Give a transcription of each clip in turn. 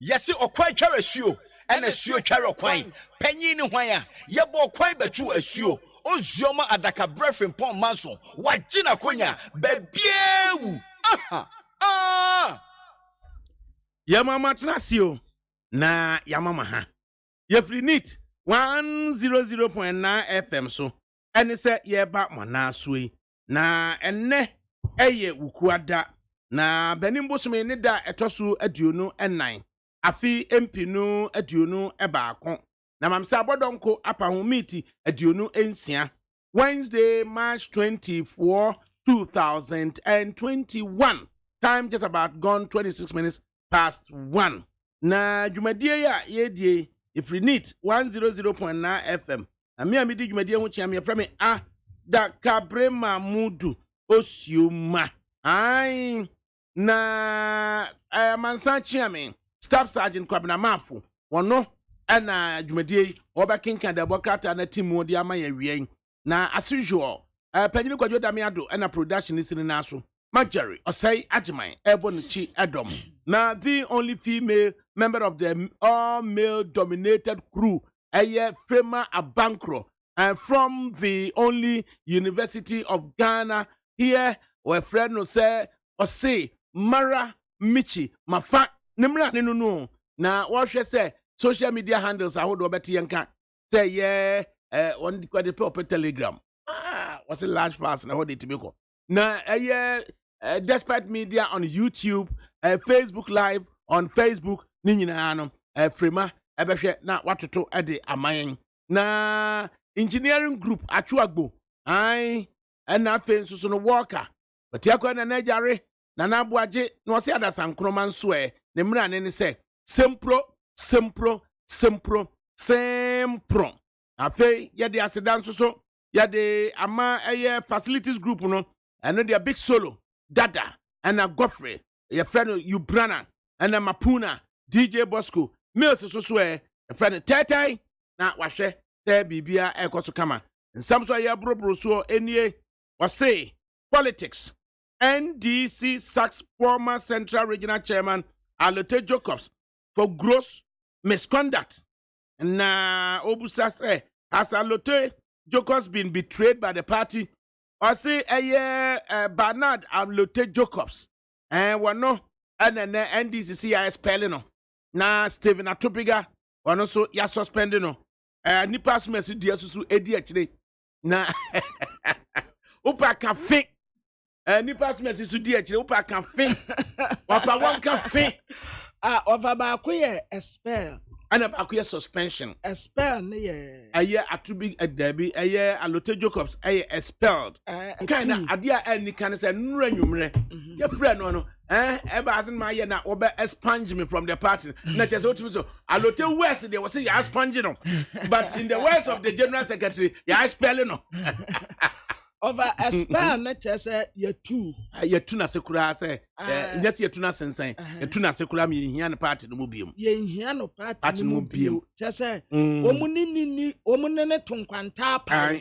Yesi okwan tware suo ena suo tware okwan panyin ni hwan a yebo okwan betu asuo ozuoma adakabra frimpong manso wagina konya babiewu Yamama Trasio na Yamama ha. Yefrinit 100.9 FM so. Ene se yeba mana sui. Na enne eye wukuada. Na benimbo sume ne da etosu aduonu enan. Afi empinu aduonu ebaako. Na mamsa abodonko apa humiti aduonu ensia. Wednesday, March 24, 2021. Time just about gone 26 minutes past 1. Na jumadie ya yedie ifrinit 100.9 FM. Na mi amidi jumadie ho chia me frame ADAKABRI Mamudu Osioma. Ai na mansan chia me Staff Sergeant Kwabena Mafu. Wono na jumadie obakinka de bokrata na team odi ama ya wien. Na as usual Panyini Kwadwo Damiado na production is in naso. Marjorie Osei Ajiman Ebonichi Edom. Now the only female member of the all-male dominated crew, Frema Abankro, and from the only University of Ghana here, where friend no say Osei Mara Michi Mafa Nimra no. Now what she say social media handles I hold over Yanka say on the Telegram. What's a large fast na hold it to be called. Now despite media on YouTube, Facebook Live on Facebook, Ninyana Frema, Ebeshe, na watoto ede amayen. Na engineering group Achuagbo, and na fe so no worker. But yakwa na najare, na nabuaje, no se ada sankroman swe, ne mra ne se, sempro. Afe, yade asedan so, yade ama facilities group no, and no dia big solo. Dada and a Godfrey, your friend Ubrana and a Mapuna, DJ Bosco, Mills so swear, a friend Tete, not washe, say Bibia Echo to come. And some say ya bro so any or say politics. NDC Sachs former Central Regional Chairman Alote Jacobs for gross misconduct. Na Obusa say has Alote Jacobs been betrayed by the party? I say Bernard Alote Jacobs and one no and then NDCC spelling no na Stephen Atopiga one also ya suspended no nipa sumesi dia susu edi akire na upa cafe nipa sumesi su dia akire upa cafe opa one cafe over ba ko ye expel ana ba ko ye suspension expel ne ye Atubi Debi Alote Jacobs expelled kinda adia any can say nura nwumre your friend no eba asin ma ye na obe expunge me from the party na chese otimi so Alote West they was say you expunge no but in the words of the general secretary you expel no over expel na chese you two na sekura say yes you two na sensen you two na sekura me hia na party no biom ye hia no party no biom chese omunene tonkwanta pa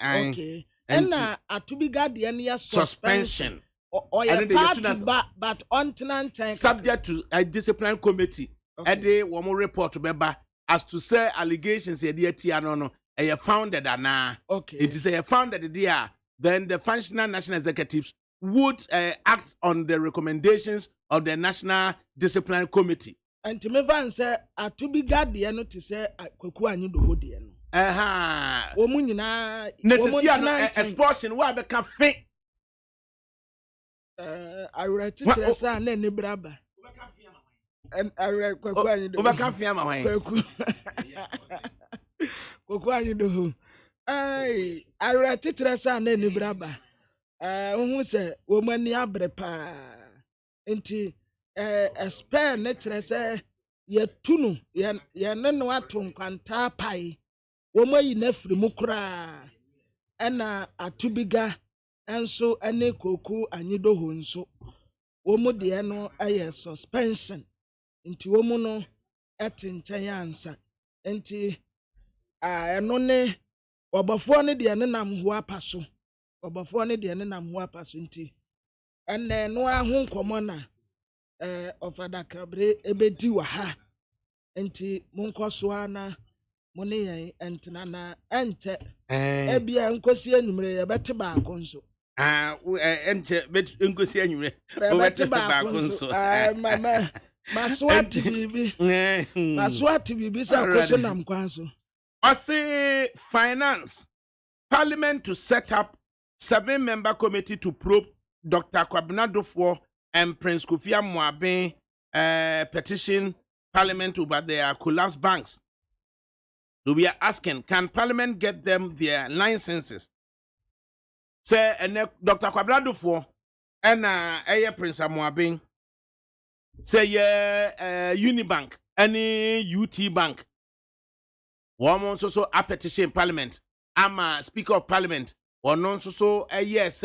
okay and atubiga de ne suspension or your party but on tenant subject to a discipline committee ede wo mo report beba as to say allegations e dey tia no e founded ana okay it is a founded there. Then the functional national executives would act on the recommendations of the National Discipline Committee. And to me, Van say, to be guardian no to say, Kwaku anyi do ho de no. Omu nyina, expulsion wa be ka fe. I write it say na ne braba. And I write Kwaku anyi do. Oba ka fe ama wan. Kwaku anyi do ho. I write it say na ne braba. Who say woman ya bre pa. Enti expel ne trese ye tunu ye ne no aton kwanta pai wo mayi na firi mu kura ena atubiga enso ene koku anyido ho nso wo mu de no aye suspension nti wo mu no etinchen ansa nti eno ne obafo ne de ne nam ho apaso obafo ne de ne nam ho apaso nti ene no ahụ nkomo na of ADAKABRI ebedi wa ha enti monkɔ so ana mo ne yɛn ɛntena na ɛntɛ ebia nkosi enumere yɛbɛte baako nso ɛnkyɛ nkosi anwumere yɛbɛte baako nso masoate biribi sɛ akoso nam kwan so ɔse finance parliament to set up 7-member committee to probe Dr. Kwabena Dufo and Prince Kofi Amoaben petition parliament about their collapsed banks. So we are asking, can parliament get them their licenses? Say, Dr. Kwabena Dufo and Prince Amoaben say, Unibank, any UT bank. One also a petition parliament. I'm a speaker of parliament. Or non so yes,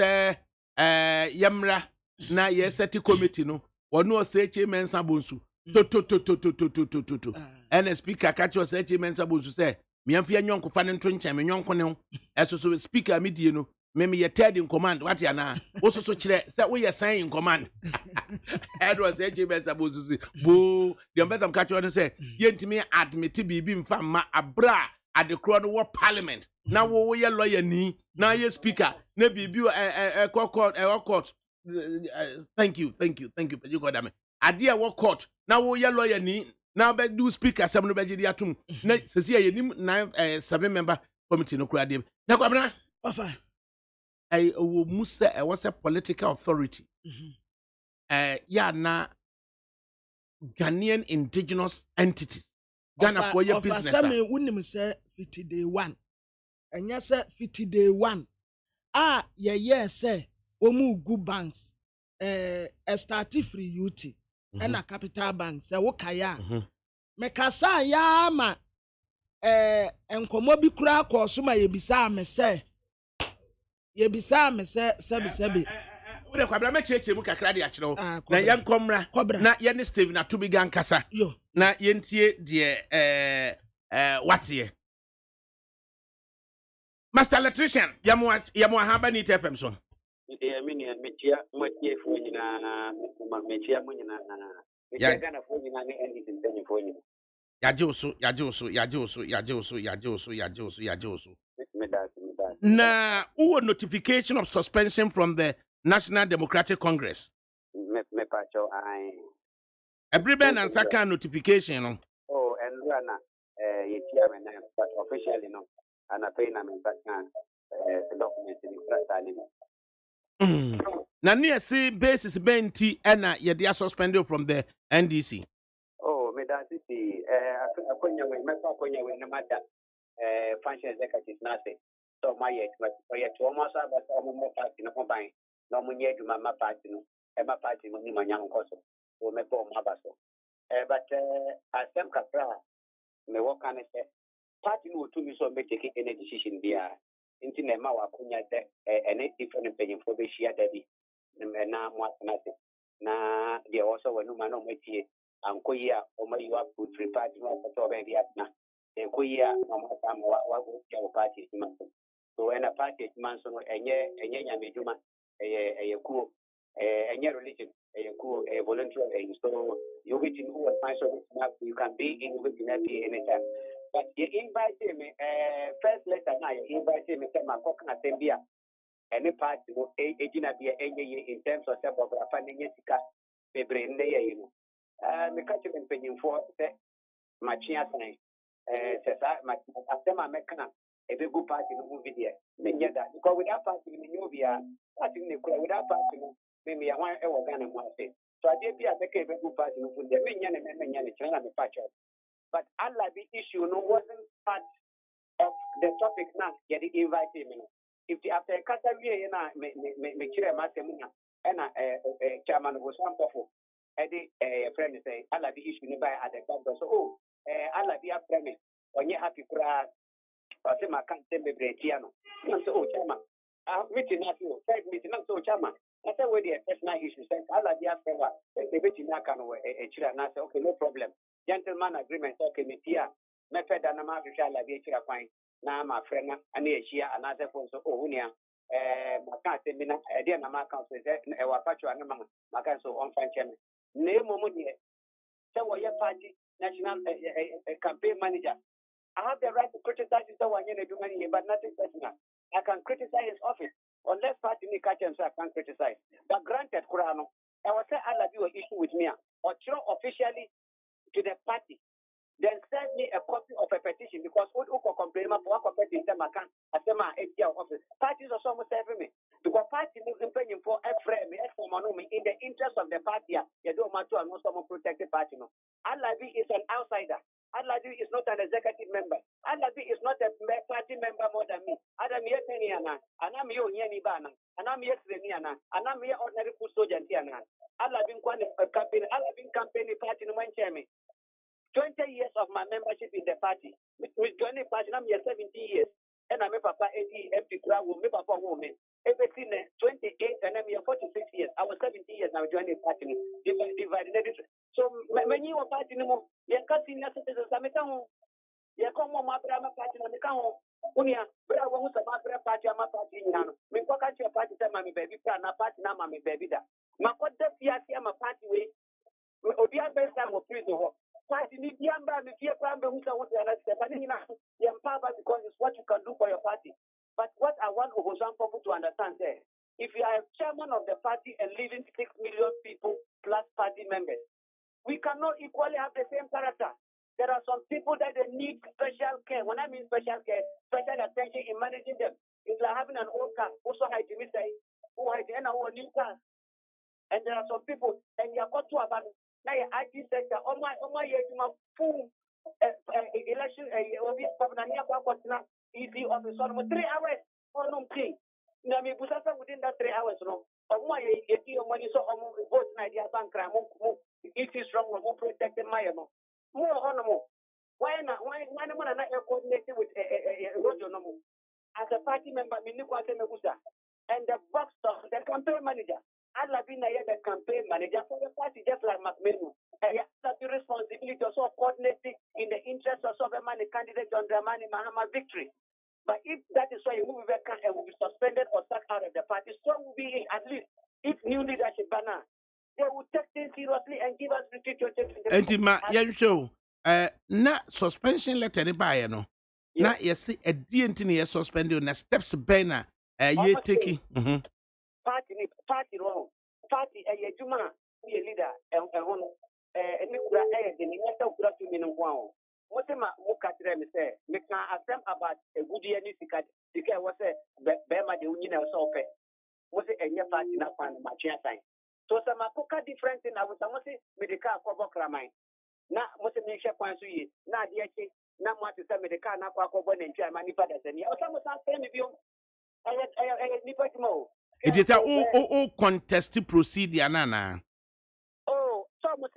Yamra na yes committee no. Or no say chairman Sabunsu. To. And a speaker catch us chairman Sabunsu say, me and Fia Yonko Fan Trench and Yonko. As so speaker media no. Maybe you're third in command. What ya na? Also so chile. That we are saying in command. Edward said chairman Sabunsu say, boo. The ambassador catch you and say, Yentime admit to be being fama abra. At the crowd war parliament. Now we are lawyer ni. Now you speaker. Na bibi court. Thank you. You got that. Adia war court. Now we are lawyer ni. Now be do speaker. Some no be di atum. Na sisi ye nim 7-member committee no crowd. Na kwabena. Ofa. Musa was a political authority. Ya na Ghanaian indigenous entity. Ghana for your business. Some wouldn't say 50 day one. And yes, 50 day one. Say, Omu good banks, a starty free UT, and a capital bank, say, Wakaya. Mekasa yama, and Komobi crack or Suma Yebisa me say, Sebi. We have a church book a credit actually. Na young comra, na yen Steve na to began kasa. Yo, na yentie de what ye Master Electrician, yamu haba ni TFM so. Metia fo nyina metia mo nyina metia Ghana fo nyina ne endi tintenye fo nyina. Yajoso. Na uwo notification of suspension from the National Democratic Congress. Me pacho ai. Everyone and second notification no. Oh, and Rana yetia me na but officially no. And I pay na me back na document in the Na near see basis benti ena ye dia suspended from the NDC. Oh, me that city akonya we na mada function executive na say. So my yet but to almost about more party no combine. No munye duma ma party no. E ma party mo ni manya nkoso. O me bo ma baso. But asem kakra me work an say party no to me so me take any decision bia. Inti na ma wa kunya de any different opinion for be share dabi. Na mo na say. Na they also when no man no metie ankoyia o ma you have put free party no for be bia na. Enkoyia no ma tam wa go your party man. So when a party man so enye nyameduma kuo enye religion kuo volunteer so you get in who so you can be in with anytime but you invite me first letter na you invite me say makoka na tembia any party no ejina bia enye in terms of about afanye sika bebre nne ye you me catch me penyimfo say machia san say sa asema mekana a big good party no movie there. That because without party in Nubia, party in the without party, maybe I want Ghana one say. So I did be a good party no food. The minion and China the patch. But Allah the issue no wasn't part of the topic now. Get it invited me. If the after Catalia me chire masemuna and chairman was one powerful. Eddie friend say Allah the issue no by at the club. So Allah be a premise. When you happy crowd. I say my can't tell me Bretiano. I'm so chama. Meeting at you, meeting I'm so chama. I said, where the personal issue said, I'll be a favor. The meeting I can a chira and I say, okay, no problem. Gentleman agreement, okay, me here. Me fed and I'm out to shall be a chira fine. Now, my friend, and here, another phone so, oh, Unia, my can't say, I didn't know my counsel, I was patch and my counsel on French. name money. So your party national campaign manager. I have the right to criticize the one year do money, but nothing personal. I can criticize his office. Unless party me catch him, so I can criticize. But granted, Kurano, I will say I'll have an issue with me or throw officially to the party. Then send me a copy of a petition because who complain for competition I can asema office. Parties are almost every me. Because party is impending for every in the interest of the party. You don't matter and someone protected party. No. Alabi is an outsider. Alabi is not an executive member. Alabi is not a party member more than me. Adam here Teniana, and I'm here Yanibana, and I'm here Treniana, and I'm here ordinary food soldier. Alabin campaign party no one chairman. 20 years of my membership in the party. With joining party, I'm here 17 years. And I'm a papa 80 empty crowd with me papa woman. Everything 28 and I'm here 46 years. I was 70 years now joining party. Divided. So many of party no more. You can't see nothing as a metal. You come on my brother party and the count. Unia, brother who's a party, I'm a party now. Me pocket your party, my baby, and a party now, my baby. My quarter I'm a party way. Obia best time of prison. Party need yamba me fear pambe who want to understand because it's what you can do for your party. But what I want Obosan people to understand there, if you are chairman of the party and leading 6 million people plus party members, we cannot equally have the same character. There are some people that they need special care. When I mean special care, special attention in managing them. It's like having an old car, also hide me say, who hide a new car. And there are some people, and you are got to about now IT sector, on my full election, easy office on 3 hours on thing. Now, me within that 3 hours, no. Of my money, so vote idea bank crime, it is wrong, more protected my no. More honorable. Why not? Why not coordinated with a Roger no? As a party member, and the box of the campaign manager. I'd been the campaign manager for the party, just like McMillan. And you have the responsibility to also coordinate in the interest of the money candidate John Dramani Mahama victory. But if that is why you move back and will be suspended or sacked out of the party, so will be at least if new leadership banner, they will take things seriously and give us retreat. Entima, show. Na suspension letter ni buy no. Na yes a DNT suspended na steps banner. Ye taking. Party wrong. Party a juma be a leader and Nikura the Nata Kura to Minwan. What am I say? Make an attempt about a good year Nika was a Bema the Union or so. Was it a year party in a fan match time? So some Apoka different in our Samosi medical cover cramine. Na most make sure Pansui, na dear chick, na what is a medical na Quaco and Manipa and you also same if you I need more. It is a contest procedure, Nana. Oh, so much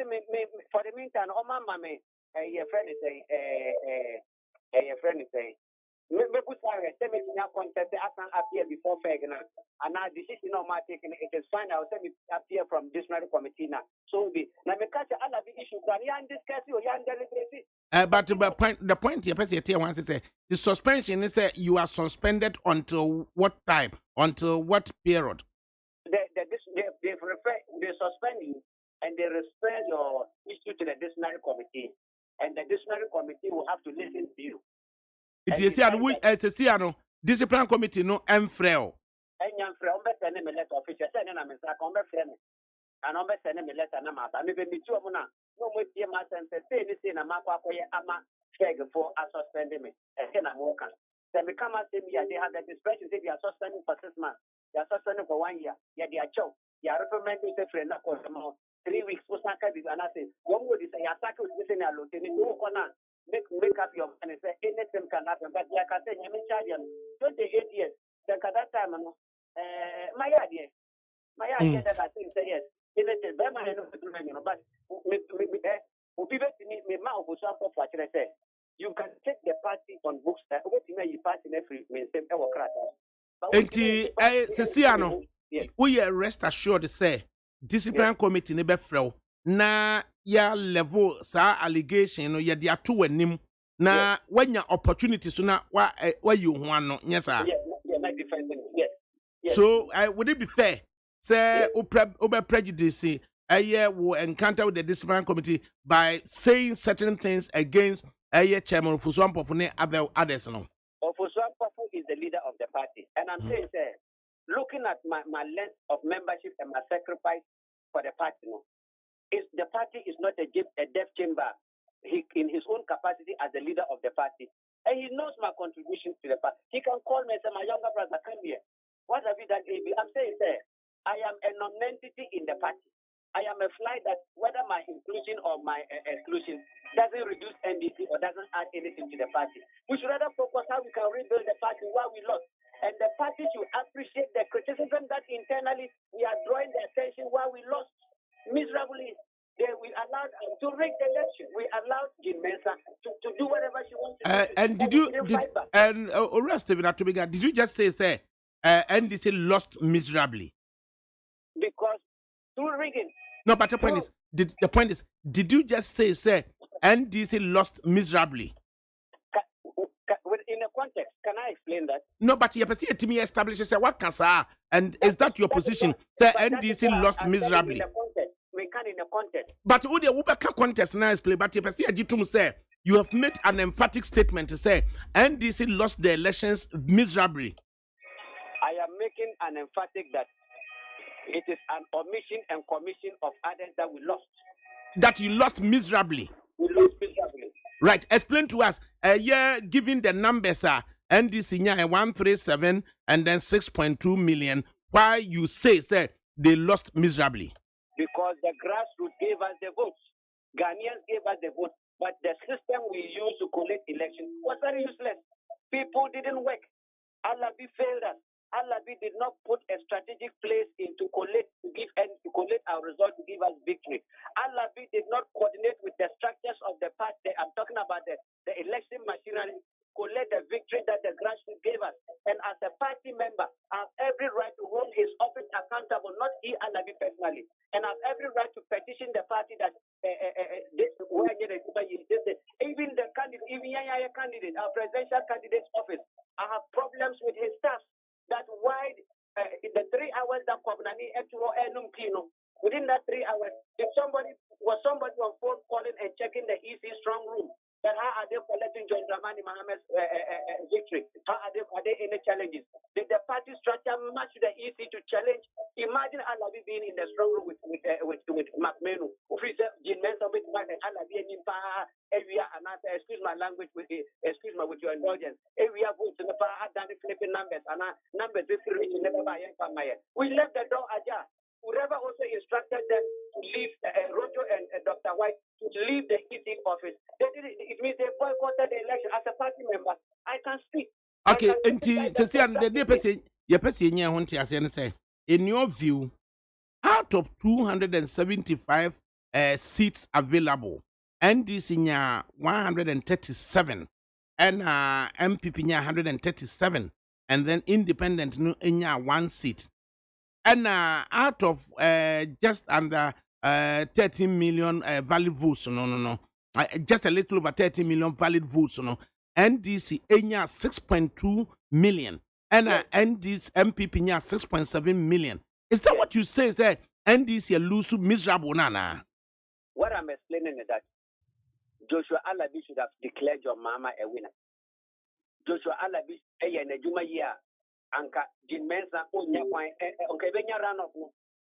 for the meantime, oh, mamma, a friend is a friend is a. Maybe contest I can appear before Fagana, and now decision on my taking it is fine. I'll send it appear from disciplinary committee now. So be now me catch other issues that you discuss you deliberate. But the point here, person wants to say the suspension is that you are suspended until what time? Until what period? They suspend you and they refer your issue to the disciplinary committee, and the disciplinary committee will have to listen to you. It is here we as a Siano discipline committee no frail. And young friend, send him a letter official, send him a friend. And I'm sending me letter and I may be 2 months. No more dear master and say anything a map for us suspending me. And then I'm walking. Then we come out, they have the discretion, they are suspending for 6 months. They are suspending for 1 year. Yeah, they are choke. They are recommending a friend of 3 weeks for Saka. And I say, one would say, I start with this in a lieutenant. Make up your mind and say anything can happen. But like I said, I'm in charge 28 years. Then at that time, my idea that I think say yes. Anything, but you can take the party on books that you pass in every Ceciano, we are rest assured say discipline committee ne befrel na ya level sa allegation no ya dia to wanim na wanya opportunity so na wa you ho ano yes sir. So would it be fair say obe prejudice will encounter with the disciplinary committee by saying certain things against chairman of Fuswampo for others. No. Ofuswampo is the leader of the party. And I'm saying, looking at my length of membership and my sacrifice for the party, the party is not a death chamber. He, in his own capacity as the leader of the party, and he knows my contribution to the party. He can call me and say, my younger brother, come here. What have you done, AB? I'm saying, I am a non-entity in the party. I am a fly that whether my inclusion or my exclusion doesn't reduce NDC or doesn't add anything to the party. We should rather focus how we can rebuild the party while we lost. And the party should appreciate the criticism that internally we are drawing the attention while we lost miserably. We allowed to rig the election. We allowed Jean Mensa to do whatever she wants to do. And did you just say NDC lost miserably? Because through rigging. No, but the point is, did you just say NDC lost miserably? In a context, can I explain that? No, but you see to me establishes what can say, and is that your position? Say NDC lost miserably. In a contest. But who the Ubaka contest now is play? But you say you have made an emphatic statement to say NDC lost the elections miserably. I am making an emphatic that it is an omission and commission of others that we lost. That you lost miserably. We lost miserably. Right. Explain to us. Given the numbers are NDC 137 and then 6.2 million. Why you say they lost miserably? Because the grassroots gave us the votes. Ghanaians gave us the votes. But the system we used to collect elections was very useless. People didn't work. Alabi failed us. Alabi did not put a strategic place in to collect our result to give us victory. Alabi did not coordinate with the structures of the party. I'm talking about the election machinery, collect the victory that the grassroots gave us. And as a party member, I have every right to hold his office accountable, not he Alabi personally. And I have every right to petition the party that even the candidate, even Yaya candidate, our presidential candidate's office, I have problems with his staff. That's why in the 3 hours that Kobnani within that 3 hours, if somebody on phone calling and checking the EC strong room, then how are they collecting John Dramani Mohammed's victory? Are there any challenges? Did the party structure match the EC to challenge? Imagine Alabi being in the strong room with McMenu. Excuse my language, excuse me with your indulgence. We have votes in the power, done flipping numbers, and numbers this rich never by we left the door ajar. Whoever also instructed them to leave Rojo and Dr. White to leave the EC office. They did it. It means they boycotted the election. As a party member, I can speak. Okay, in your view, out of 275 seats available, NDC 137 and MPP 137, and then independent in 1 seat. And out of just under 13 million valid votes, just a little over 13 million valid votes, NDC 6.2 million, and NDC MPP 6.7 million. Is that what you say? Is that NDC lose miserable nana? What I'm explaining is that Joshua Alabi should have declared your mama a winner. Joshua Alabi, Anka Jean Mensa runoff.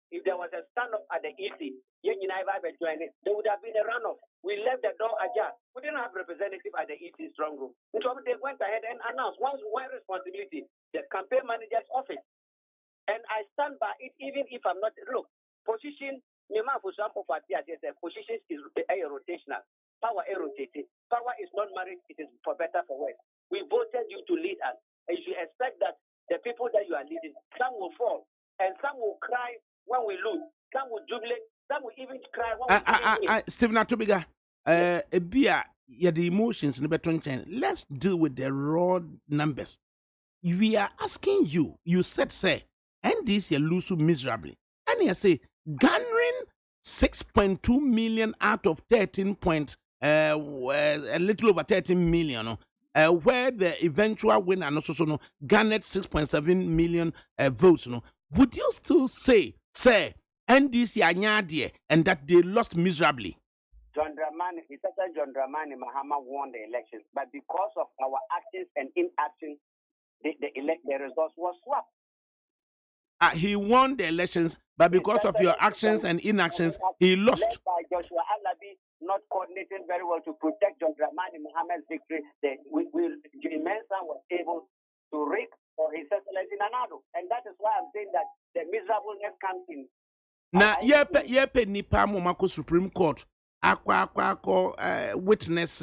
If there was a standoff at the EC, there would have been a runoff. We left the door ajar. We didn't have representative at the EC strong room. So they went ahead and announced one responsibility, the campaign manager's office. And I stand by it even if I'm not. Look, position, position is rotational. Power is rotated. Power is not married, it is for better for worse. We voted you to lead us. And you should expect that the people that you are leading, some will fall, and some will cry when we lose, some will jubilate, some will even cry when we win. Stephen Atubiga, the emotions in the beton chain. Let's deal with the raw numbers. We are asking you, you said, say, and this you lose miserably. And you say, garnering 6.2 million out of 13 point, a little over 13 million, where the eventual winner also garnered 6.7 million votes. Would you still say NDC anyadie and that they lost miserably. John Dramani, John Dramani Mahama won the elections, but because of our actions and inactions, the results was swapped. He won the elections, but because of your actions and inactions, he lost. Led by Joshua Alabi not coordinating very well to protect John Dramani Mohammed's victory, Jim Mensah was able to rig for his excellency Nanado. And that is why I'm saying that the miserableness comes in. Now, yepe nipa momako Supreme Court, akwa witness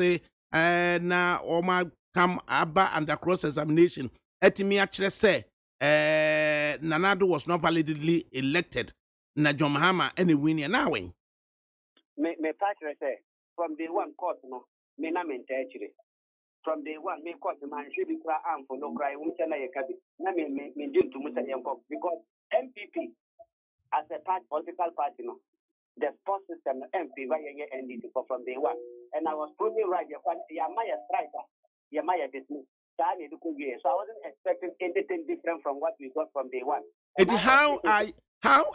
na oma come aba under cross examination. Etimi actually say Nanado was not validly elected. Na John Mahama any winner now win. Me partner say from day one court no me na mentally. From day one me court man should be cry am for no cry uncha na yekabi. Na me do to musa yanko because MPP as a political party no the sports system MP why NDC from day one and I was proving right ya maya striker ya maya dismiss. So I wasn't expecting anything different from what we got from day one. And how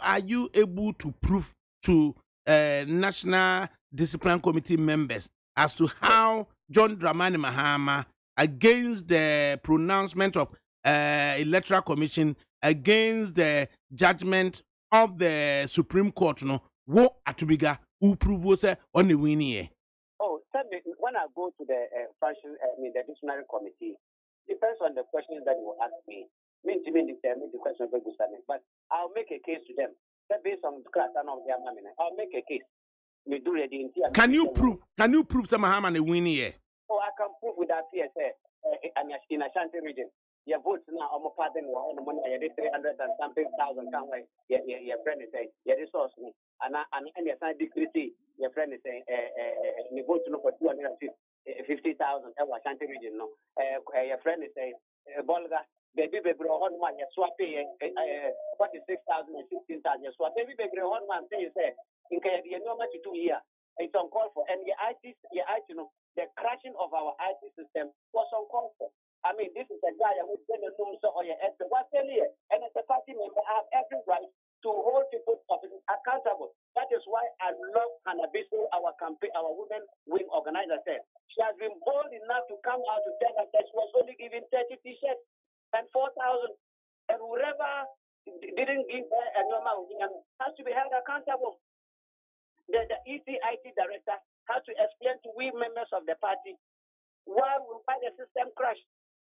are you able to prove to National Discipline Committee members as to how John Dramani Mahama, against the pronouncement of Electoral Commission, against the judgment of the Supreme Court, no, what atubiga who prove on the winning? Oh, when I go to the the dictionary committee, depends on the questions that you will ask me. Determine the question but I'll make a case to them. That based on class and of their money, I'll make a case. We do ready. Can you prove? Can you prove some Mahama winning here? Oh, I can prove with that PSA in Ashanti region. Your votes now almost pardon one money. You did 300 and something thousand. Can't wait. Your friend is saying your resource me and your sign decree. Your friend is saying you vote for 250,000. Ashanti region no. Your friend is saying Bolga. Baby on man, you swap 46,000 and 16,000. You swap baby on man. Say you say in Canada, no much to do here. It's uncalled for. And the IT, the crashing of our IT system was uncalled for. I mean, this is a guy who's going to do so or your and as a party member, I have every right to hold people's offices accountable. That is why I love Hannah Bissell, our campaign, our women wing organizer said. She has been bold enough to come out to tell us that she was only given 30 t-shirts and 4,000. And whoever didn't give her a normal has to be held accountable. The ECIT director has to explain to we members of the party why the system crashed.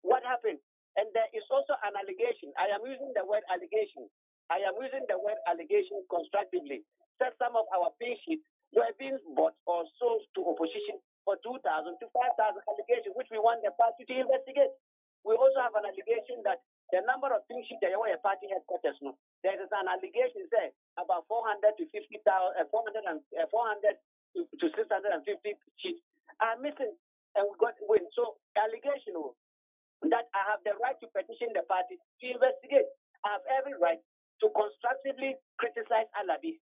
What happened? And there is also an allegation. I am using the word allegation. I am using the word allegation constructively. That some of our pay sheets were being bought or sold to opposition for 2,000 to 5,000 allegations, which we want the party to investigate. We also have an allegation that the number of pay sheets that were a party headquarters. No, there is an allegation say about 400 to 50,000, 400 to 650 sheets are missing, and we got win. So allegation that I have the right to petition the party to investigate. I have every right to constructively criticize Alabi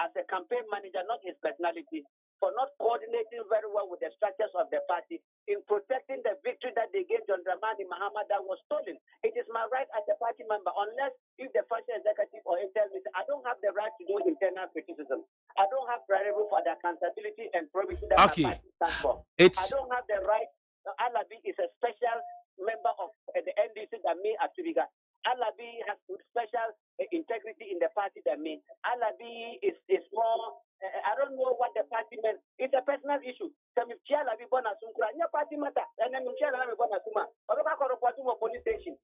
as a campaign manager, not his personality, for not coordinating very well with the structures of the party in protecting the victory that they gave John Dramani Mahama that was stolen. It is my right as a party member, unless if the function executive or intel me, I don't have the right to do internal criticism. I don't have priority for the accountability and probity that my party stands for. I don't have the right. Alabi is a special member of the NDC than me at Tubiga. Alabi has special integrity in the party than me. Alabi is more. I don't know what the party meant. It's a personal issue.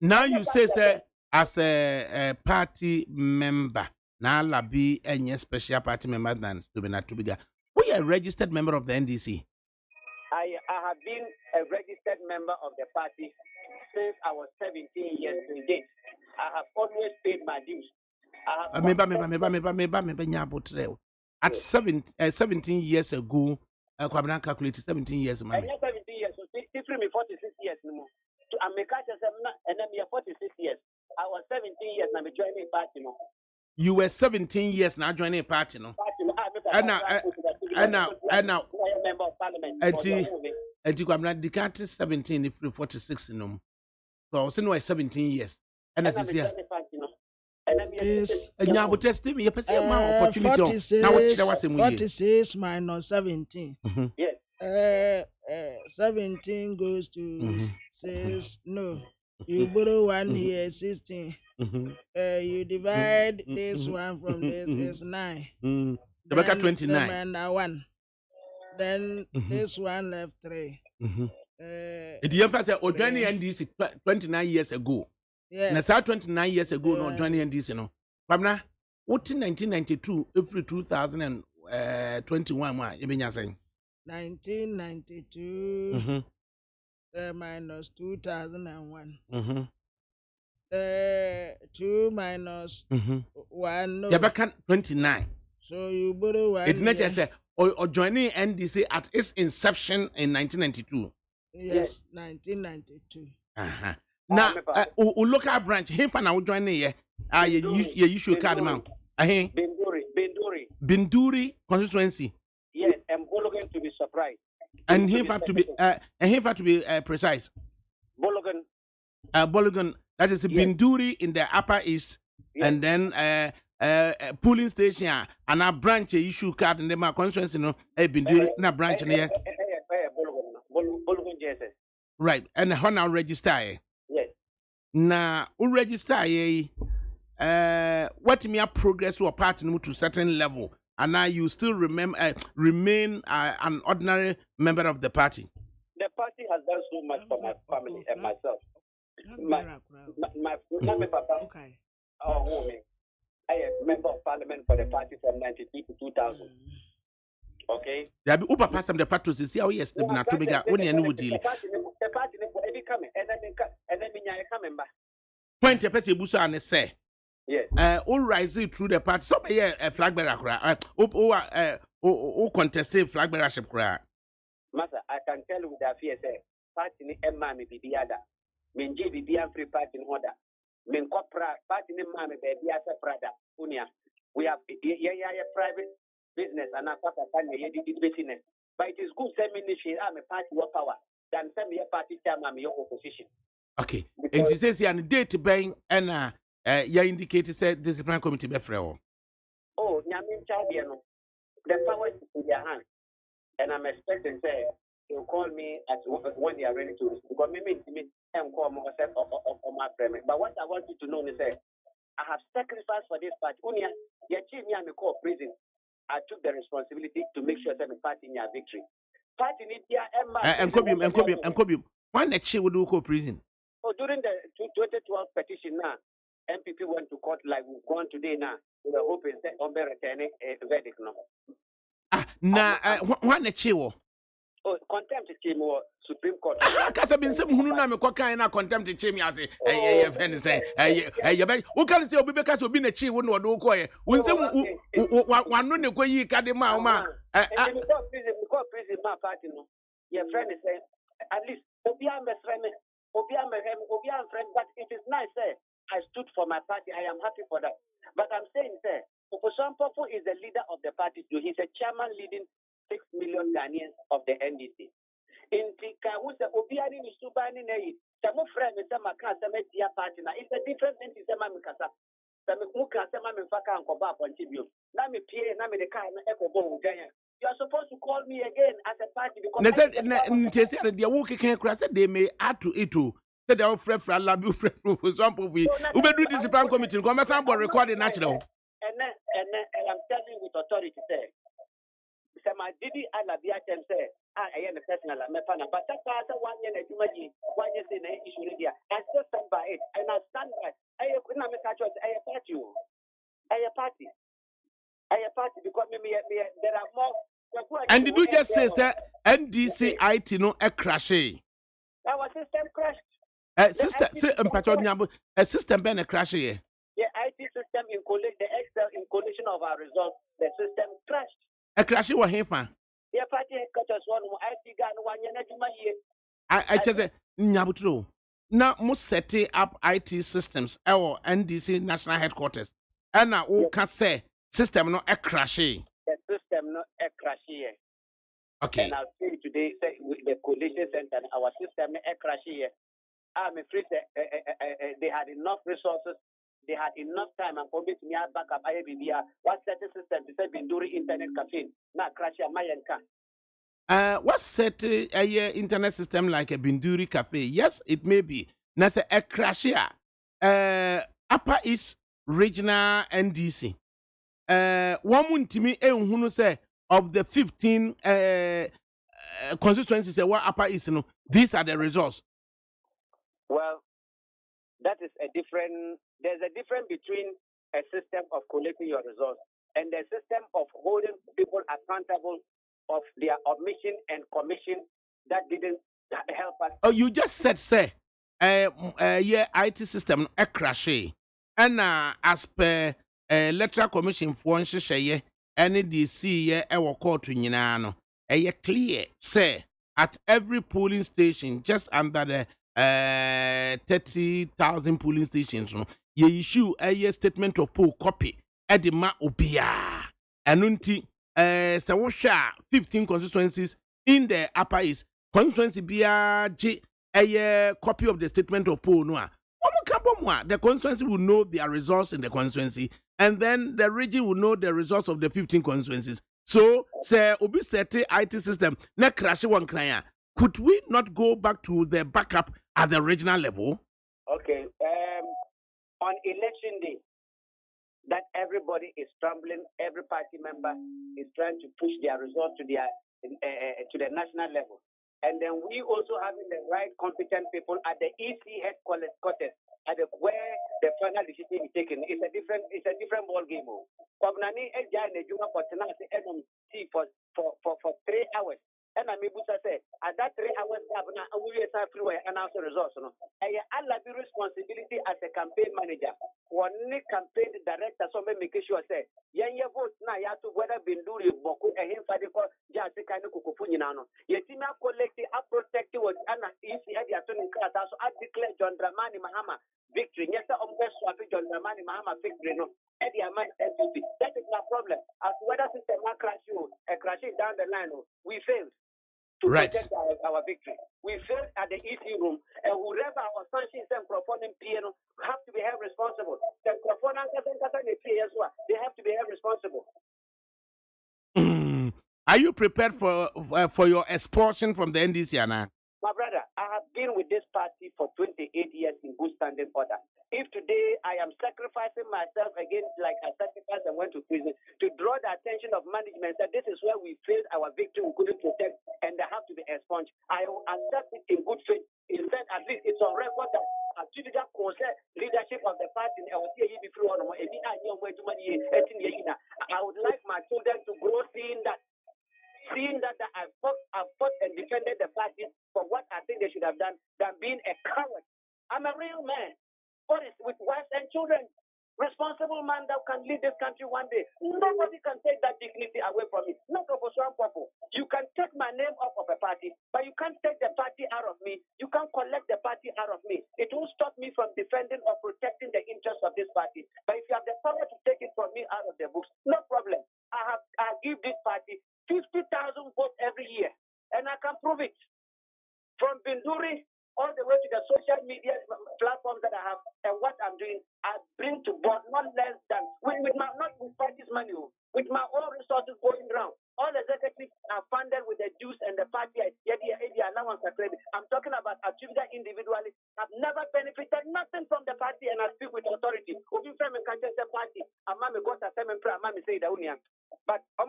Now you say, sir, as a party member, now Alabi and your special party member than Tubiga. We are a registered member of the NDC. I have been a registered member of the party since I was 17 years in date. I have always paid my dues. At 17 years ago, I calculated 17 years. 17 years, so 46 years. I'm a and then 46 years. I was 17 years and I'm joining a party. You were 17 years now joining a party, no? And now, member of parliament. And you have decanted 17 if 46 no. So I was 17 years. And as I say, Nyabo testing me, you perceive my opportunity. Now what you was 46 minus 17. Yes. 17 goes to 6. No, you borrow 1 here, 16. You divide this one from this is 9. The back at 29. Remainder 1. Then this one left 3. It the emperor said, joining NDC 29 years ago. Yes. Now, 29 years ago, no joining NDC, no. Pamna, what in 1992, every 2021, you mean saying? 1992 minus 2001. 2 minus 1. No. You back at 29. So you borrow 1. It's not just say, or joining NDC at its inception in 1992. Yes, 1992. Now, local branch, him for now joining here. You issue card amount. Binduri constituency. Yes, and Bologan to be surprised. And him have to be precise. Bologan, that is Binduri in the upper east, and then polling station and a branch issue card in the constituency, no, Binduri na branch here. Right, and how now register? Yes. Now, who register what me a progress or partner to certain level, and now you still remain an ordinary member of the party. The party has done so much for my family and myself. My papa. Okay. Oh, I am member of parliament for the party from 1993 to 2000. Okay. There be upa pass the fact to see how yes the to be when you know deal. The party every coming and then coming back. Point a person busa and say. Yes. All rising through the party. So be a flag bearer cry. Contested flag bearership cry. Master, I can tell you with the fear say party ni emma me bibiada. Min ji bibia free party in order. Min corporate party ni mama baby as a brother. Unia. We have private business and business. But it is good send me I'm a party of power than send me a party chairman your opposition. Okay. And she says here on the date bang and you indicated said discipline committee be free. Oh, Nyamin Chabiano. The power is in their hands. And I'm expecting say they'll call me when they are ready to because me and call myself on my premise. But what I want you to know is that I have sacrificed for this party. Unia, you achieve me and call prison. I took the responsibility to make sure that my party in your victory. Party in India and Kobium. Why next year would do co prison? Oh, during the 2012 petition now, MPP went to court like we've gone today now. We are hoping that on returning a verdict now. Why next year? Oh, contempt came or Supreme Court. Because I've been some who know me cocaine contempt came as a say, who can say because we've been a chief wouldn't do quiet. When some one no go ye cadema, prison, my party. Your friend is saying, at least, Obiam friend, but it is nice, sir. I stood for my party. I am happy for that. But I'm saying, sir, Oposan Popo is the leader of the party. He's a chairman leading 6 million Ghanaians of the NDC. In Tika, who's the Obiani Subani Nei, some friend is a Makasa Media party. It's a different thing to Sama Mikasa. Some Mukasama Mifaka and Koba contribute. Nami Pierre, Nami the Kai, Echo Bo Giant. You are supposed to call me again as a party because the walk can crash they may add to it too. They are friend for Labu for example. We do this plan committee, come as about recording natural. And I'm telling you with authority, say, my Didi Alabia can say, I am a personal Mepana, but that's 1 year, 1 year in the issue India. I still stand by it, and I stand by I couldn't make a choice. I party because maybe there are more. And did you just say, sir, NDC IT no a crash? Our system crashed. A system been a crash here. The IT system in the Excel in collation of our results, the system crashed. A crash was here, fan. The party cut us one IT gun 1 year. I just say, Nabutro. Now, must set up IT systems or NDC national headquarters. And now, who can say, system no a crash? The system no a crash here. Okay. And I'll say today, say, with the coalition center, our system no a crash here. I'm afraid that they had enough resources. they had enough time and for me to me back up IBBA. What certain system to say Binduri internet cafe? Now crash your Mayanka. What set a internet system like a Binduri cafe? Yes, it may be. Now say a crash here. Upper East Regional NDC. One to me, who say of the 15 constituencies, what Upper East, these are the results. Well, that is there's a difference between a system of collecting your results and the system of holding people accountable of their omission and commission that didn't help us. Oh, you just said, say, IT system a crash. And as per electoral commission for share any DC our court to Yinano, clear, say, at every polling station, just under the 30,000 polling stations, you issue a statement of poll copy at the ma obia. And until 15 constituencies in the Upper East, constituency bia a copy of the statement of poll no. The constituency will know their results in the constituency, and then the region will know the results of the 15 constituencies. So, say, Obi Sete IT system, na crash one client. Could we not go back to the backup at the regional level? Okay. On election day, that everybody is scrambling, every party member is trying to push their results to their to the national level. And then we also having the right competent people at the EC headquarters at where the final decision is taken. It's a different ball game. For 3 hours. And I'm able to say at that 3 hours we are free and answer results. I have the responsibility as a campaign manager. One campaign director, so make sure say you vote now you have to whether Binduri Boku and him for the just kind of kukupunino. Yet in a collective a protective was an easy idea to so I declare John Dramani Mahama victory. Yes, I'm going to John Dramani Mahama victory. No, Eddie Aman MVP. That is my problem. As whether system crashing down the line, we failed to protect our victory. We failed at the EC room, and whoever our sanctions and performing piano have to be held responsible. The performance they have to be held responsible. Are you prepared for your expulsion from the NDC, Anna? My brother, I have been with this party for 28 years in good standing order. If today I am sacrificing myself again, like I sacrificed and went to prison, to draw the attention of management that this is where we failed our victory, we couldn't protect, and they have to be expunged, I will accept it in good faith. In fact, at least it's on record that leadership of the party, I would like my children to grow seeing that I've fought and defended the party for what I think they should have done than being a coward. I'm a real man. What is with wives and children? Responsible man that can lead this country one day. Nobody can take that dignity away from me. Not of Oswan Popo. You can take my name off of a party, but you can't take the party out of me. You can't collect the party out of me. It won't stop me from defending or protecting the interests of this party. But if you have the power to take it from me out of the books, no problem. I give this party 50,000 votes every year, and I can prove it. From Binduri all the way to the social media platforms that I have, and what I'm doing, I bring to board not less than not with party's money, with my own resources going around. All executives are funded with the dues and the party allowance credit. I'm talking about achieving individually. I've never benefited nothing from the party, and I speak with authority. Party, but I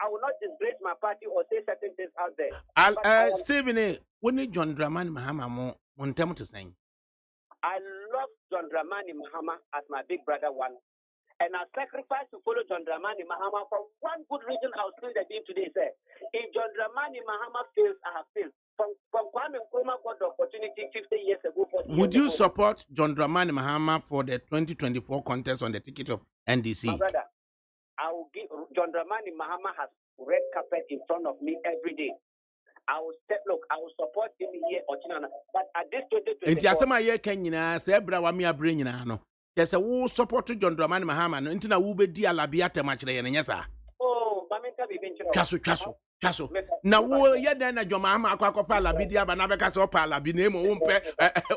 will not disgrace my party or say certain things out there. Stephen, when did John Dramani Mahama want to say? I love John Dramani Mahama as my big brother one. And I sacrifice to follow John Dramani Mahama for one good reason. I'll say the deal today, sir. If John Dramani Mahama fails, I have failed. From Kwame Nkrumah got the opportunity 50 years ago. Would you support John Dramani Mahama for the 2024 contest on the ticket of NDC? My brother, I will give John Dramani Mahama has red carpet in front of me every day. I will support him here or Chinana. But at this 2024, it's Yasama ye Kenyina, Sebra Wamia Brinina. There's a who support John Dramani Mahama, no Intina Ube dia Labiata much. Oh, Mamenta be Chasu. Kaso na wo ye den na Joma ama akwa fa labi dia ba na be kaso pa labi na emo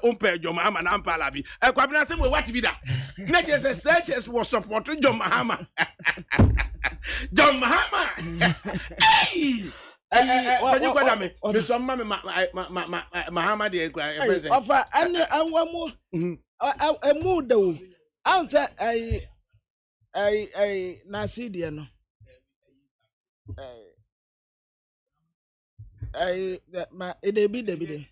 umpe Joma ama na mpa labi kwabena se we what be da na je say searches was support Joma ama Joma ama hey when you kwada me so ma Mahama de president ofa ane anwamu emu do answer ai na sidie no ma edebi de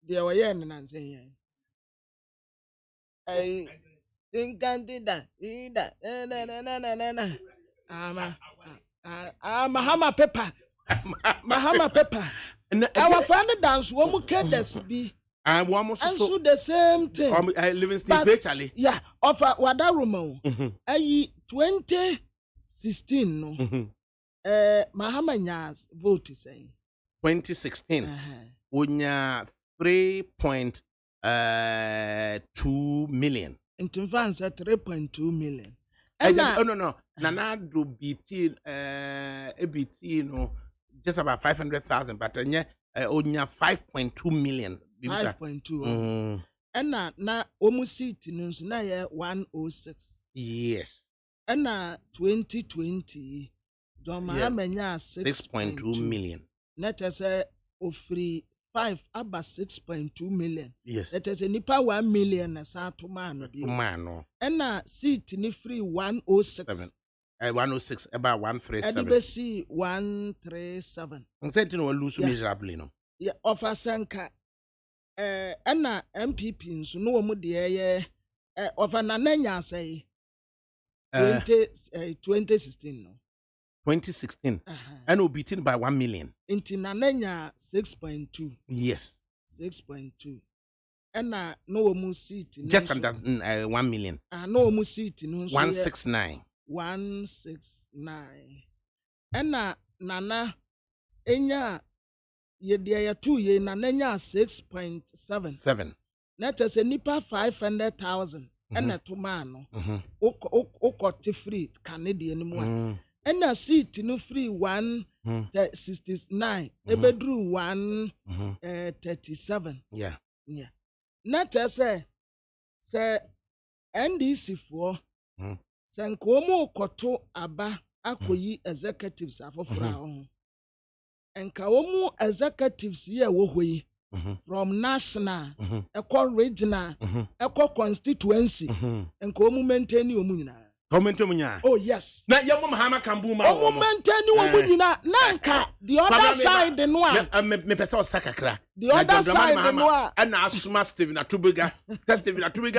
dia wa yen na nsen yen tinkandida ida na Mahama paper Mahama paper our friend dance wo mu kedes bi and one more so the same thing Livingston virtually yeah offer wadarumo 2016 no Mahama nyas vote say 2016 wonya 3.2 million into fans 3.2 million no nana do BT ABT no just about 500,000 but onya 5.2 million 5.2 and na omu seat no so na ye 106 yes and 2020 John Mahama nya 6.2 million net say ofri 5 about 6.2 million yes that is a nipa 1 million na sa to man no and seat ni free 106 106 about 137 adibesi 137 nse no lose miserably no yeah offer sanka and MPP nso no mu de ye offer na nanya say 2016 no 2016 and beaten by 1 million inti na nanya 6.2 yes 6.2 and no mu seat just under 1 million no mu seat no 169 and nana enya ye de ya 2 ye na nanya 6.7 net is a nipa 500,000 and to man no o free Canadian mu and a seat no free 169 ebedru 137 yeah net say NDC for sankomo koto aba akoyi executives afofra ho enka omu executives ye wo hoyi from national regional constituency enka omu maintain omu nyina oh yes na yemo Mahama kambu ma omu maintain omu nyina nanka the other side no a me pesa osakakra the other side no a na asuma Steven Atubiga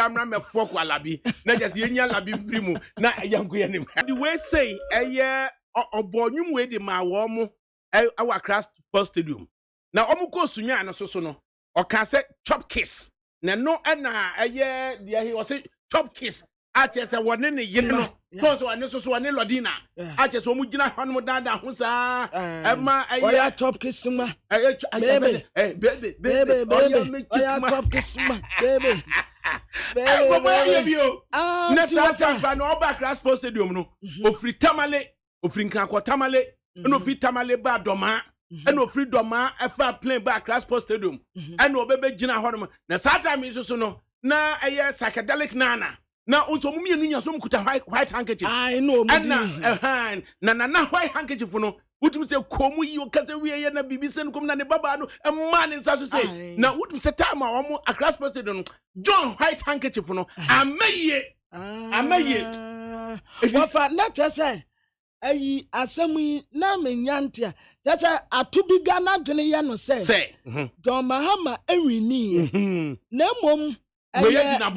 amra me fok alabi na just yenya labi frimu na yanko yanim the way say obonyum we de ma wo mu our Accra Sports Stadium na omu ko sunwa na so no o ka say chop kiss na no na there he was say chop kiss achese wone ne yire no so ane so ane lodina achese omu gina hanu dada ho sa ema oya top kiss ma baby oya top kiss ma baby na sa fa no oba Accra Sports Stadium no ofri tamale ofri nkanko tamale no ofri tamale ba doma and ofri doma efa plane ba Accra Sports Stadium and obebe gina ho na sa time so no na psychedelic nana na unto mu mienu nya so mkuta white handkerchief I know and na white handkerchief no wotum se komu yi okaze wiye na bibisen kom na ne baba no man nsa so say na wotum se time a wo Accra Sports Stadium John white handkerchief no amaye wafa na tese ayi asemu na menyante tese atubiga na dwene ye no say John Mahama enwini na mom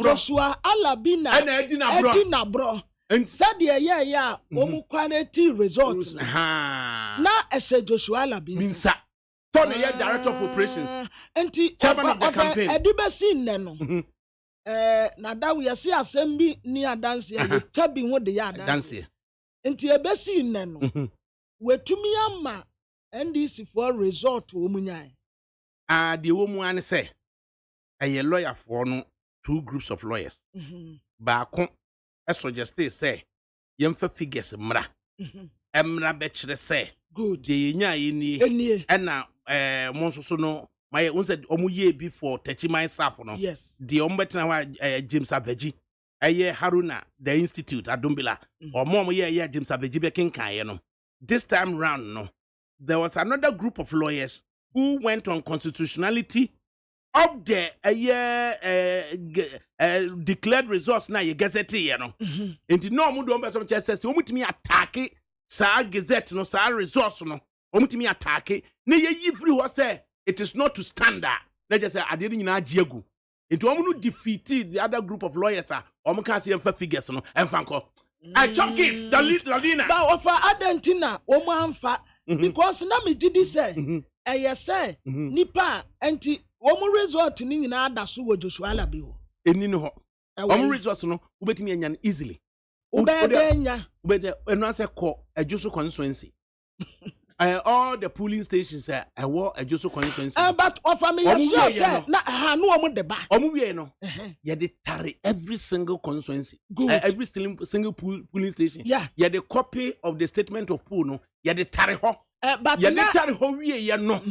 Joshua Alabina Edina bro said ya omu quality result na ese Joshua Alabina minsa so na director of operations chairman of the campaign edibesi nne no na da we see asem ni adanse ye tabi ho de ya adanse enti ebesi nne no wetumi ama NDC for result omu nyan de omu an say a lawyer for no 2 groups of lawyers ba kon suggest say yemfa figures mra emra bechre say good de yenya yini enie ena monso so no my unse omu ye before techiman safo no yes de ombetena wa James Aveji Haruna the institute adumbila or mom ye James Aveji be kenkan no this time round no there was another group of lawyers who went on constitutionality of the declared results na ye gazette ye no enti no mu do mbeso chese se omutimi attack sa gazette no sa results no omutimi attack na ye yi free ho say it is not to standard na just say ade nyina agiegu enti omu no defeated the other group of lawyers omu kan say emfa figures no emfa nko I chop kiss the Ladina ba ofa adentina omu amfa because na me didi say say nipa enti omu result ni nyina adaso wo Joshua Alabi ho eni no ho omu result no ubetimi anya easily ubedenya eno ase ko adjuso constituency all the polling stations war adjuso constituency but ofa me sure say na ha no omu de ba omu wie no ye de tare every single constituency every single polling station ye de copy of the statement of poll no ye de tare ho but ye de tare ho wie ye no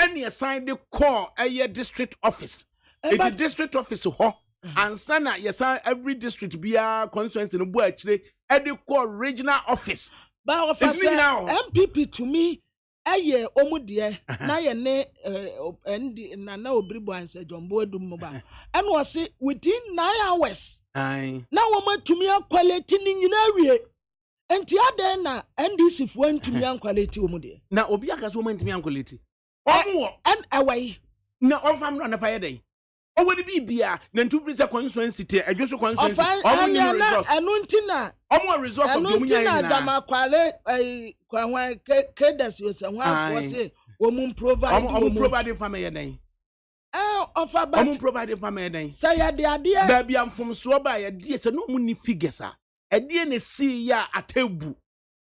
any assign the call district office it district office ho and sana yes every district bia constituency no bo akire e de call regional office ba ofa say MPP to me omudie na ye ne na obribo anse jombo adum mo ba and was say within 9 hours na wo matumi quality ni nyina wie enti aden na NDC fo antumi quality omudie na obi aka so antumi quality omo and away na onfam no na fa yeden owodi bibia na ntufri se constituency te adwoso constituency omo ni results anu ntina omo results of the munya na dama kwale kwanwa kedas yo se wan for say omo provide for me yeden offer but omo provide for me yeden say ya de ade da bia mfomso ba ya de se no omo ni figures ade na si ya atebu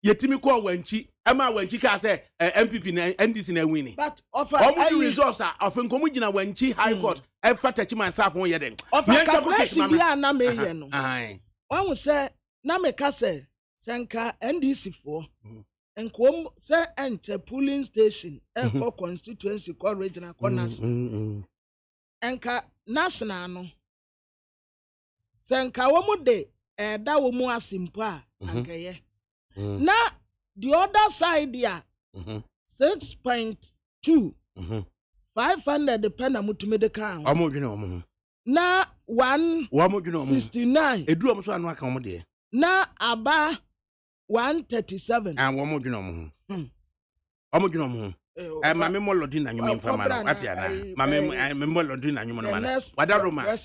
yetimi ko wanchi ama wanchi ka say MPP na NDC na wini but offer omo results of nkomu gina wanchi high court e fatachi man saf won yeden offer calculation bia na me ye no wan say na me ka say senka NDC for enkom say enter polling station e constituency ko regional corners enka national no senka wo mu de da wo mu asimpo a ankeye na the other side ya 6.2 500 depend on mutumi de kan na 169 edu omo so anu aka omo de na aba 137 omo dwene omo omo mame molodi na nyume mfa mara ati ana mame molodi na nyume mara wadaroma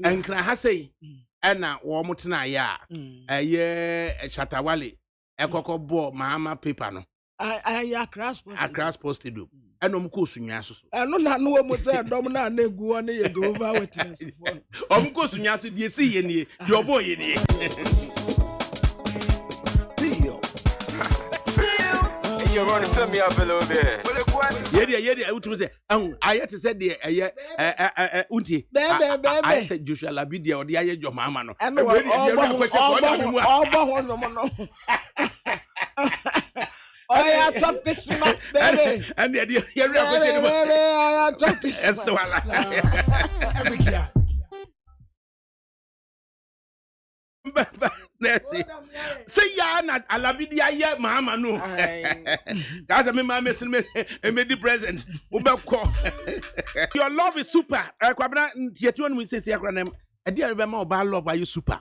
enkra ha sei ena wo mutena ya Chatawale ekoko bo mama paper no Accra Post do eno mko sunwa so eno na no mo say dom na na egu one ye go over witness for omko sunwa so die si ye nie die obo ye nie you want to tell me up a little bit ye utume say ayete said the unti I said Joshua Alabi dia odi aye jo mama no oh yeah top this man baby and the you question baby top this every year let's see say ya na Alabi dia aye mama no guys me mama say me the present ubeko your love is super kwabna tietu no we say akra na e dia be ma oba love are you super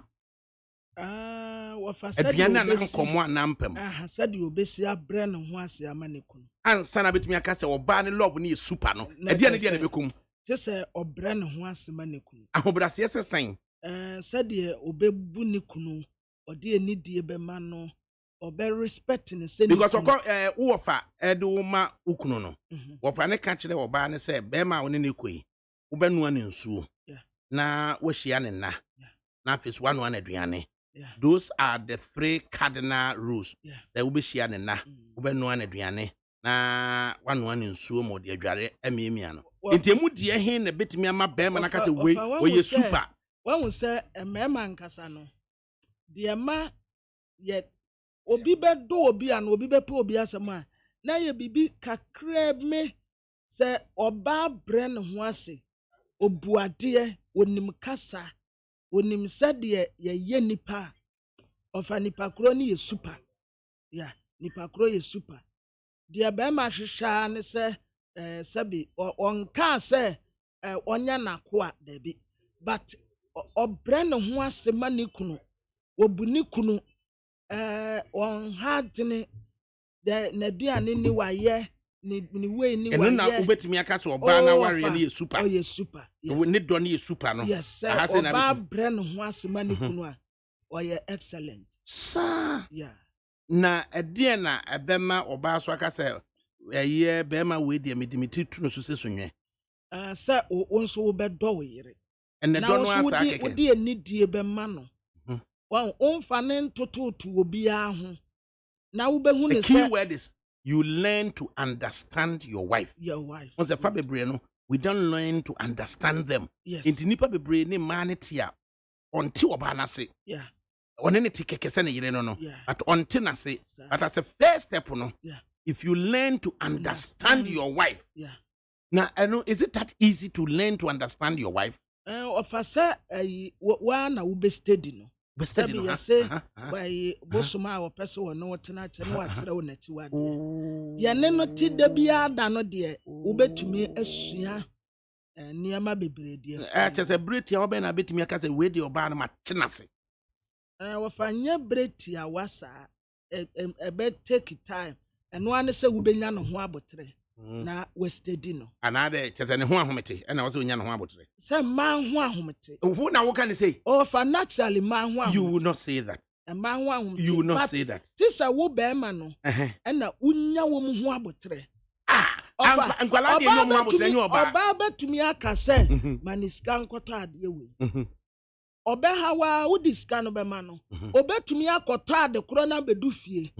wafa said aduana na nkomo anampem said you obesi abre ne ho ase amanekun ansa na betumi aka se oba ne love ne super no e dia ne bekum se obre ne ho ase manekun ahobrase ye sesen said ye obebu ne kunu odi enidie be ma no obe respect ne se because wofa edu ma ukunu no wofa ne ka kire oba ne se be ma woni ne koi wo benu ane nsuo na wo hia ne na face one aduane. Those are the 3 cardinal rules. That will be share na ube no an aduane na one nsuo mo de adware emiemiano. Ntemu de hen na betimi ama be ma na ka se we super. When we say mema nkasa no de ma ye obi bedo obi an obi bepe obi asɛm a na ye bibi kakra me sɛ oba brɛ ne ho ase obuade onim kasa onim sɛdeɛ ye nipa ofa nipa kro ne ye super ya nipa kro ye super deɛ bɛma hwehwa ne sɛ sɛbi onka sɛ onya nakoa dabi but obrɛ ne ho ase ma ne kunu obu ne kunu on hadne de na duane ni waye ni we ni waye eno na ubetimi aka so oba na ware ne ye super oh ye super yes ne do ne ye super no yes oba brɛ ne ho ase ma ne kunu a oye excellent sa yeah na ɛdeɛ na ɛbɛma oba so aka sɛ ɛyɛ bɛma we de medimiti tu no so sɛ sonwe sɛ wo nso wo bɛdɔ wo yere ɛne dɔ no asa keke wo de anidie bɛma no wan onfa ne ntototo obi a ho na wo behu ne the key word is you learn to understand your wife once the fa bebre no we don't learn to understand them yes inti nipa bebre ne ma ne tia onti oba na se yeah one ne tikeke se ne yire no yeah. but onti na se but as a first step no yeah if you learn to understand your wife yeah now I know is it that easy to learn to understand your wife ofasa wa na wo be steady no Bestead no ha by bosoma wo pese wo no tena che no akyere wo nachi wa de ye ne no ti da bia da no de wo betumi asua niama bebre de chese bretia wo be na betumi aka se we de oba na ma chenase wo fanya bretia wasa be take time eno ane se wo benya no ho abotre na we steady no anade chese ne ho ahomete na wo se onya ne ho abotre se man ho ahomete who na wo can say oh for naturally man ho ahomete you will not say that man ho ahomete you will not say that tisa wo be ma no na unya wo mu ho abotre ankwala de no ho abotre nyi oba betumi aka se maniska nkoto ade we obe hawa wo diska no be ma no obetumi akoto ade kro na bedu fie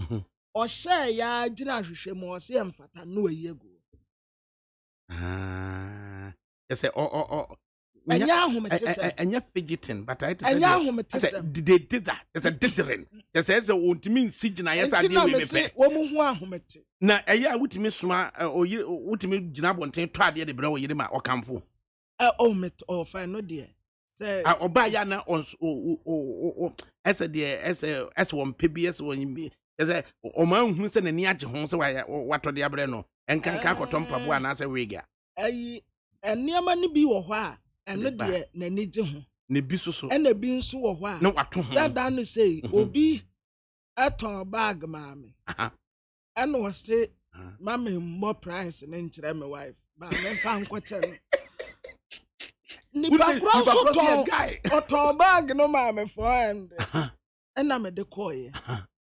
o share ya gina hwehwe mo o se mfata no ayego yes enya ahomete se enya fidgeting but I enya ahomete se they did that it's a dithering yes say wontimi nsi gina yes ade we mepe wo mu ho ahomete na eya wutimi soma wutimi gina bonten to ade de bre wo yire ma okamfo met o fa no de say oba ya na ese de ese won pbs won ese o ma hu se nani age ho se wato de abre no enkanka akoto mpabo ana se wega eniama ni bi wo ho a eno de nani ge ho ne bi so ena bi nso wo ho a na wato ho say dan say obi aton bag maame eno wo say maame more price na nkire me wife ba me fa nkoche ni ba kro so ton bag no maame 400 ena me de koye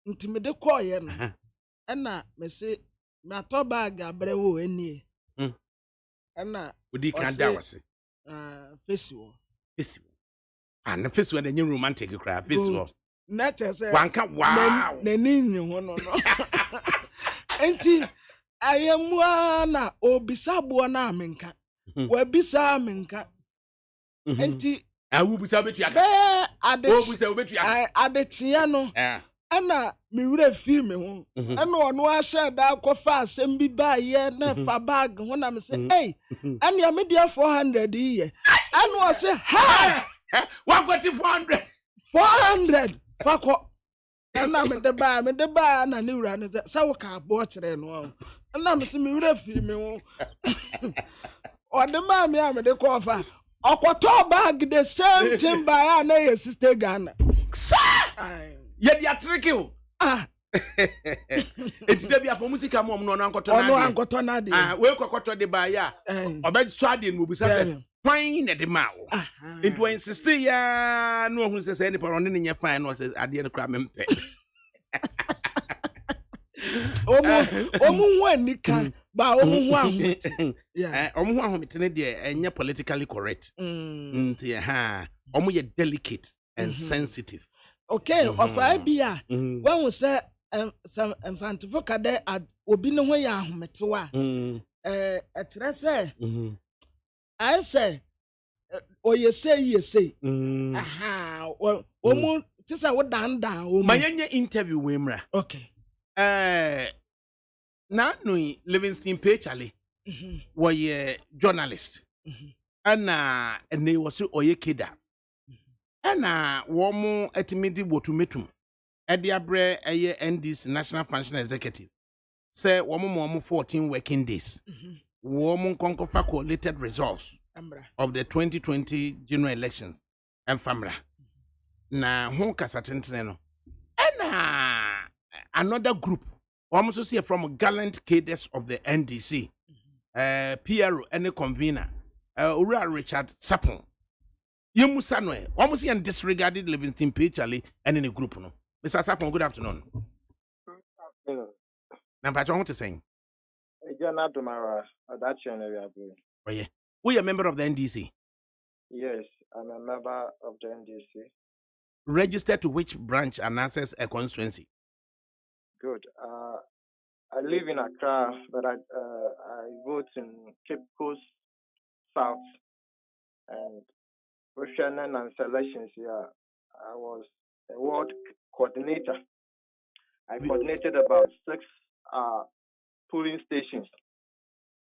nti me de koye no ena me say me to bag abre wo enie ena odi kan da wase festival and festival na nyi romantic cry festival na tese wanka wow na ninyi ho no enti ayemwa na obisabo na amenka wabisa amenka enti awu bisa betu aka obisa betu aka adetia no ana me wura fi me ho ana ono ahye da kofa asem bi ba ye na fa bag ho na me say hey ana me dia 400 ye ana o say ha wa got 400 fako ana me de ba na ne wura ne say wo ka abo kire no ana me say me wura fi me ho o de ma me a me de kofa okoto bag the same thing by ya na ye sister Ghana ye dia tricky o etide bia for music am no ankoto na de we kokoto de ba ya obe so ade no obisa se kwan na de ma wo into insist ya no hu se ni paro ne nya fine no se ade no kra mempe omu hu anika ba omu hu ahomete omu hu ahomete ne de enye politically correct nti omu ye delicate and sensitive okay of ibia when we say infantifo kade obi ne ho ya ahomete wa etre say I say oyese omu Tisa what down. Mayanya interview wemra. Okay. Na no Livingston Pechale. Was journalist. And they was oye kida. And woman etimidi wotumetum. Ediabre eye NDC National Functional Executive. Say woman 14 working days. Woman concofa collated results of the 2020 general elections and famra. Na hon kasatentene no. And another group. Almost see from gallant cadres of the NDC. PRO and convener. Ura Richard Sapon. Yemusa no. Almost see and disregarded Livingston Pechale and in a group no. Mr. Sapon, good afternoon. Now, Patrick, what to saying? Oh, yeah. We are a member of the NDC. Yes, I'm a member of the NDC. Registered to which branch and access a constituency? Good. I live in Accra, but I vote in Cape Coast South. And with Shannon and selections here, I was a ward coordinator. I coordinated about 6 polling stations.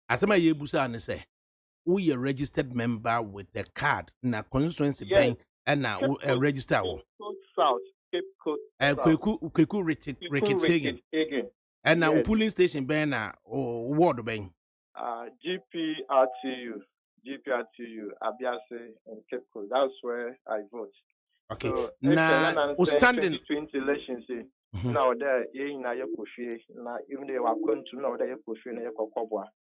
As I say, we are a registered member with the card in a constituency Yes. bank and now a register. Cape Coast South. Cape Coast South. Kweku Rickett Hagen. and now Yes. polling station bank or ward bank. GPRTU, Abiase, and Cape Coast. That's where I vote. Okay. So, Now, standing. 2020 elections, now there, na even they were going to know that you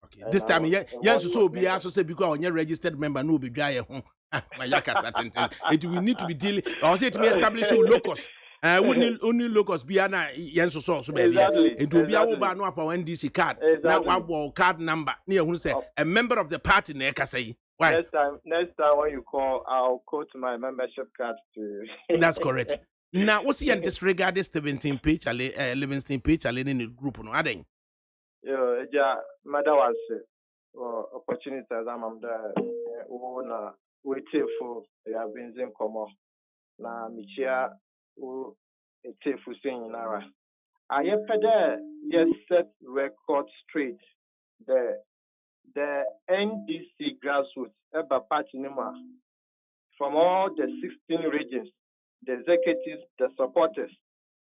Okay. This time, yes, so be also say because on your registered member, no be dry home. It will need to be dealing. Or say it may establish a locus. Only locus be an yes, so Exactly. it will be our ban for NDC card. Now, our card number near who say a member of the party, Neka say. Why? Next time when you call, I'll quote my membership card to. That's correct. Now, what's the disregard this 17 page, Livingston page, in the group? No, I think. Yeah, Mother was opportunities. I'm there. Waiting for the Abinzin Como. Na Michia, who a for saying Nara. I have yes set record straight. The NDC grassroots, Eba Party Nima, from all the 16 regions, the executives, the supporters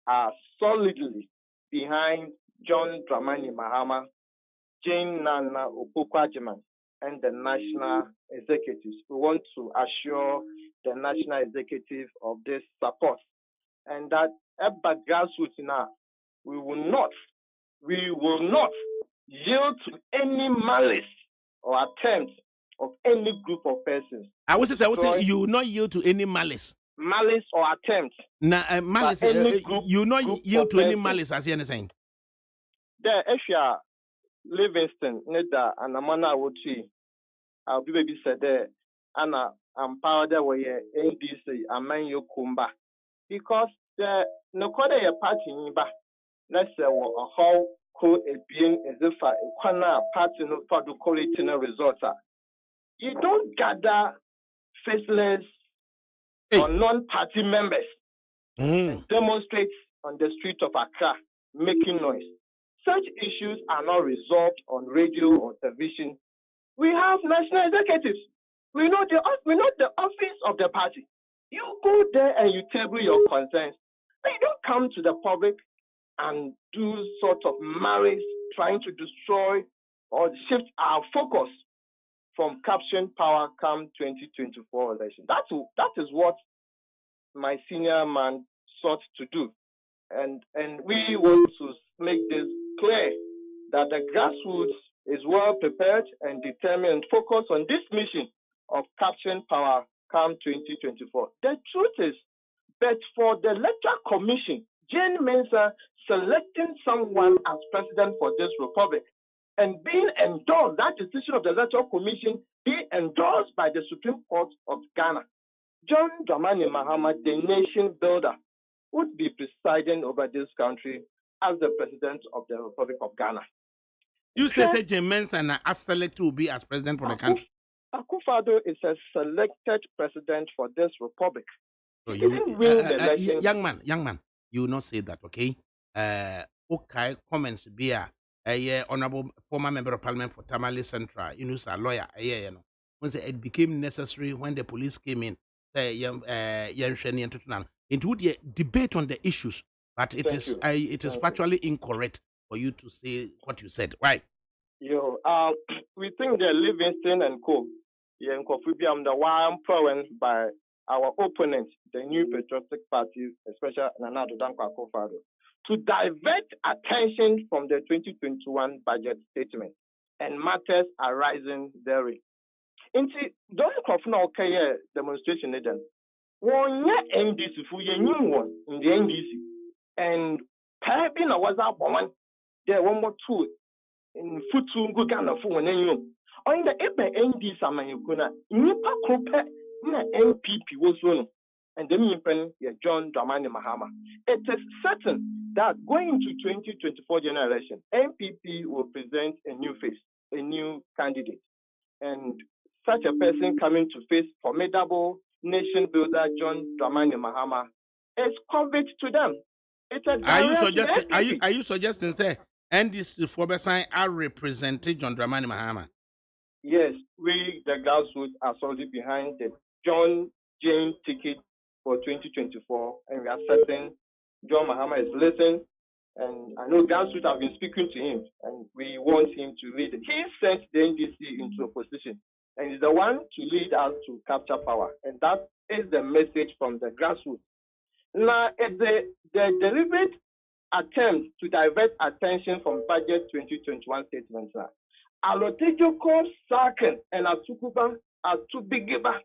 are solidly behind John Dramani Mahama, Jane Nana Opokwajiman, and the national executives. We want to assure the national executive of this support, and that at grassroots now, we will not yield to any malice or attempt of any group of persons. I would say you will not yield to any malice. Malice or attempt. Now, malice, you will not yield to any malice, as you're saying. There, if you are Livingston, Neda, and Amana Wochi, I'll be baby said there, and I'm powered away NDC, Amanyo Kumba. Because the Nokoda party in Ba, let's say, a whole co being as if a corner party no for the quality results. You don't gather faceless or non-party members and demonstrate on the street of Accra, making noise. Such issues are not resolved on radio or television. We have national executives. We know the office of the party. You go there and you table your concerns. But you don't come to the public and do sort of malice, trying to destroy or shift our focus from capturing power come 2024 election. That is what my senior man sought to do. And we want to make this clear that the grassroots is well prepared and determined and focused on this mission of capturing power come 2024. The truth is, but for the electoral commission, Jane Mensah selecting someone as president for this republic and being endorsed, that decision of the electoral commission being endorsed by the Supreme Court of Ghana, John Dramani Mahama, the nation builder, would be presiding over this country as the president of the Republic of Ghana. You say Jane Mensah as selected to be as president for the country? Akufo-Addo is a selected president for this republic. So He you, didn't win the election. young man, you will not say that, okay? Okay, comments be honorable former member of parliament for Tamale Central, you know, a lawyer, you know. Once it became necessary when the police came in, it would debate on the issues, but it Thank is you. it is Thank you. factually incorrect for you to say what you said. Why? We think that Livingston and Co. Yeah, the one proven by our opponent, the New Patriotic Party, especially Nana Dankwa Akufo-Addo, to divert attention from the 2021 budget statement and matters arising therein. Inti those na okay demonstration then. One year NDC for ye new one in the NDC, and maybe na was up one there one more two in futu go Ghana for one you. On the ebe NDC amayekuna nipa krope na MPP was one, and the mean John Dramani Mahama. It is certain that going into 2024 general election, MPP will present a new face, a new candidate, and such a person coming to face formidable nation builder John Dramani Mahama is coverage to them. It's a Are you direct suggesting? MPP. Are you suggesting say NDC for Besan are representing John Dramani Mahama? Yes, we the grassroots are solidly behind the John James ticket for 2024, and we are certain John Mahama is listening. And I know grassroots have been speaking to him, and we want him to lead. He sent the NDC into opposition, and is the one to lead us to capture power. And that is the message from the grassroots. Now, it's the deliberate attempt to divert attention from budget 2021 statements. Alotejoko Saken and Atukuba Atubigiba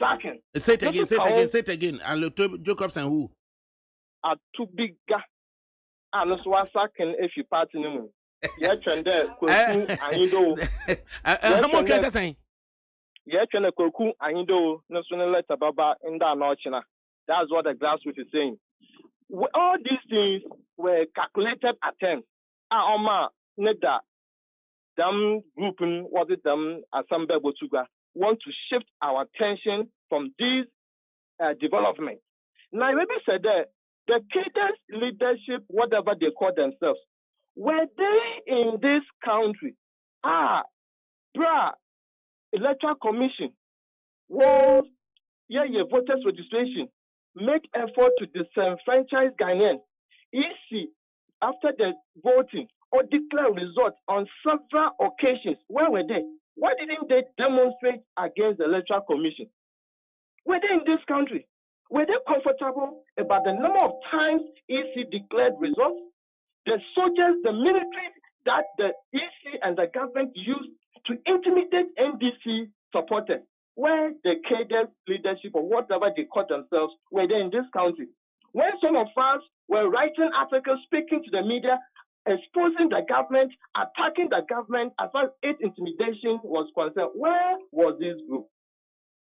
Saken. Say it again. Aloto Jacobs and who? Atubiga. And so Saken if you party no. Yeah, trende Koku Ayindo. How much can I say? Yeah, trende Koku Ayindo. No sooner let Baba in that Nochina. That's what the grassroots is saying. All these things were calculated attempts. Oma Neda. Them grouping, was it them Assembly Botuga, want to shift our attention from these developments. Now, maybe said that the cadence leadership, whatever they call themselves, were they in this country? Electoral Commission, was voters registration, make effort to disenfranchise Ghanaians. EC, after the voting, or declare results on several occasions. Where were they? Why didn't they demonstrate against the Electoral Commission? Were they in this country? Were they comfortable about the number of times EC declared results? The soldiers, the military that the EC and the government used to intimidate NDC supporters, where the cadence leadership or whatever they call themselves, were they in this country? When some of us were writing articles, speaking to the media, exposing the government, attacking the government as far as its intimidation was concerned, where was this group?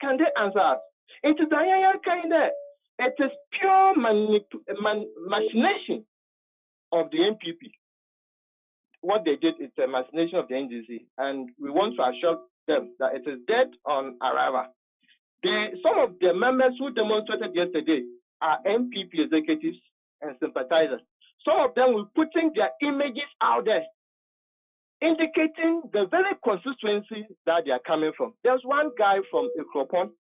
Can they answer us? It is it is pure machination of the MPP. What they did is a machination of the NDC, and we want to assure them that it is dead on arrival. Some of the members who demonstrated yesterday are MPP executives and sympathizers. Some of them were putting their images out there, indicating the very constituency that they are coming from. There's one guy from Ikropon.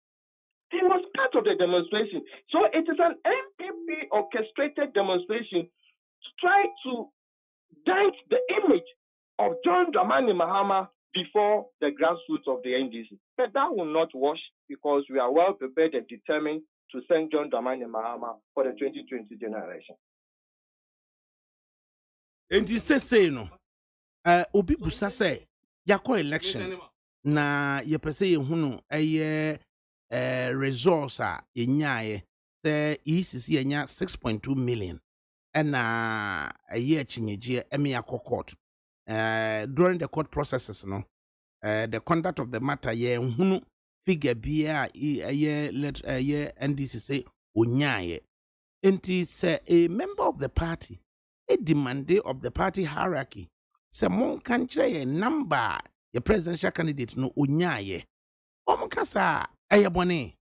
He was part of the demonstration. So it is an MPP orchestrated demonstration to try to dent the image of John Dramani Mahama before the grassroots of the NDC. But that will not wash because we are well prepared and determined to send John Dramani Mahama for the 2020 generation. And you say no. Obi busa say yakọ election na ye pese ye hunu resource a yenyae say ECC yenya 6.2 million na ye chinyeje eme yakọ court during the court processes no the conduct of the matter ye hunu figure bia ye NDC say onyae enti say a member of the party a demand of the party hierarchy. Some country a number your presidential candidate no unyaye. Omkasa ayabone.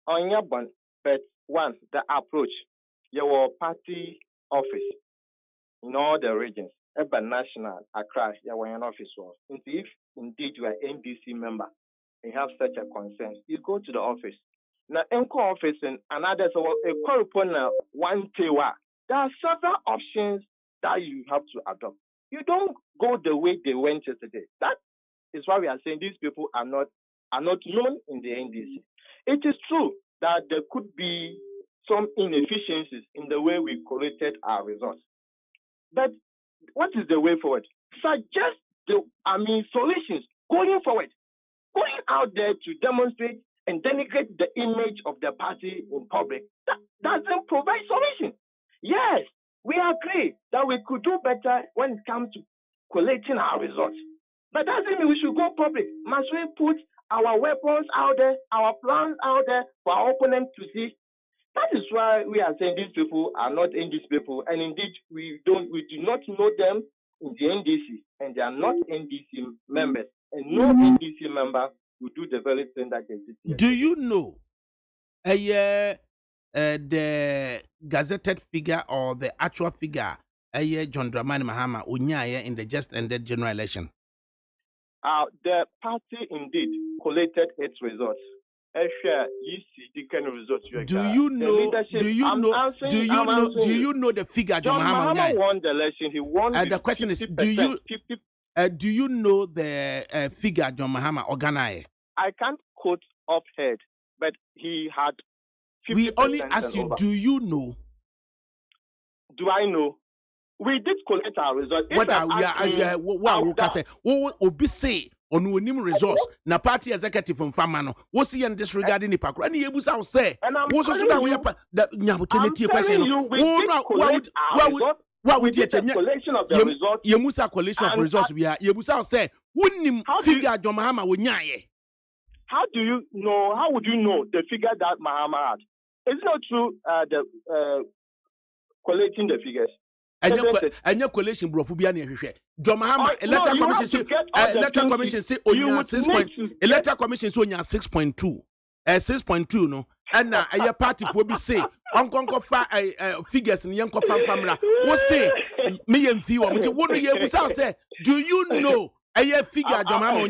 on your bond, but one, the approach, your party office in all the regions, urban national, Accra, your an office was. And if indeed you are NDC member and have such a concern, you go to the office. Now, Enco office and another so a correspondent one tewa. There are several options that you have to adopt. You don't go the way they went yesterday. That is why we are saying these people are not known in the NDC. It is true that there could be some inefficiencies in the way we collected our results. But what is the way forward? Suggest solutions going forward. Going out there to demonstrate and denigrate the image of the party in public, that doesn't provide solution. Yes, we agree that we could do better when it comes to collecting our results. But that doesn't mean we should go public. Must we put our weapons out there, our plans out there for our opponents to see? That is why we are saying these people are not NDC people, and indeed we do not know them in the NDC, and they are not NDC members, and no NDC member will do the very thing that they did. Do you know the gazetted figure or the actual figure John Dramani Mahama Unyaye in the just ended general election? The party indeed collated its results. Do you know the figure John Mahama won the election? He won. The question is, do you know the figure John Mahama organized? I can't quote offhand, but he had 50%. We only asked you, do you know? Do I know? We did collect our results. What we say on unim results na party executive from Famano. What's he disregarding the park? And he was out say, what's also we have the question? What would you collection of the results? Yemusa collection of results we are. Yemusa say, wouldn't figure John Mahama Wunyaye. How do you know? How would you know the figure that Mahama had? It's not true. Collecting the figures. And your collation brofubia near John Mahama electoral commission say on 6 point electoral commission so on 6.2 6.2 no and now a party for be say on fa figures in young family what say me and few what do you say do you know a figure John Mahama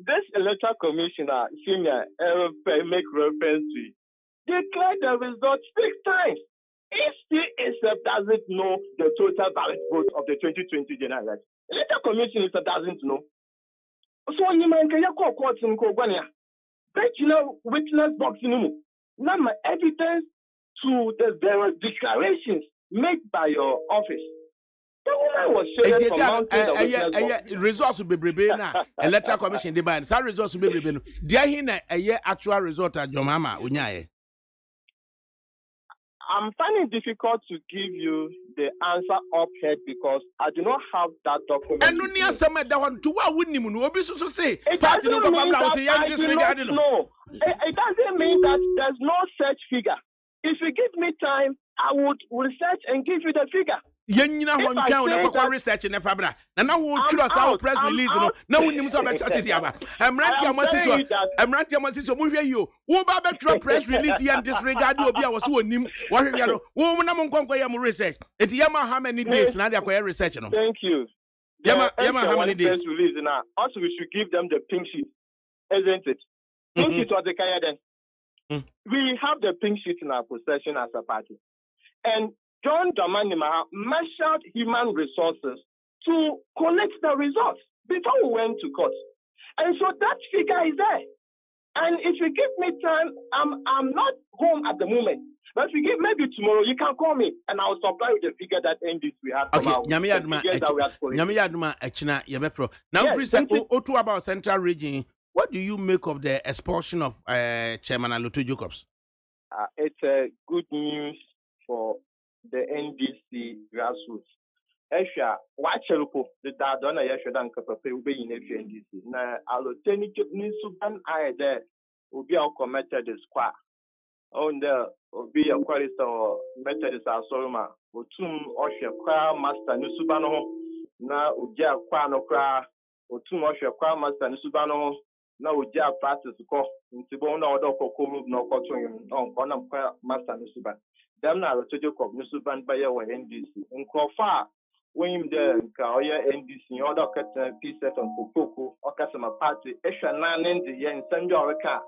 this electoral commissioner senior make reference to declare the results 6 times. If CSF doesn't know the total ballot vote of the 2020 general election, the electoral commission doesn't know. So you man can call courts in Kogwania. But you know, witness boxing number evidence to the various declarations made by your office. The woman was shaded from mounting the results will be brebe na electoral commission demand. Some results will be brebe. There here a actual result at your mama unyaye. I'm finding it difficult to give you the answer up here because I do not have that document. And no near some that one to what wouldn't even know. So say, it doesn't mean that there's no such figure. If you give me time, I would research and give you the figure. Yenina one count for research in the Fabra. And now we'll choose our press release. No one knows about it. I'm ranting so move you. Who about press release and disregard will be our soon. What are you? Woman among Conquer research. It's Yama how many days now they acquire research. Thank you. Yama how many days? Release now. Also, we should give them the pink sheet, isn't it? Pink sheet was the Kaya then. We have the pink sheet in our possession as a party. And John Dramani Mahama marshaled human resources to collect the results before we went to court. And so that figure is there. And if you give me time, I'm not home at the moment. But if you give maybe tomorrow, you can call me and I'll supply with the figure that ended we had. Okay, now, if we say about Central Region, what do you make of the expulsion of Chairman Alutu Jacobs? It's good news for the NDC grassroots. Esha, watch the Dadona Yashadan Kapape will be in NDC. Now, Aloteni Nisuban I there will be our committed squad. On the will be a quality or Methodist Asoroma, Otum Osha Kwa Master Nusubano, now Uja Kwano Kra, Otum Osha Kwa Master Nusubano, na oja practice ko nti bo na odo kokoro na okoto yin on ko na kwa master no suban dem na to Jacob no suban ba ye wo NDC nkrofa when him there nka oya NDC odo kata P7 kokoko okasema party ehwa na nende ye nsandwa oreka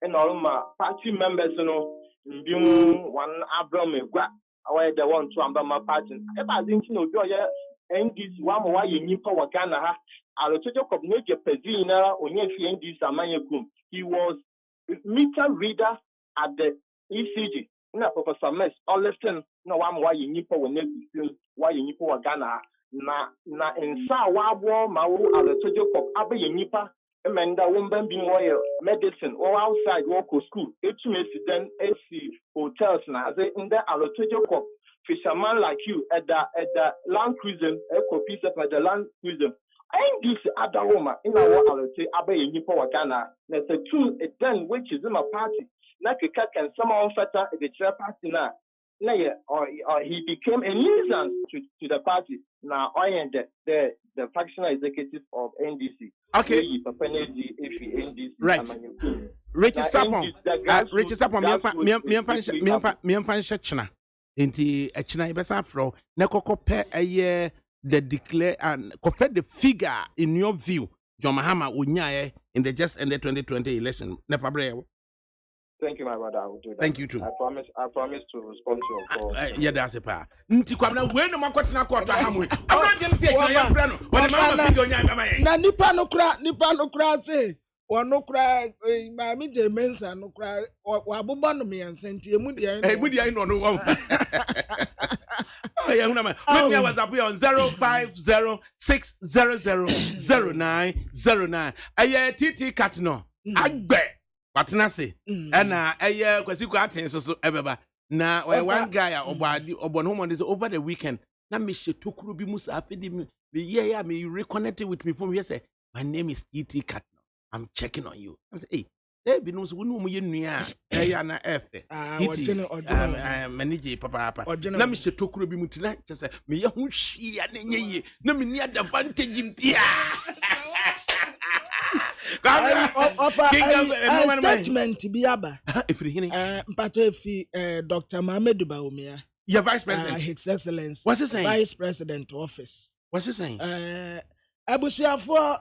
na oruma party members no mbim one Abraham egwa away the one to ambama party eba dinki no obi oya NDC wa mo wa ye nipa wa Ghana ha aloto Jacob no je pezina onye fi NDC amanyekum. He was meter reader at the ECG na Professor Mess all listen na wa mo wa ye nipa wa nebi wa ye nipa wa Ghana na insa wa abo ma wo aloto Jacob abe ye nipa emenda womban bi moye medicine or outside work school etumesi then AC hotels na ze in the aloto Jacob fisherman like you at the land cruising eco piece of the land cruising and this other woman in our alote abe nipa wa Ghana na the two then which is in a party na keka can someone fata the chair party na or he became a nuisance to the party now I the factional executive of NDC. Okay. Right. Richard Sapon. Richard Sapon, me china. Inti china ibesa fro na kokope the declare and compare the figure in your view John Mahama unyaye in the just ended 2020 election. Thank you, my brother. I will do that. Thank you too. I promise to respond to your call. Yeah, that's a pa. Nti kwa na we no makwatena kwa hamu. Abra dem se ekira ya fra no. Wode mama figure onya baba yen. Na nipa no kra se. Wono kra ma mi je mensa no kra wa bobọ no me yansa nti emu dia yin. Emu dia yin no wo. Oh yeah, unama. With me WhatsApp on 0506000909. Aye TT cat no. Agbe. Watena se na eye kwasi kwa aten so ebeba na one guy obon home on over the weekend na me shetokuru bi musa afedi me yeah me reconnected with me from here say my name is TT Cat. I'm checking on you. I'm say hey bi no so wonu mu ye nua ya na efe TT manage papa na me shetokuru bi mutina say me ye ho hwia na nyeye na me ni advantage mpia statement biaba mpato Dr. Mohamed Baumia your vice president his excellency what's he saying vice president office what's he saying abusiafo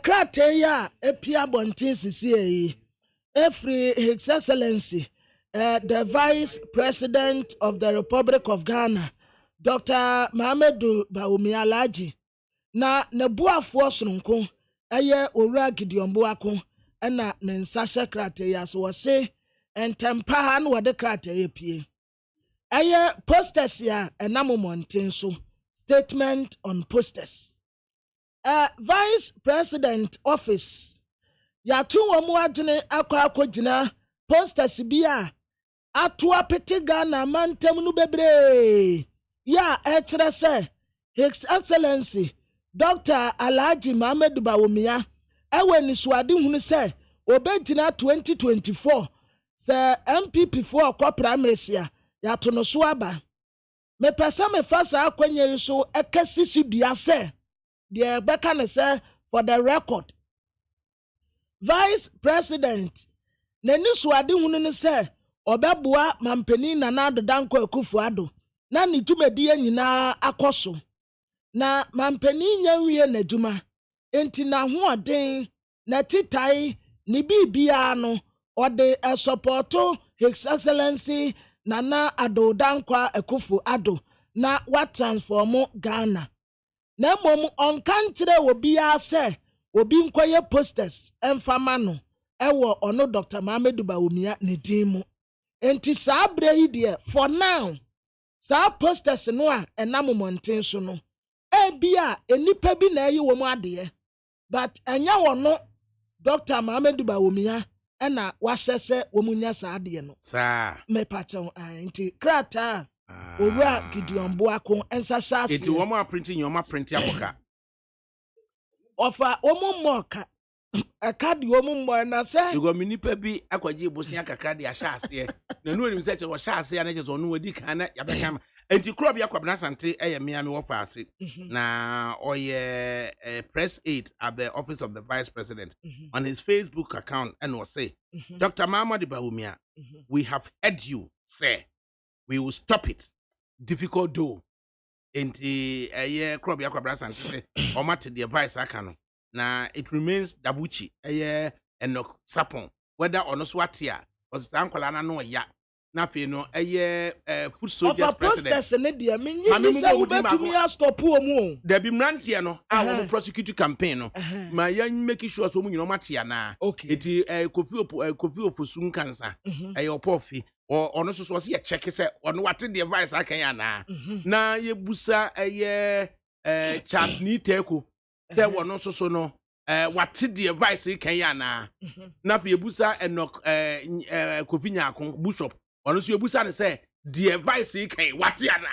krate ya epia bontin sisi every his excellency the vice president of the Republic of Ghana Dr. Mohamed Baumia Laji na nebuafo sononko aye owura gidiombo ako na nensa sekrate ya so wose entempa na wode krate ya pie aye posters ya enamomonten so statement on posters vice president office ya tu womu adwene akogina posters bia atu apete Ghana mantem no bebre ya ekyere se his excellency Dr. Alhaji Mohamed Baumia ewe ni suade hunu se obegina 2024 se MPP for kwa primaries ya to no so aba me pesa me fasa akwanye so ekasisi dua se de beka ne se for the record vice president na ni suade hunu ne se obeboa mampani na na dodanko Akufo-Addo na ni tumedi nyina akoso na mampani nyanwie na djuma enti na hoɔden na titai ni bibia no ɔde supporto his excellency Nana Addo Dankwa Akufo-Addo na wa transform Ghana na mom onkantre obi ase obi nkoye posters emfama no ewo ono Dr. Mohamed Baumia ne dimu enti saa bre yi de for now saa posters no a enamomonten so no ebia enipa bi na yi wo mu ade but enya wono Dr. Mohamed Baumia ena wahyese wo mu nya saa ade no saa me pacho enti krata owura Gideon Boako ensa shase enti wo mu printing yo ma print akoka ofa omu moka akadi omu mo na se you mi nipa bi akwaje bosia kakra de ahyase na no nim se che wo hyase na che so no wadi kan na yabeka enti Krobia Kwabena Sante Miami Wafasi na oye press aide at the office of the vice president on his Facebook account and was say Dr. Mahmoud Bawumia, we have heard you say we will stop it. Difficult though. Enti Krobia Kwabena Sante say omate the advice akano. Na it remains Dabuchi Enoch Sapon whether or not swatia or Sankolana no ya na fe no food soldiers president posters ne dia menyi say ubetumi stop omu there be mrantie no a prosecute campaign no ma ya make sure so mu nyino matia na eti Kofi Ofosun cancer opofi ono so se check say ono wate the advice akan ya na ye busa Charles Niteko say wono so no wate the advice kan ya na fe busa Enoch Kofi Nyakon bishop ono so ebusa ne say the advice kan wate ya na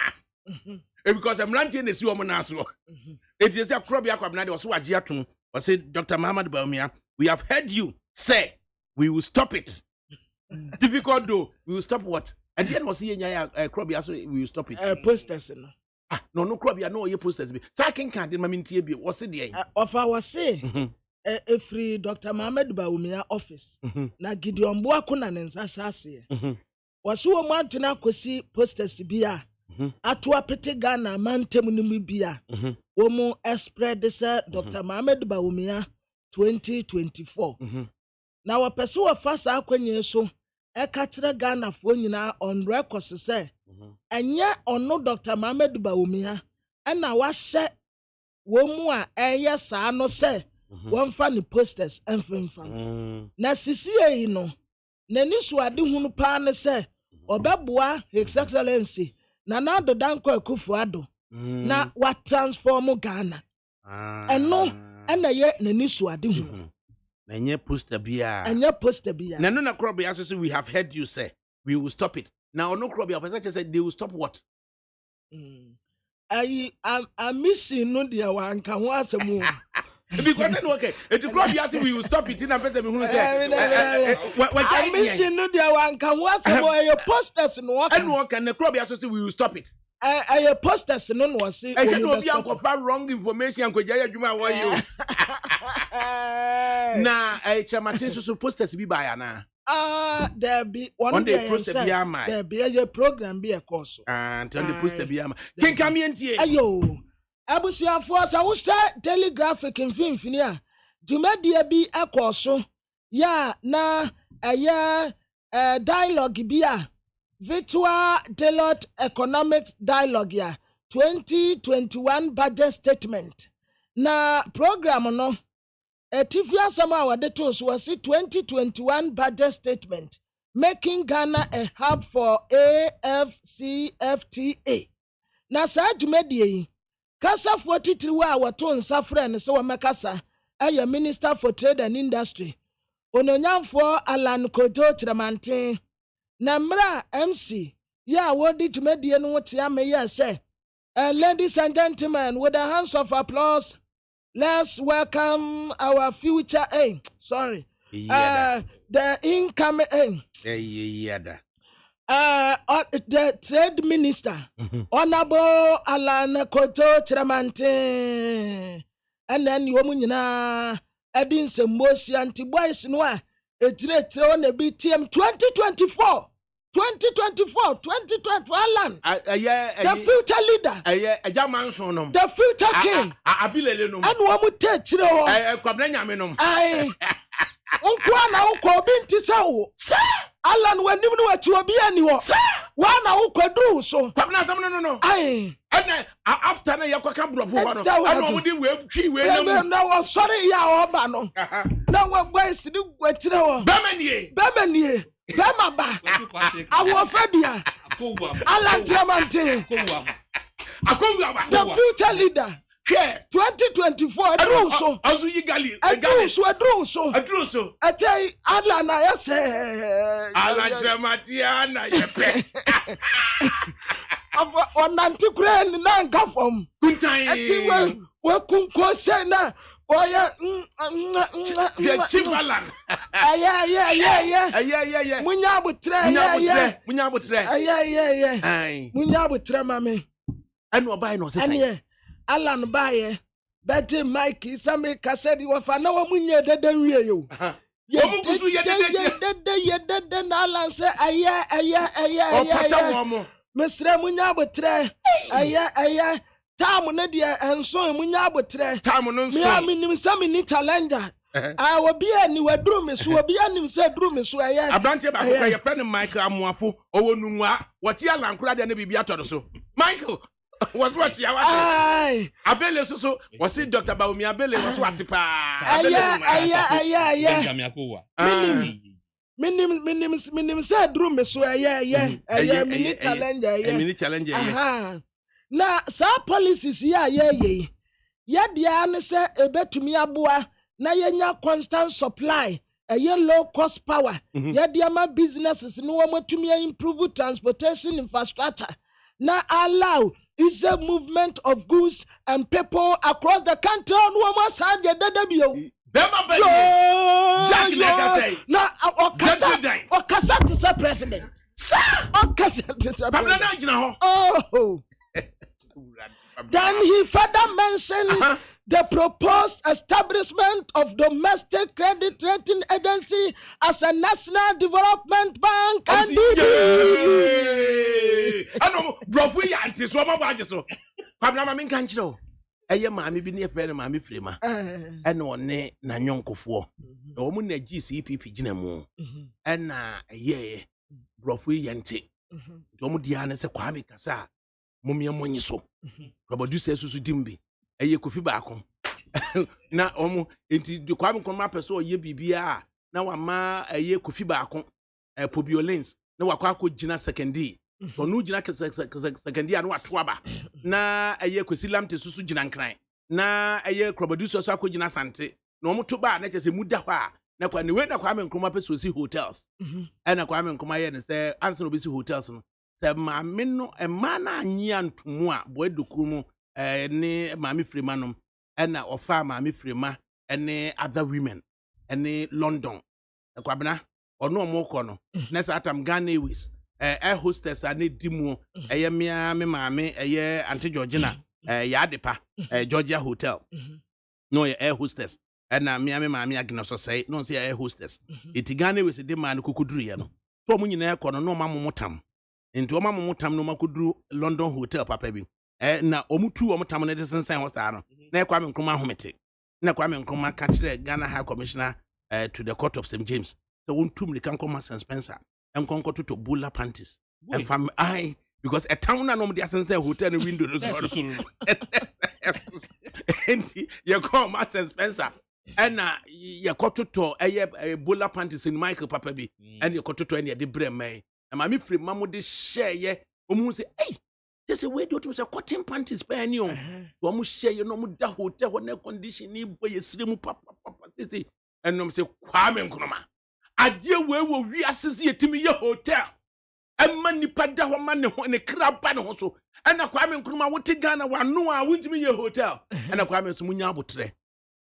because mrantie na si wo na so it is a Krobia Kwabena de so wage atom or say Dr. Mahmoud Bawumia, we have heard you say we will stop it. Difficult though, we will stop what? And then was he Krobia so we will stop it. Posters no Krobia no ye posters be. Sakin can de mamintie bi was it there. Of our say free Dr. Mahmoud Bawumia office. Na Gideon Boako na nensa sase. Wasu wo mantena kosi posters bia. Atwa pete Ghana mantem nimu bia. Wo mu spread say Dr. Mahmoud Bawumia 2024. Na wapese wo fasa akwenye so eka kire Ghana fo nyina on record say enye ono Dr. Mahmoud Bawumia na wa hye wo mu a eye saa no say wonfa ni posters enfemfa na sisi yi no nani so ade hunu pa ne say obeboa His Excellency na do danko Akufo-Addo na wa transform Ghana eno na ye nani so ade hunu Enye poster bia. Na no na Krobia so we have heard you say we will stop it. Now no Krobia person said they will stop what? I missing no dia wanka ho asemu. Because okay, it Krobia say we will stop it na person me hu say. I missing no dia wanka ho asemu e posters no waka. And what can the Krobia so say we will stop it? I posters no no say. I can no be anko wrong information anko jaya adwuma wa you. Na chamatin so posters bi ba ya na. There be one day poster bi ama. There be a program bi e course. And on the poster bi ama. Ken kamientie. Ayo. Abusuafo asa wo share daily graphic mfimfini a. Dwumadie bi e course. Ya na dialogue bi a. Virtual Deloitte Economics Dialogue ya 2021 budget statement. Na program no etifia sama wade to so was 2021 budget statement making Ghana a hub for AFCFTA. Na sa dwumadie yi kasa 43 wa wato nsafre ne se wo mekasa aye Minister for Trade and Industry ononyamfo Alan Kojo Tiramante na mra MC ya wodi dwumadie no wotia me ya say ladies and gentlemen, with a hands of applause, let's welcome our future the incoming the trade minister, Honorable Alan Kojo Tiramante. And then you munyina edin se mosi anti boys no a etire on the BTM 2024 Alan. The future leader. MANSO no. The future king. Abilele no. And wo mute chire ho. Kwabena nyame no. Ai. Onkwa na wo ko bi ntisa wo. Alan wanim no wachi obi ani wo. Wa na wo kwadru so. Kwabena sam no. Ai. And after na yakwaka brofo ho no. And wo de we twi we nam. Na wo sorry ya oba no. Na wo boys ni gwachire ho. Bemanie. Bemaba. Awo fadia. Alan Tiramante. The future leader. 2024 adruso. Azu yigali. Adruso. Atay Alan na yase. Alan Tiramante na yepe. Onanti kure na nka fom. Kuntan. Ati we kunko se na boya Chivalan. yeah. Munya butre. Yeah. Munya butre mame. And what buy no say. Alan buy Betty Mikey Samika said you were for no munya dead you. Then Alan say Mr. Munya butre. Tamu nedia and so munya butre. Tamu no so. Me nim some ni talenda. I will be any where drew me so be any said drew me so I Abranche ba ko your friend Michael Amuafo owonunwa what ya lankura de na bibia to so. Michael was what ya what? Abele so was it Dr. Baumi Abele was what pa. Minim said drew me so mini challenge na sa policies ya ye dia ne se ebetumi aboa na yenya constant supply low cost power dia ma businesses no wamotumi improve transportation infrastructure na allow is a movement of goods and people across the country no must have the dadabio Jack say na okasa to say president sir okasa to say president oh then he further mentioned the proposed establishment of domestic credit rating agency as a national development bank. And ano brofu ya anti so ma baje so pabla ma menka nchiro eye ma me bi ne friend ma me frema ene one na nyonkofo o mu na GCPP gina mu ena eye brofu ya nti do mu dia ne se kwa me kasa mumye monyi so producer susu dimbi eye kofi baako na omo enti de kwa me konma peso ye bibia na wa ma eye kofi baako pobiolens na wakwa akogina secondary onu gina secondary anu atoaba na eye kosi lamte susu gina nkran na eye producer so akogina sante na omo to ba na chese muda kwa na kwa ne we na kwa me nkroma peso si hotels na kwa me nkroma ye ne se anse no be si hotels no se maame no na anyi antomu a boy dokuru ne maame frema no na ofa maame frema ne other women ne London kwabena ono omoko no na sa atam Ghana Airways air hostess ane dimu eye mia me maame eye Auntie Georgina ya depa Georgia Hotel no ye air hostess na mia me maame agina so sei no say air hostess eti Ghana Airways de man kokuduru ye no so mu nyina ekono no mamomotam enti omamomotam no makuduru London Hotel papa bi na omutu omotam no de sensan ho saa no na ekwa me nkroma ahomete na ekwa me nkroma ka kire Ghana High Commissioner to the Court of St James so wontum kan koma St Spencer enkonko to Bula Panties and fam I because a town na no de sensan hotel no window no so enti ye come St Spencer na ye kototo Bula Panties in Michael papa bi and ye kototo en ye de bremai na mami free mamo de share ye omu say hey just way do to say cotton panties pa ani on omu share ye no mu da hotel ho na condition ni boy sire mu papa sisi enom say kwame nkroma ade we wi asese yetimi ye hotel emma nipa da ho ma ne ho ne kraba ne ho so na kwame nkroma wote Ghana wano a wontimi ye hotel na kwame so munya abotre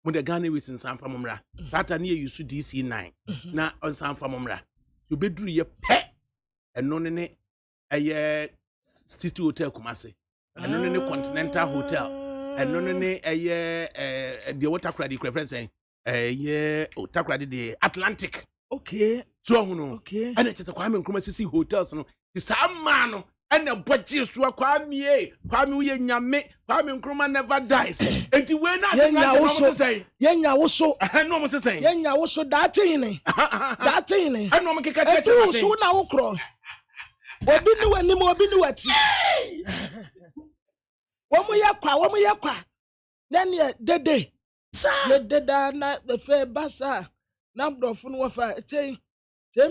mu de Ghana we sinsan fa momra Saturday ye yusu DC9 na onsan fa momra you beduru ye pe eno ne eye City Hotel Kumasi eno ne Continental Hotel eno ne eye the water di reference eye water di Atlantic okay so hono okay ana chete kwa me nkroma sisi hotels no ti sama no ana bochi so kwa me uye nyame kwa me nkroma never dies enti we na say yenya woso no mo say yenya woso that thing ana mo keka chete woso na wokro obi ni wanim obi ni wati womu ye kwa then ye dede ye deda na the fair basa na brofo no wafa say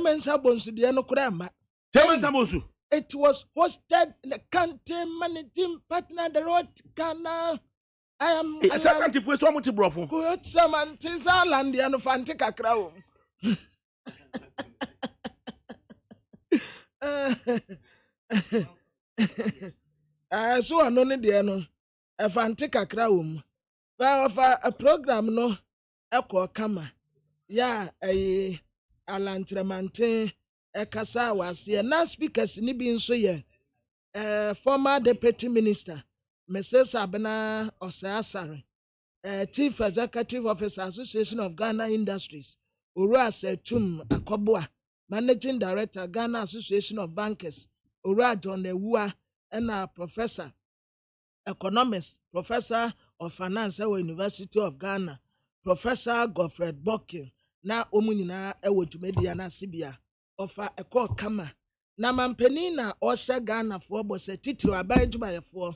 mensa bonsu de no kura ma mensa bonsu it was hosted in the country managing partner the road Ghana I am assistant for so much brofo ko samanti land ya no fanti kakra wo so ano ne de no e fanti kakra wo a program no ekɔ kama ya alantramante ekasa wase na speakers ni bi nso ye former deputy minister Mrs. Abena Osasare Chief Executive Officer Association of Ghana Industries Owura Setum Akobua Managing Director Ghana Association of Bankers Owura John Ewua and Professor Economist Professor of Finance at University of Ghana Professor Godfred Bokin na omunyina ewo dwumadi na sibia ofa ekọ kama na mampani na ohye Ghana fo bose titiri aban dwumayefo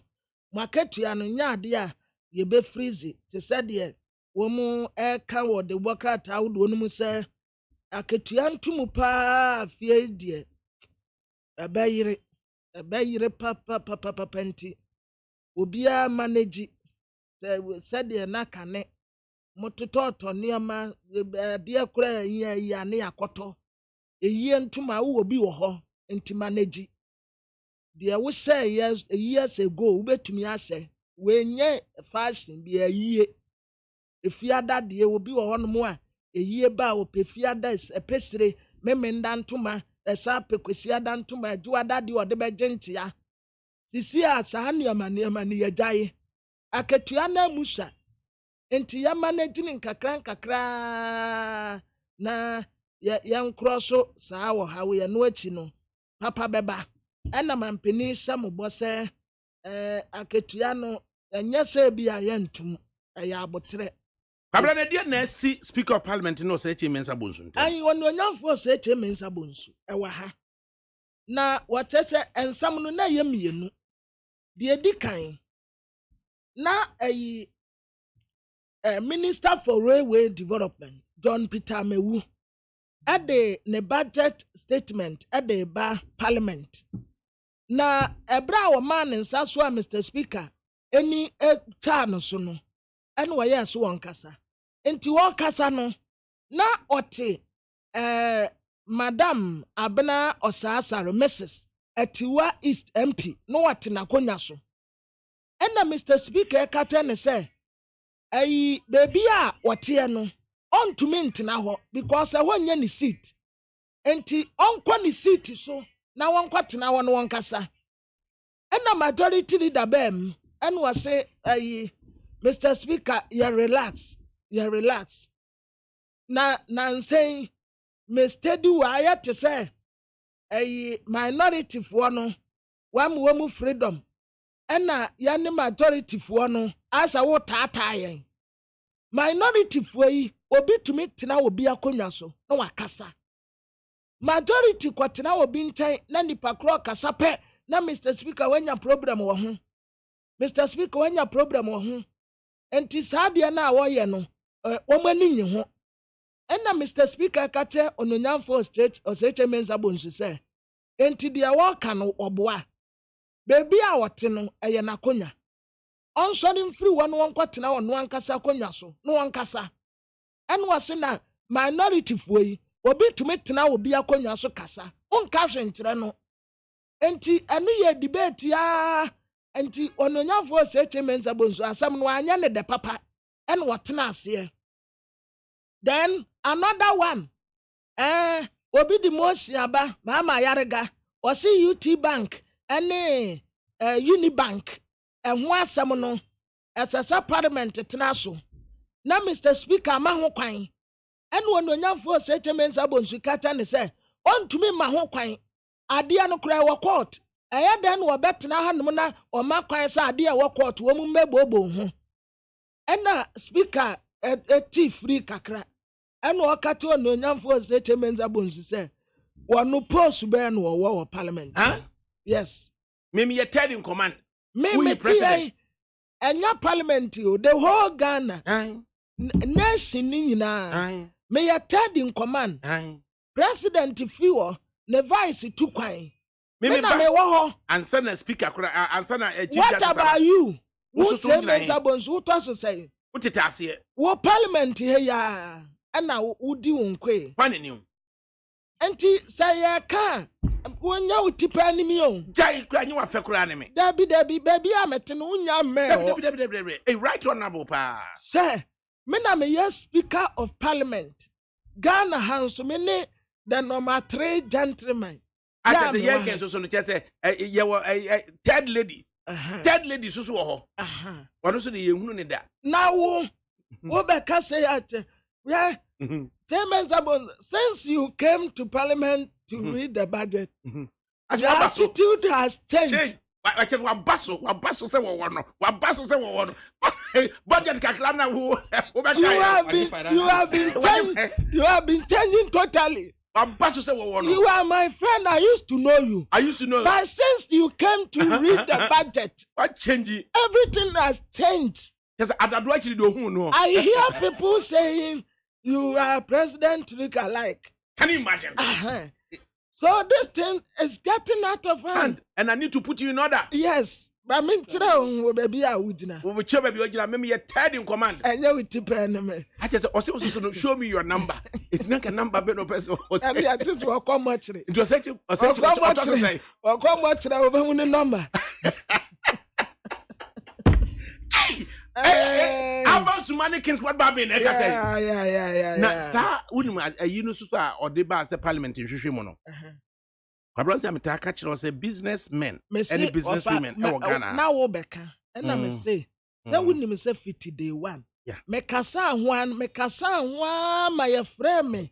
maketua no nyaade a ye be freeze te sede wo mu eka wo de bokrata wodo no mu se aketua ntumu pa fie die ebayire papa penti obia manage sede na kane motototo niama de kura ya ne yakoto eyi ntuma wo obi wo ho nti manage de wo say years ago ubetumi ase we nye fashion bi ayiye efiada de obi wo ho no mo a eyiye ba wo pefiada epesire memenda ntuma esa pekwesiada ntuma ajuada de ode begentia sisi asa niama ne yajaye aketua na musa enti ya managing kakra na ya nkroso saa wo hawe ya no achi no papa beba ena mampeni samubo se aketua no enya se bia ya ntum ya abotre Kabla na dia na si Speaker of Parliament no se eche mensa bonsu ntam ayi wono nyamfo se eche mensa bonsu ewa ha na watese ensam no na yemienu de edikan na ayi Minister for Railway Development John Peter Mewu at the budget statement at the Parliament na ebra wa man nsaswa Mr. Speaker any cha no so no ene wo ye so won kasa enti wo kasa no na ote Madam Abena Osasare Mrs. Atiwa East MP no wate na konya so ena Mr. Speaker kata ne say ayi baby a wote no ontumi ntena ho because ehonye ni seat enti onkwa ni seat so na wonkwa tena ho no wonkasa ena majority leader bem en wase ayi Mr. Speaker you relax na nsay me steady wa ya te say ayi minority fo no wamu freedom ena ya ne majority fo no asa wo tata yen minority fo yi obi tumi tena obi akonwa so na wakasa majority kwatena obi nten na nipa kro kasa pe na Mr. Speaker wanya problem wo ho Mr. Speaker wanya problem wo ho enti saade na awoye no omani nyi ho ena Mr. Speaker kate ononyamfo state oseche menza bonsu se enti dia wo ka no oboa baby a wote no eye na konya onsori mfiri wonu wonkotena wonu ankasa konya so no wonkasa enu wase na minority fuoi obi tumi tena obi akonya so kasa onka hwenkyere no enti enu ye debate ya enti ononyafo seche menza bonso asam no anya ne de papa enu wotena ase then another one obi di mosiaba mama yarega osi UT Bank ene Unibank ehwo asam no esesa parliament tena so na Mr. Speaker ma ho kwan ene ononyafo seche menza bonso kata ne se ontumi ma ho kwan ade no kra wo court eya den wo betena hanom na o ma kwan sa ade wo court wo mu mebobo ho ena Speaker chief free kakra ene o kata ononyafo seche menza bonso se wonu post be no wo parliament yes me ye third in command me president enya parliament o the whole Ghana nation nyina me ye third in command president fiwo ne vice two kwan me na me wo ho answer na speaker kura answer na chief what about you who say me zabons who to so say utete ase wo parliament he ya ana udi wonkwe kwane ni enti say ya ka wonya utipa ni mi o jai kura nyi wa fe kura ni me dabi baby amete no wonya me o dabi a right honorable pa say me na me yes speaker of parliament Ghana House me ne the number 3 gentleman I say yen ken so no say third lady so ho wono so de yehunu ne da na wo be ka say at yeah since you came to parliament to read the budget the attitude has changed wabaso say wo no budget kakra na wo you have been changing totally. You are my friend. I used to know you. But since you came to read the budget, what changing? Everything has changed. Yes, I hear people saying you are president look alike. Can you imagine? So this thing is getting out of hand. And I need to put you in order. Yes. But I mean, baby, I would now. We show baby, maybe you're third in command. And you will tip enemy. I just also show me your number. It's not a number, but no person. I mean, I just will come much. It was such a or come much over the number. Hey, about some mannequins, what Baby? Yeah. Now, star, you know, or the bar as a parliament in Shimono. My brother, I'm catching us a businessmen and businesswomen. Now, Obeka, and I'm say, so wouldn't me say 50 day one. Yeah, Mekasa one, my friend me.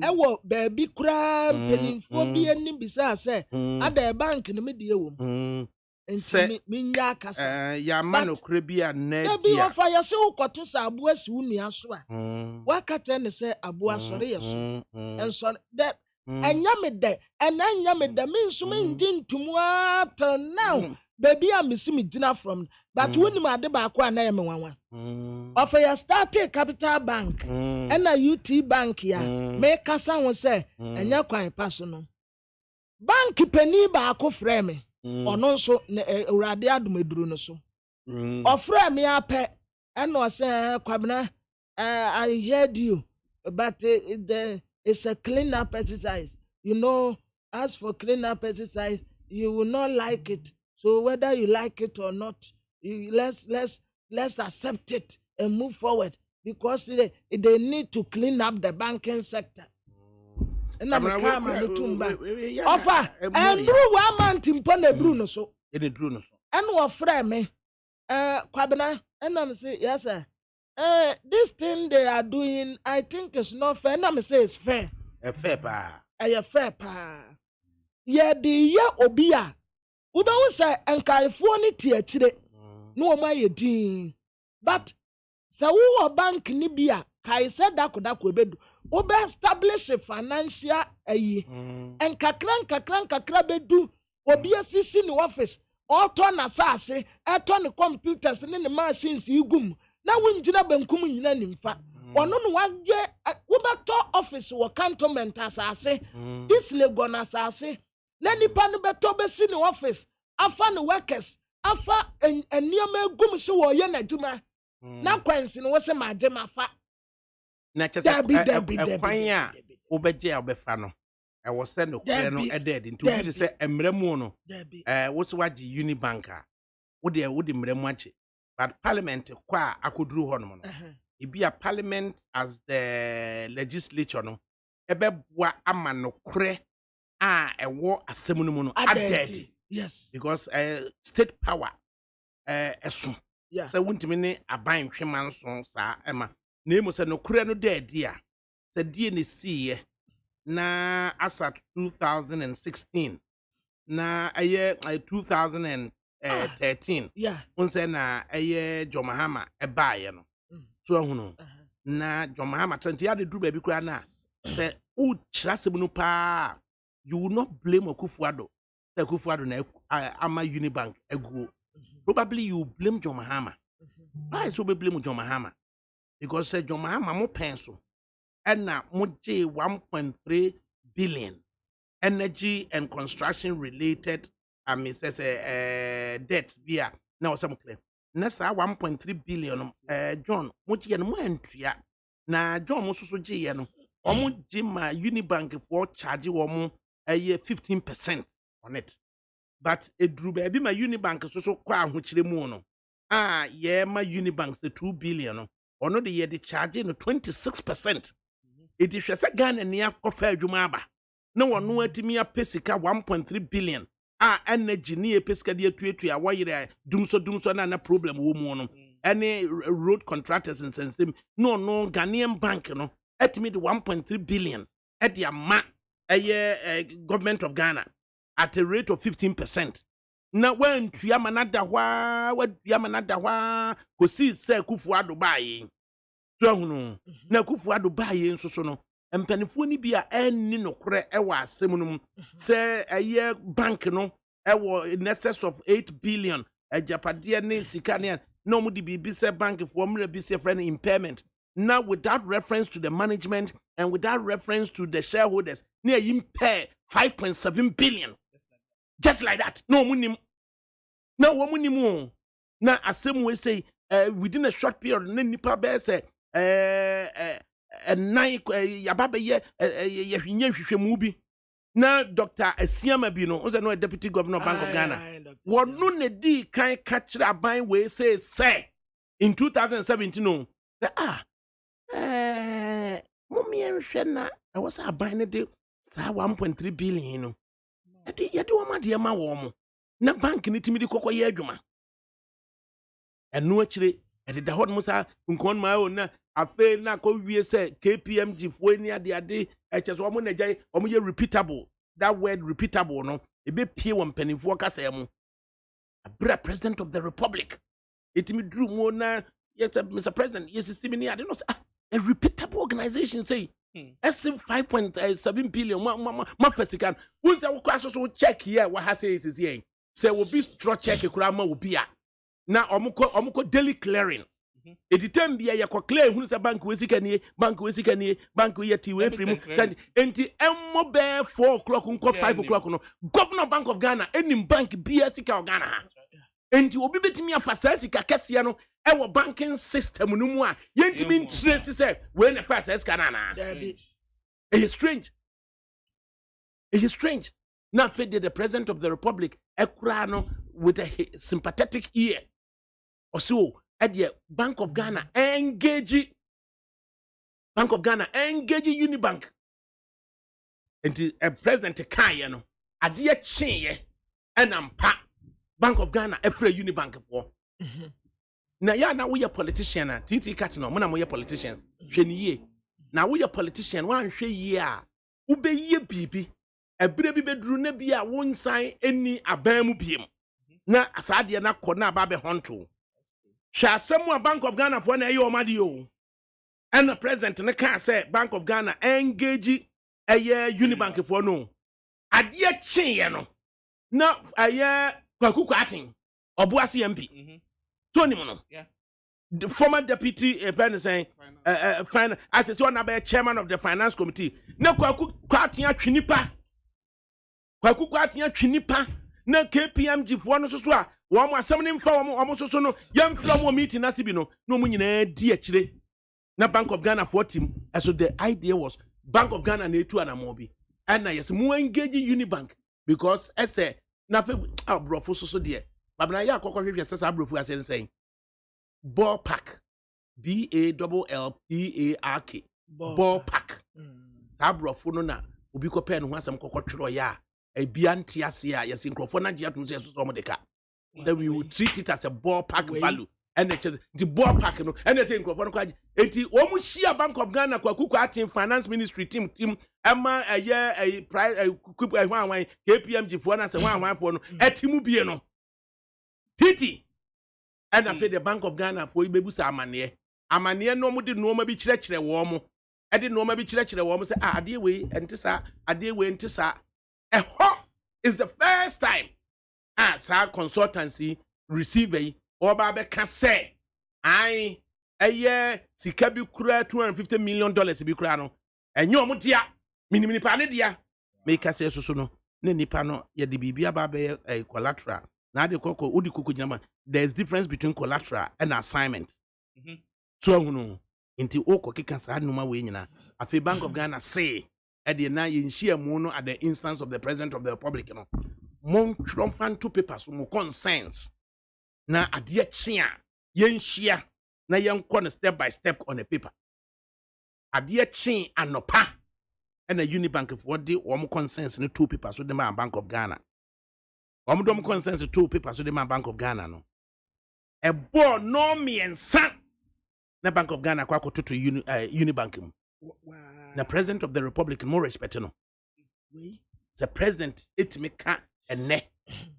I will baby cram, penny for be any besides say, at the bank in the middle. And say, Minyaka, ya man of Caribbean, maybe of fire so cotton Abuas Uniaswa. Wakatan say Abua Sorias, and so that. And yammed there, and then yammed the means to mean to water now. Baby, I'm missing me dinner from, but when my debacqua name one. Offer your started capital bank and a UT bank here. Make us someone say, and you're quite personal. Bank penny barco frame, or no so radiad medrunoso. Or frame me up, and was say, Quabna, I heard you, but it's a clean-up exercise. You know, as for clean-up exercise, you will not like it. So whether you like it or not, let's accept it and move forward because they need to clean up the banking sector. And I'm a calm and tumba. Offer and brew 1 month in Pone Bruno so. And what frame me? Quabana, and I'm say yes, sir. This thing they are doing, I think it's not fair. I'm say it's fair. A fair pa. A fair pa. Yeah, the year obia. Uba say and California tier no my din. But so who bank nibia, I said that could be Uba establish a financial and kakran bedu obia sisi in the office. All turn assassin, I turn the computers and the machines you gum. Now when Jina Benkum in fact, or no one year at Ubato office or cantonment as I say, this Legon as I say, Nanny Panabatobe sin office, I found the workers, Afa and near me gumso or Yana Juma. Now Quensin was a majema fa. Debbie, Obeja Befano. I was sent to Colonel Edded into you to say Emremono. What's what the Unibanker? Would they would Mremuachi? But Parliament, I could do honor. It be a Parliament as the legislature, no. Ebe wa amano kre a war assembly added. Yes. Because state power esun. Yeah. So won't mean a buying man song, sir, Emma. Name was no kre no dead, dear. Said DNC na as at 2016. Na a year 2013. Yeah. One say na a John Mahama a buyer no. So no. Na John Mahama 20 years do baby cry na. Say o chasebunu pa. You will not blame Okufuado. Say Okufuado na ama Unibank ego. Probably you blame John Mahama. Why so be blame John Mahama? Because say John Mahama mo pencil. And now mo 1.3 billion energy and construction related says debts via now some claim. Nessa 1.3 billion John much yen mo entry na John mo so no Omo jima Unibank for charge omo 15% on it. But a drew baby my Unibank so kwa which mu no. Yeah, my Unibank the 2 billion. Or no the year the charge 26%. It is a gun and near offer jumaba. No one know to me a pesika 1.3 billion. Energy near pesca dear to why you doomso na problem woman. Any road contractors and sense him. No, Ghanaian bank, at me the 1.3 billion at the amount a year government of Ghana at a rate of 15%. Now when Yamanada what Yamanada go see say Kufuado buying. So no, na Kufuado buying so no. And penifoni be a any no cre ewa semunum say a year bank no ewa in excess of 8 billion a Japadia ne Sikanian. No mudi be say bank for me be say friend impairment. Now without reference to the management and without reference to the shareholders, near impair 5.7 billion. Just like that. No money. Now one money more. Now as same way say within a short period, nipa be say nine yababa ye movie. Now Dr. Esiama Bino, who's no deputy governor of Bank of Ghana. What no ne di can catch a buy way say in 2017 no. Mommy and Shenna, I was a buying a deal, 1.3 billion. I did yet do my dear warm. Na bank in it me the cocoa yeduma. And no actually, I did the hot musa, uncon my own. I fail na ko we say KPMG for near the day. I just want to jay or me repeatable. That word repeatable, no. A bit pay 1 penny for Casamo. A president of the Republic. It me drew more na. Yes, Mr. President, yes, see me. I don't know. A repeatable organization say, SM 5.7 billion. My first can. Once I will check here, what has says is here. Say, will be straw check a grandma will be at. Now, omuko daily clearing. It determine be a clear who's a bank with Sikani, bank with Sikani, bank with Yeti, free. And the Emmo bear 4 o'clock, 5 o'clock. No, Governor Bank of Ghana, any bank BSC Ghana. And you will be betting me a Fasasica Cassiano. Our banking system no more. Yent mean trace say when the first escanana. It is strange. It is strange. Now fed the president of the Republic Ekurano with a sympathetic ear. Or so at the Bank of Ghana engage Unibank. And the president Kayano a dear chain and Bank of Ghana every Unibank for. Now, yeah, now we are politicians. TT Katino, when we are politicians. Now we are politicians. One share ya. Ube ye bibi. A baby bedroom nebia won't sign any abamu bim. Na asadia na kona babe honto. Shall someone Bank of Ghana for na yo madio. And the president na can say Bank of Ghana engage a year Unibank for no. A dear chain no. Now a year kwaku kwating. Obuasi MP. Tony Mono. Yeah. The former deputy saying finance as is one about chairman of the finance committee. No kwatia chinipa. Kwaku kwatia chinipa. No KPMG for no so one was summoning for almost so no young from meeting Nasibino. No money dear chile. Na Bank of Ghana for team. And so the idea was Bank of Ghana ne to Anamobi. And I yes more engaging Unibank because I say nothing our bro for so dear. But now ya kokko hwehwe sesa abrofu ase saying ballpark BALLPARK ballpark abrofu no na obi ko pen ho asem kokko twero ya e bia ntia ase a yes nkrofo na gye atum se so mo de ka so we will treat it as a ballpark value and the ballpark no and say nkrofo no kwaje enti wo mu shia Bank of Ghana kwakuku atin finance ministry team ema a price KPMG fo na se wan fo no etimu bie no Titi and I fed the Bank of Ghana for Ibebusa Amania. Amania no more did no maybe church the warm. I didn't know maybe church the warm say, dear way, and Tissa, a dear way, and Tissa. A hot is the first time as our consultancy receive or Baba can say, I a year, Sikabu Kura $250 million be crano. And your mutia, mini panadia, make us say so no, Nipano, ya the Bibia Babe a collateral. Now the cocoa udi kuku jama. There's difference between collateral and assignment. So no. Inti oko kika saa numa we nyina. Afi Bank of Ghana say edi na yenhia mu no at the instance of the President of the Republic no. Mon fan two papers mo consents. Na ade chia yenhia na yenkɔ step by step on a paper. Ade chi anopa and a Unibank for the consents in 2 papers with the man Bank of Ghana. Dom consents 2 papers with the man Bank of Ghana no. A board no me and son. Na Bank of Ghana kwa to Unibank mu. The President of the Republic more respect no. The President it me ka ene.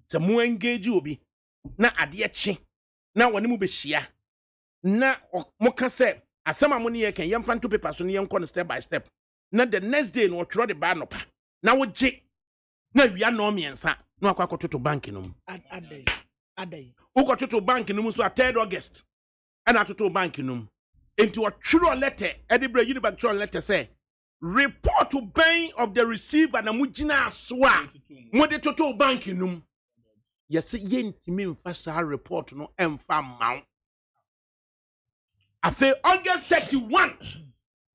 Se mu engage obi na ade chi na woni mu be hia. Na mo ka se asema mo ne ye kan yemfa 2 papers no yenkɔ step by step. Na the next day no tro the ba no pa. Na wo je na wia no me ensa no akwa to bank no mu. Adai. Uko to bank no mu so 3rd August. And to bank no mu. Into a true letter, Edinburgh Unibank true letter say report to bank of the receiver na mujina swa. Mo de to bank no mu. Yes yentimi mfa sa report no emfa maw. Afe August 31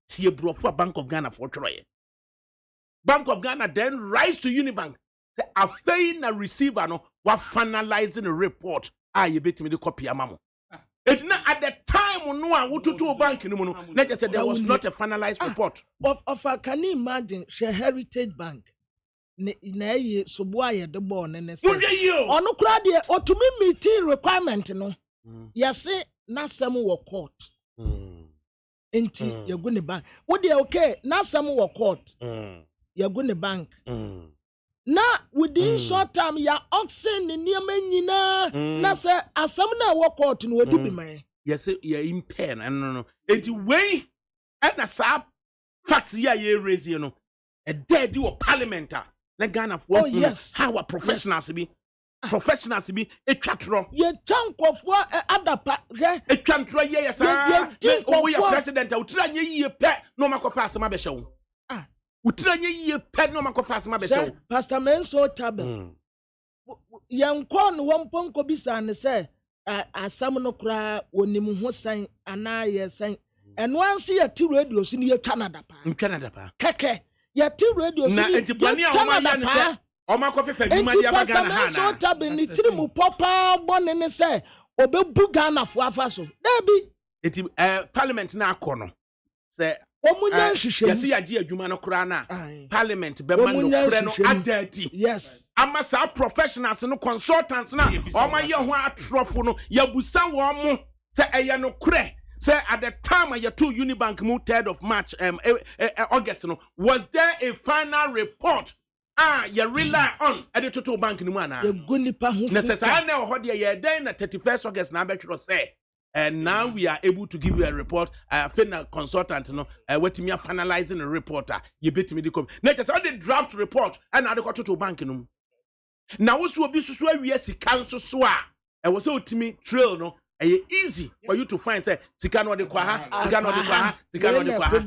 see brofo Bank of Ghana for Troy. Bank of Ghana then rise to Unibank. Say afe na receiver no wa finalizing a report. You bet me the copy amamo. It's not at the time no to bank no no. Let us say there was not a finalized report. Can you imagine she Heritage Bank? Na ye soboa the born and say ono kra de otumi meeting requirement no. Yes na some wo court. Enti you go ne bank. Wo dey okay na some wo court. You go ne bank. Na within short time ya oxen ni niema nyina na say asam na wo court no wodi bi man. Yes ya impair no. Enti wey na sa facts ya ye raise you know. A dead you parliament na Ghana for yes how a professionals be professionals be e twatro ye tankofo adapa e twantro ye yes o we president utira nye yie pe no makofa asema be hyew utira nye yie pe no makofa asema be hyew Pastor Manso Tabe yankɔ no wɔmpɔnkɔ bisa ne sɛ asam no kura onim ho san ana ye san ɛno anse yɛ ti radio so ne yɛ Canada pa kɛkɛ yɛ ti radio so ne Canada pa Omakofe feduma dia bagana hana. So tabe ni trimu popa bone ne se obebu Ghana fo afa so. Debi enti parliament na akono. Se omunya hwehwem. Yesi yaji adwuma no kura na parliament be man no kura no adati. Yes. Ama sa professionals no consultants na oma ye ho atrofo no yabusa wo mo se eye no kura. Say at the time of your 2 Unibank mu 3rd of March August no was there a final report you rely on editor bank no mana necessary na ho de ye den na 31st August na betro say and now we are able to give you a report final consultant no wetimi finalizing a report you betimi de come na just the draft report and na de to bank no na wo so obi susu awie sika nso so a wo so otimi trail no easy for you to find say sika no de kwa ha sika no de kwa ha sika no de kwa ha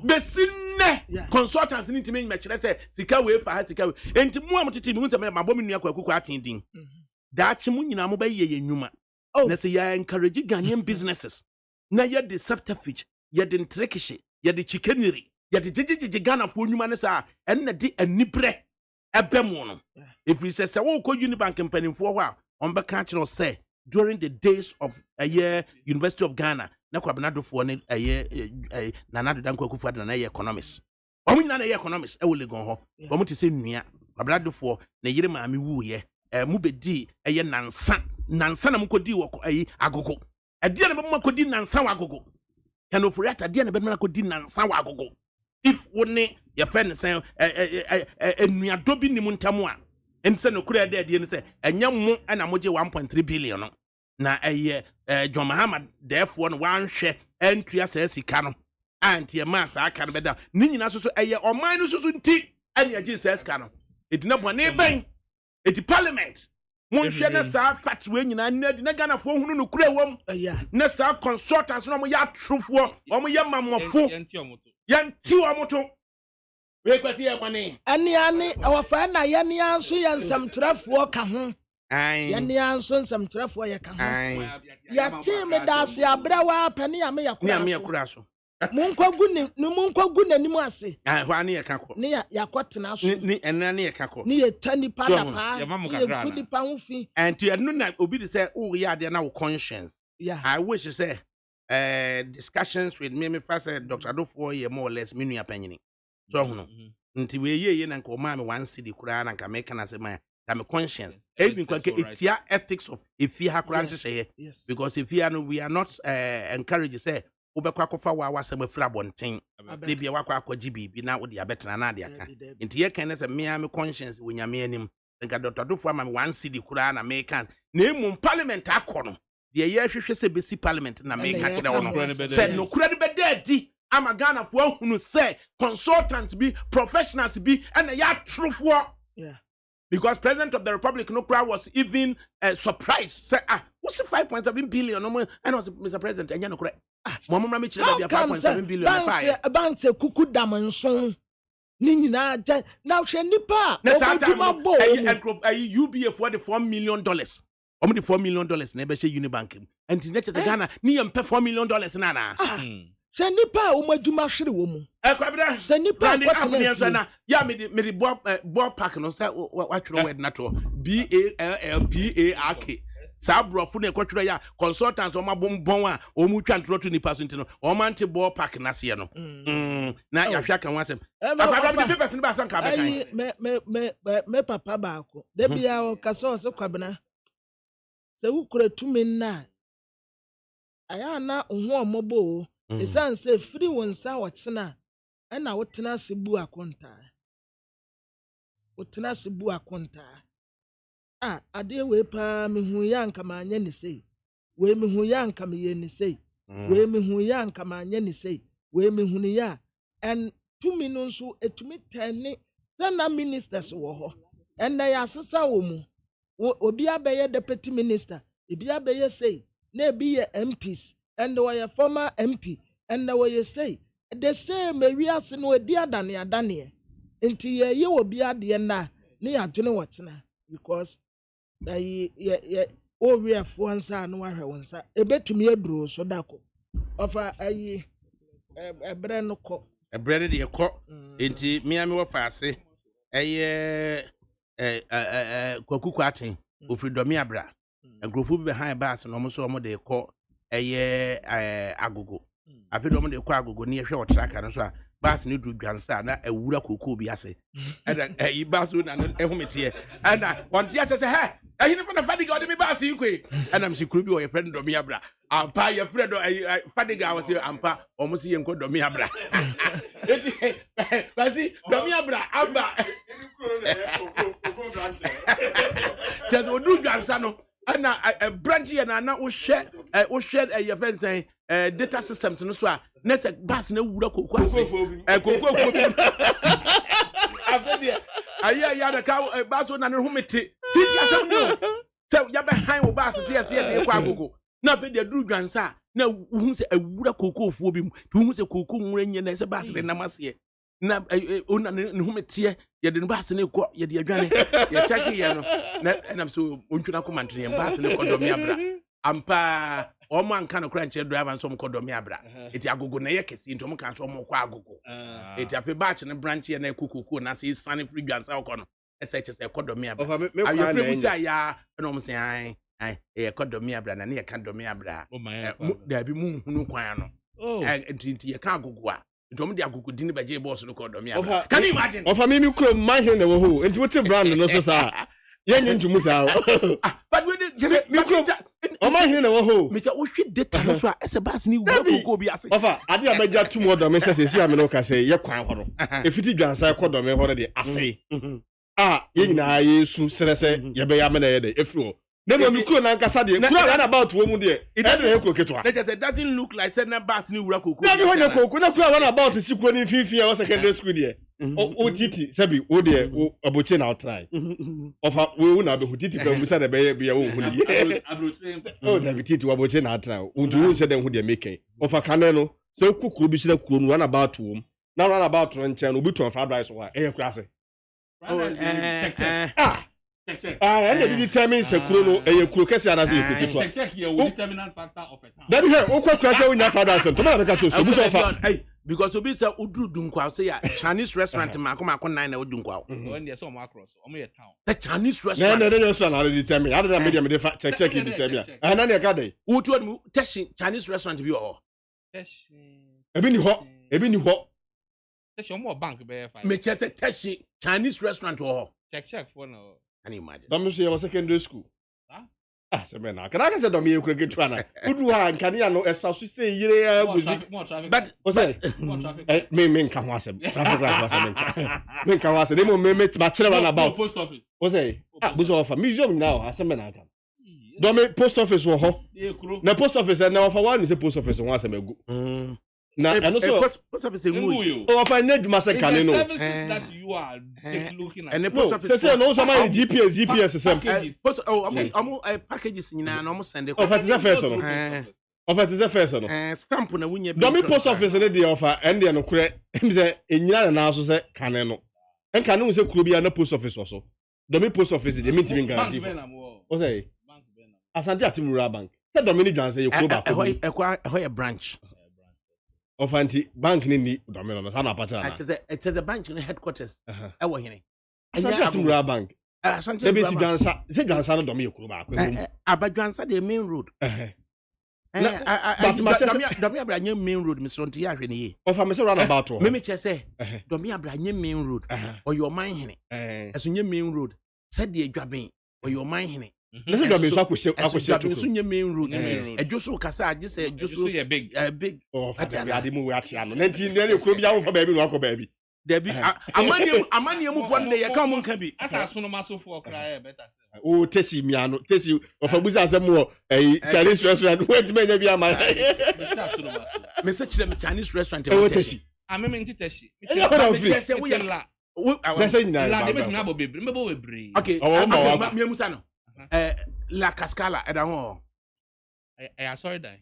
besinne consultants need to make mention say sika we fa ha sika we enti mu amtiti mi hunta me mabom nua kwa kuku atindin daachi mu nyina mo ba ye nyuma na say ya encourage Ghanaian businesses na ye de subterfuge ye de ntrekishi ye de chicanery ye de jijiji Ghana fo nyuma ne sa en na de anibre ebemu no if we say wo ko Unibank mpanimfo ho a on be ka kire say during the days of a year University of Ghana na kwabenado fo ne nanado danko akufa na economics omu nyina na economics e wole gon ho omu te se nua kwabenado fo na yire maami wu ye mu bedi nansa na mukodi wo agogo ade na be makodi nansa wa agogo kano for ata de na be makodi nansa wa agogo if woni ye fe ne sen enua dobi ni mu ntamu a ense no kura de ne se enya mu na moje 1.3 billion no na John Muhammad therefore no wanhwe entua sika no antie ma sa aka no beda ni nyina so oman no so nti ane agi sika no edina bone ben eti parliament monhwe na sa fat we nyina na Ghana fo hunu no kura wom na sa consultants no mo ya trofo o mo ya mamofo yanti omoto we kwasi e bone ani awafa na ye ne anso ye nsamtrafo ka ho ya ne anso nsamtrafo ye ka ho ya team da se abrawa pani ame yakura so Munko gu n'anim ase. Hwa ne yɛka kɔ. Ne yakɔtena so. Ni ɛna ne yɛka kɔ. Ne yɛ tani pa da pa. Yɛ Gu nipa ho fi. And to ɛno na obi de sɛ wo yɛ ade na wo conscience. Yeah. I wish to say discussions with me first Dr. Adofo ye more or less me nua panyini. So hono. Nti we ye na nka o ma me one city kura na nka me kana se ma ka me conscience. Even kwanke etia ethics of efia ha kura nhye Yes. because efia no we are not encourage say obekwa kofa wa wasem afira bonten. De bia wakwa akwaji bibi na wo de abetena na de aka. Nti ye kan se me conscience wo nyame anim. Nka Dr. Adofo ama me one city kura na me kan. Na emu parliament akọ the year hwehwe se besi parliament na me ka kire wo no say no kura de bedadi ama Ghana fo hunu say consultants be professionals be and ya trufo Yeah. because president of the republic no kura was even surprised say what's 5.7 billion no and was Mr. President enya no kura mo momra me kire da 5.7 billion na bank say kuku dam nson ni nyina na hwe nipa na sa obetuma bo UBA for the $4 million Omo the $4 million na be she Unibank and the next Ghana ni yem pay $4 million na na se nipa o madwuma hwere wo mu kwabra se nipa kwatena na ya me the ball park no say wa twero word na to BALLPARK sa brofo na kwatwero ya consultants o mabombon a o mu twa ntro to nipa so ntino o mante ball park na se no na ya hwa kan wasem kwabra the papers ni ba san ka be kan me papa ba ko da bia o kasa o se kwabna se wukura tumi na aya na ohu omobo esan se firi wonsa wotena na wotena se bu akonta ade we pa mehu ya nka ma anya ni sei we mehu ya nka me ye ni sei we mehu ya nka ma anya ni sei we mehu ni ya and tumi no nso etumi tani na ministers wo ho and ya asesa wo mu obi abeye deputy minister ebi abeye say na ebi ye MPs and we former MP and we say the same we ase no edi adane nti ye obi ade na ne adwene wotena because ye o we afo ansa no ahwe wonsa ebetumi aduro so dako ofa ebre no ko ebre de ko nti miami wo faase kwakuku aten ofri domi abra agrofu bi behind bars no mo so mo de ko agogo afi do mo de ko agogo ne hwe o traka no so a bars ne dru dwansa na awura kokoo bi ase e bars na ehumete ana wonte ase se he ehi ne na fadiga o de me bars yi kwe ana msi kuru bi o ye friend domi abra ampa ye friend fadiga o se ampa o mo si ye nko domi abra basi domi abra aba Just odu dwansa no na branch ye na wo hwe ye fensen data systems no so a na se bus na wura kokko ase kokko afede aya da ka bus na ne humete titi asem no se ya be han wo bus se ye de kwa agogo na afede duru dwansa na hu se awura kokko fuo bi mu hu se kokko nwura nye na se bus de namase na ona ne humete ye de bus ne ko ye de adwane ye check ye no na so ontuna komantri ye bus ne ko do me abra ampa omo anka no kra nche driver nso mko do me abra eti agogo na ye kesi nto mka nso mko agogo eti afi batch ne branch ye na kukuku na se sane free dwansa ko no ese che se ko do me abra ayo free busa ya no mo se ai e ko do me abra na ne ye ka do me abra da bi mu hunu kwan no enti ye ka agogo a ntom de agogo dini baje boss no ko do me abra can you imagine of me mi kro man here na wo ho enti wote brand no so sa yenye ntumu sa but we did me kro o man here na wo ho me cha wo hwe data no so a ese bas ni wo ko bi ase ofa ade abaja tu mo do me se se ame no ka se ye kwan ho no efiti dwansa ko do me ho de ase ye nyina yesu serese ye be ya me na ye de efiro Nemo mi kuro na nkasa de kuro na about wo mu de e dey na ekoko ketwa it doesn't look like say na bus ni wura kokoko na bi honya kokoko na kuro na about sikuro ni fifi e secondary school de o titi sabi o de oboche na try ofa we na be titi pa musa de be ya wo hu ni o na titi oboche na try o ntu se de hu de make ofa kane no se kokoro bi sira kuro no na about wo na run about no nchen obi to fried rice wa e kura se And they determine sekuro no kuro kese anase yekutu. Check here will determinant factor of a town. That be here okwa kwase wonya father asem. To na make to so muso fa. Hey, because obi say udru dunkwa say ya Chinese restaurant mako 9 na odunkwa. When they so across, omo town. The Chinese restaurant. Na dey so na determine. Other than media me dey check it determine. Na na ka dey. Utu mu Chinese restaurant bi o. Ebi ni ho. Teshi omo bank be 5. Me che say Teshi Chinese restaurant o. Check for now. Can you imagine? Don't say your secondary school. Ah, se me na. Can I say don't me ekure get na. Udu ha kan ya no esa so say yire aguzi. But what's that? More traffic. Me nka ho asem. Traffic light was asem. Me nka ho asem. Dem me ma chere run about. Post office. What's that? Ah, buso offer museum now asem me na kan. Don't me post office wo ho. Na post office na offer one is post office one asem egu. Na and so post office ngu. Oh, offer na dwuma se kan no. Services that you are looking at. And the post office say no so my GPS system. Post packages nyina na omo send Offer is first no. Offer is first no. Stamp na wunya bi. Don't me post office na dey offer and dey no kure. Em say enyina na so say kan no. En kan no say kuro bia na post office so. Don't me post office dey mean to be guarantee. What say? Asante Atimura Bank. Say Dominic Johnson say you kuro ba. Ehoi branch. Of anti bank ni domino na sana pata na. It is a bank in headquarters. E wo hene. Asante Atimura Bank. Asante Ebe si Gansa, se Gansa no domi ekuru ba akwa. Abadwansa the main road. Domi abranye main road Mr. Onti ya hwe ne ye. Of am say run about o. Me che say domi abranye main road. Or your man hene. Eso nye main road. Said the adwaben or your man hene. Na se domi so akwese so nye main road. Ejoso kasa age say ejoso big. Big. Oh, ade mu we atia no. Na nti ne ekuru bia wo fa ba bi no akọ ba bi. Debi amani mu fo ne ye ka mo nka bi. Asa so no maso for cry better. O tesi miano, tesi of abuza asem wo Chinese restaurant. Wait me nya bi ama. Me say kire me Chinese restaurant e wo tesi. Ameme nti teshi. Me kire say wo ya la. Na say nyina. La de betina bo bebre, me bo bebre. Okay. Me musa no. La Cascala e da ho. I sorry die.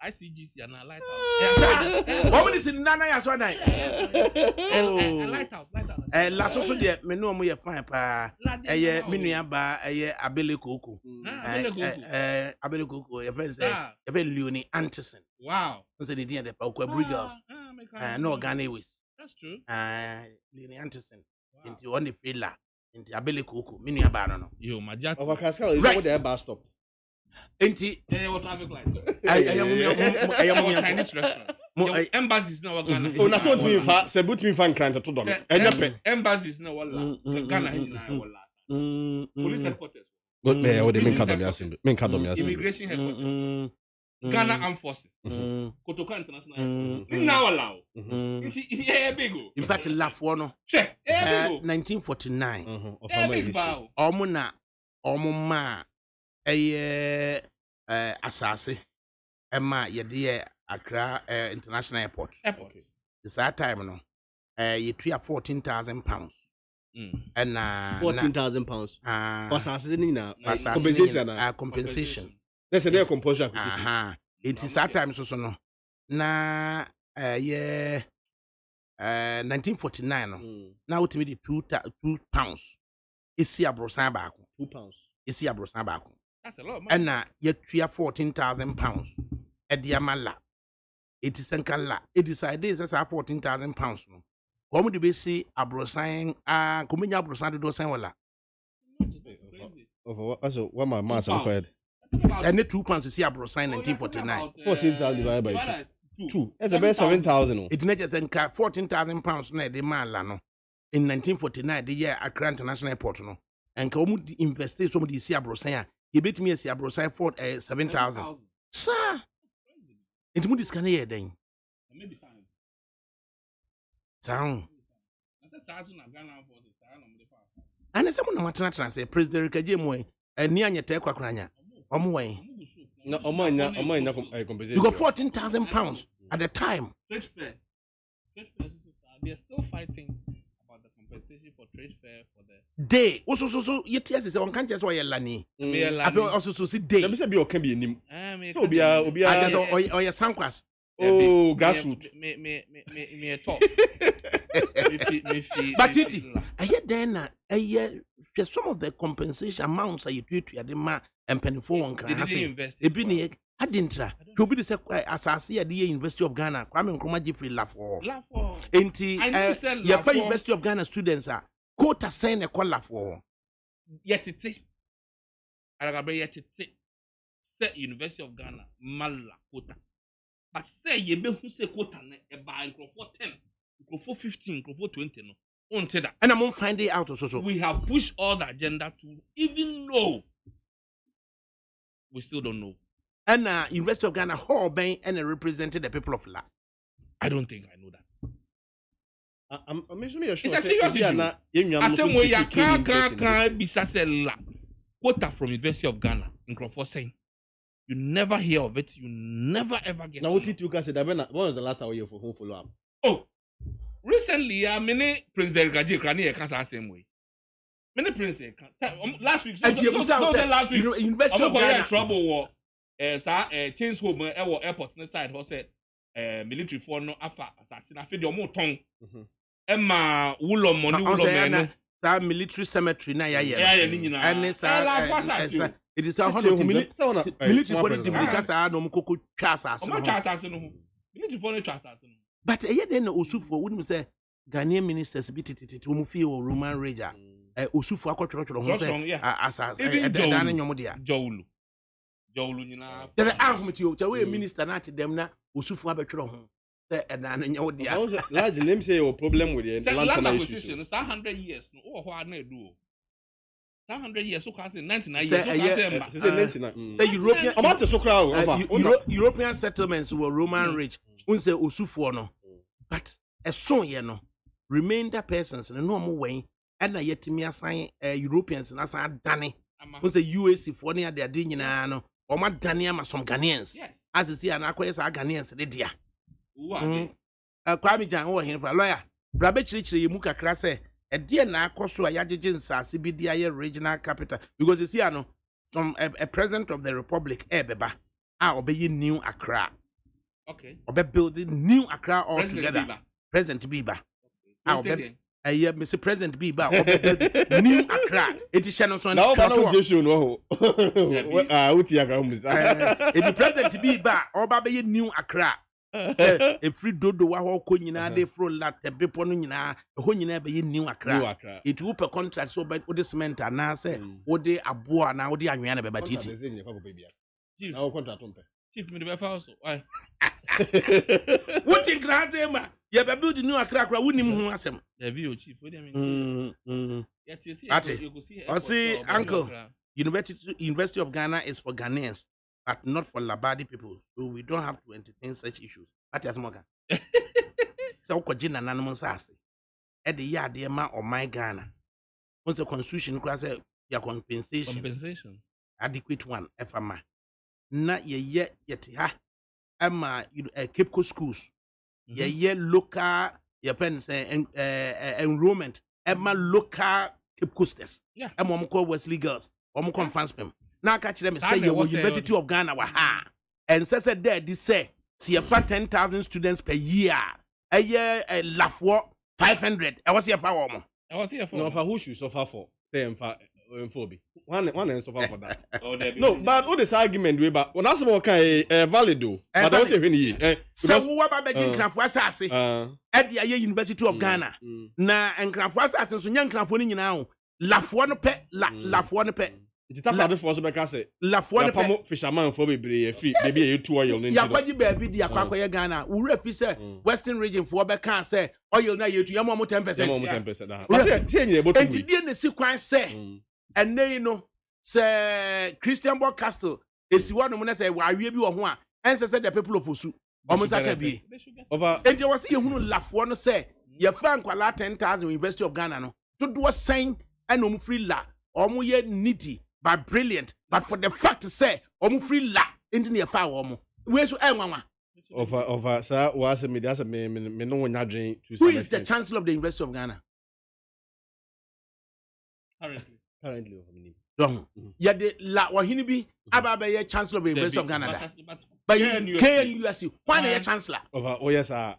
ICGC and a lighthouse. What is in Nana ya so dan? Oh. Lighthouse. La so de me no mo ye fine pa. Eye me nua ba eye Abele Koko. Abele Koko ye friend say ye be Leonie Anderson. Wow. So the dia de pa ADAKABRI girls. No Ghana ways. That's true. Leonie Anderson. Into on the freela. Into Abele Koko. Me nua ba no. Yo, my jack. Of Cascala is over there bus stop. Enti what traffic light. Chinese restaurant. Embassies now Ghana. Oh, na so to me fa se but me fa nkranta to dom. Enya pe. Embassies now wala. Ghana na wala. Police headquarters. Good me o de men ka dom yasin. Men ka dom yasin. Immigration headquarters. Ghana Armed Forces. Kotoka International. Na wala. It's big. In fact, laugh one. 1949. Omo ma asase Emma ye Accra International Airport. This time no you treat 14,000 pounds. And 14,000 pounds. Asase ni na compensation. That's a compulsory acquisition. It is that time so no. Na 1949 no. Now to me the 2 pounds. Isi abrosan ba ko. 2 pounds. Isi abrosan ba ko. That's a lot of money. And you treat 14,000 pounds. Ediamala. It is la. It is ideas as 14,000 pounds. No. Come to be see abrosan kuminya abrosan do sen wala. Also, what my mass required. And the 2 pounds you see abrosan 1949. 14,000 divided by 2. That's about 7,000. It's not just 14,000 pounds na de man la no. In 1949, the year Accra International Airport no. And come invest somebody see abrosan. You bet me see abrosan for 7,000. Sir. Into mo discount here then. Maybe fine. Sound. And someone na matana say President Rikaje Moy ni anya te kwakranya. Omo wen. No, omo compensation. You got 14,000 pounds at the time. Trade fair. They're still fighting about the compensation for trade fair for the day. Also, so you tell us on can't just why you're lani. I feel also so see day. Let me say be okay be nim. So be a or your sankwas. Oh, grassroots. Me talk. But Titi, I hear then I hear some of the compensation amounts that you do to your and penny for one They didn't invest. I didn't try. To be the as I see at the University of Ghana, Kwame Nkrumah Jeffrey Lafo. Enti, your University of Ghana students are quota sign a call Lafo. Yet it say University of Ghana mala quota. But say ye be who say quota ne by for 10, for 15, for 20 no. On that. And I'm gonna find it out also. We have pushed all the agenda to even know. We still don't know. And University of Ghana whole bank and represented the people of La. I don't think I know that. I'm sure it's a serious issue. I say we ya can bisa say la quota from University of Ghana in Crawford saying you never hear of it, you never ever get. Now what did you guys say? When was the last time you for home follow up? Oh, recently, many President Gaji Krani can't same way. Many President last week. So last week, University of Ghana trouble war. Change home airport side. Who said military for no afa assassin. I feel your more tongue. Emma Wulom money Sa military cemetery na ya and it is 100 military for the Dimikasa no mukoko twa asase no military for no twa asase no but then Osufo wouldn't say Ghanaian ministers be titi mu fie o Roman Ranger Osufo akotworo ho say asase dan nyomo dia Jowlu nyina there are committee we minister na ati dem na Osufo abetworo ho say dan nyomo dia large name say your problem with the land acquisition it's 100 years no ho na do 100 years so can say 99 years so can say the European settlements were Roman rich unse Osufo no but a son ye no remainder persons no mo wen and na yetimi asan Europeans na asan dane unse UAC for near their din nyina no o ma dane ama some Ghanaians as you see an akoye sa Ghanaians de dia Kwame Jan wo hin fra lawyer bra be chirichiri ye mu kakra se e de na akoso a yagege nsase bi dia ye regional capital because you see ano some a president of the republic beba obey new Accra. Okay. Obe building new Accra all together. President Biba. Mr. President Biba obe new Accra. It is Shannon son. Now no. It President Biba obe new Accra. A free dodo wa ho ko nyina de fro lat bepo no nyina ho nyina be new Accra. It will per contract so but the cement na say wo de aboa na wo de anwea na be batiti. Now contract on Chief me the also. Why? What in Grazema? You have built new Accra, wouldn't him asem. The view, Chief. What do you mean? I see, Uncle. University of Ghana is for Ghanaians, but not for Labadi people. So we don't have to entertain such issues. What is Moga? So, Kojin and Animal Sassy. At the yard, dear ma or my Ghana. Once the constitution cross your compensation. Adequate one, FMA. Not yet ha. Emma, Cape Coast schools. Ye local, your friends, enrollment. Emma local Cape Coasters. Yeah. Emma call Wesley girls. Omcom France pem. Now catch them say you University of Ghana wa ha. And say there this say see 10,000 students per year. A year Lafo 500. I was here for one. I was here for no for who should suffer for say phobia. One and suffer for that. No, but all this argument we but when that's what kind valid do. But I was saying here. So what about begging Cranfo Assassin? At the University of Ghana. Na and Cranfo Assassin so young Cranfo ni now. Lafo no pe Lafo no pe. It tap at the force because say Lafo no pe fisherman for be free baby you 2 oil. Ya kwaji baby dia kwakoye Ghana. We refi say Western region for be can say oil na yetu yamo 10%. I say you about to. And the ne si kwan say and then you know say Christian Boy Castle is one of them say wa wie bi wo ho a and say the people of Osu almost aka bi over and you was see hunu Lafo no say ye fan kwala 10,000 University of Ghana no to do sign and no free la omo ye needy but brilliant but for the fact to say omo free la into near fa omo we so enwanwa over sir was me that's me no wan adwen to who is the chancellor of the University of Ghana currently don't ya de la wahini bi aba be ye chancellor of the University of Ghana But KNUSU, one year chancellor. Oh yes, sir.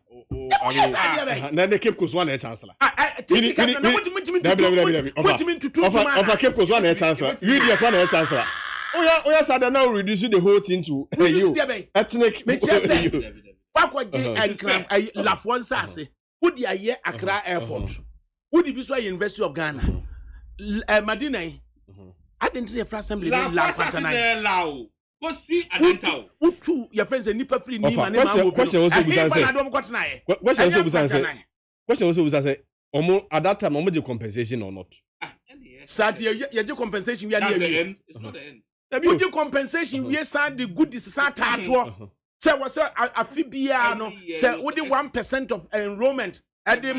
Yes, I Then the Cape Coast one year chancellor. What do you mean to two? Of a Cape Coast one year chancellor. UDS one year chancellor. Oh yes, I don't know. Reducing the whole thing to you ethnic. What and laugh one sassy. Would you hear Accra Airport? Would you be so University of Ghana? Madina. I didn't see a first assembly. Go see Adentao. Who two your friends and nipper free name and question also I don't got tonight. Question also say at that time the compensation or not. Sad your compensation we are That's near the end. It's not the end. would you compensation we sad the good is sad tattoo. Say was a fibiano say only 1% of enrollment at the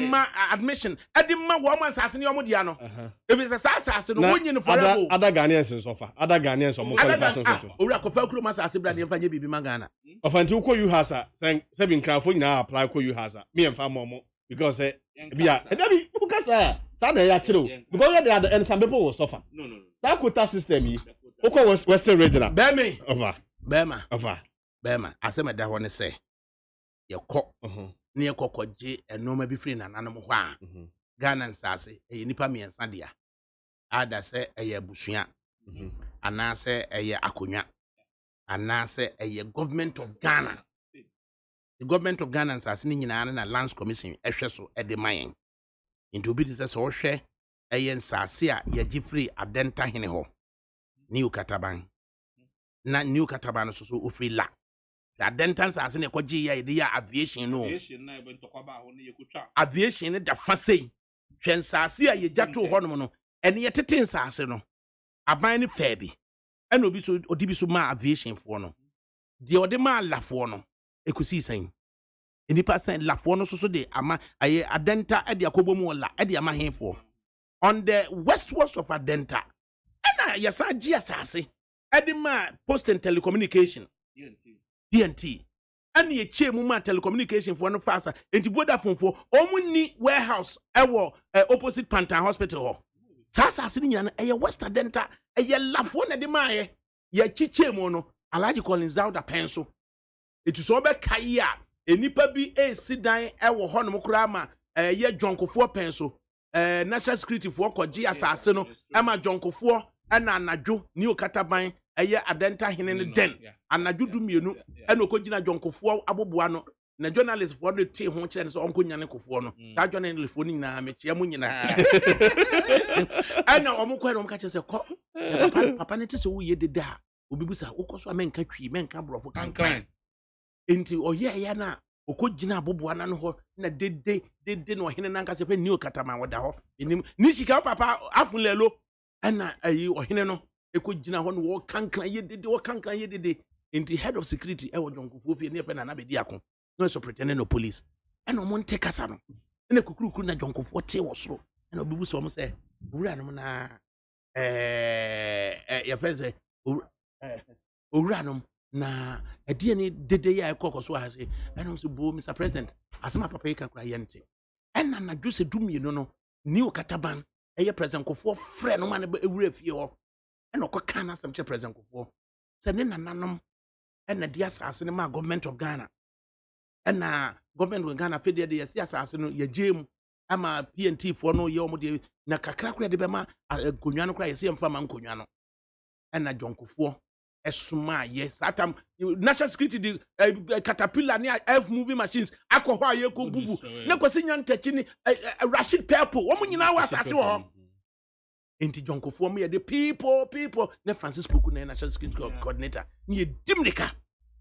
admission at the woman's assassin Yomudiano. If it's a assassin, winning for other Ghanaians suffer. Other Ghanaians or more. Oracle as a brand of Baby Magana. Of until call you has saying 7 crowd now apply call you has me and far more because yeah, because Sunday actually because they are the end some people will suffer. No. That quota system was Western Regional. Bema Over. Bema. I said, that one say, your cock near cockji and no maybe free and animal. Ghana and Sassy, a nipa me and Sandia. Ada say a year bushia, and I say a year acunya, and I say a year government of Ghana. The government of Ghana and Sassini in a lands commission, Esheso at the mine. Into business or share a yen Sassia, ye Jeffrey Adenta Hineho. New Cataban. Not New Cataban so free la. The Adentans as in a quagia idea aviation no. Aviation the Fassay. Shen Sassia ye Jatu Hormono, and yet a tin Sassino. A binding Fabi. And Obiso Odibisuma aviation for no. The Odema La Forno. E could see saying. In the past, La Forno so de ama a Adenta at the Akobomola at the Amahin for. On the west of Adenta. And yes, I GSASI. Edima Post and Telecommunication. DNT. And ye Muma Telecommunication for no faster. And to Vodafone for Omuni warehouse, opposite Pantan Hospital. Sasa sitting a West Adenta, a ye Lafone de Mae, ye Chiche Mono, Alaji Collins out a pencil. It is over Kaya, a nipa be a sit down, Honomokrama, a ye Jonko 4 pencil, National Security for Koji Assassino, Emma Jonko 4. And Anaju, New Cataban, a year Adenta Hinen Den, and Naju do me, and Okojina Jonko 4 Abubuano, the journalist for the tea home chance on Kunyanako Forno, that journal phoning na Mechiamunina. I know Omuquan catches a cop. Papa Netis who ye did that, Ubibusa, Okosa men country, men cabro for can into or yana, Okojina Bubuana ho, na did no Hinankas if a new Catama with the hop in him. Nishika Papa Afulelo. And I or Hineno, a good Jina one walk can't cry ye did what can't cry ye did in the head of security. I was John Kufufi near Penanabidiacon, no so pretending no police. And no one take us on. And a cuckoo couldn't John Kufuati or so. And Obus almost say, Uranum your friends say, Uranum na a DNA did the year cock or so I say, and also boo Mr. President, as my papa can cry yente. And Nana Juice do me, you know, New Cataban. A present for friend, no man, a ref you and no can some present for. Sending a nanum and a dear assassin, my government of Ghana. And government of Ghana fed the assassin, your Jim, I'm a PNT for no yomodi, Nakakra de Bema, a Gunyano cry, see him from Uncunyano. And a jonko for a suma, yes, that national security, caterpillar near elf moving machines, alcohol, yoko bubu, Nakosian touching a Rashid purple, woman you know was as well. Into Jonko for me, the people, ne Francis Pukune, national security coordinator, near Dimnica,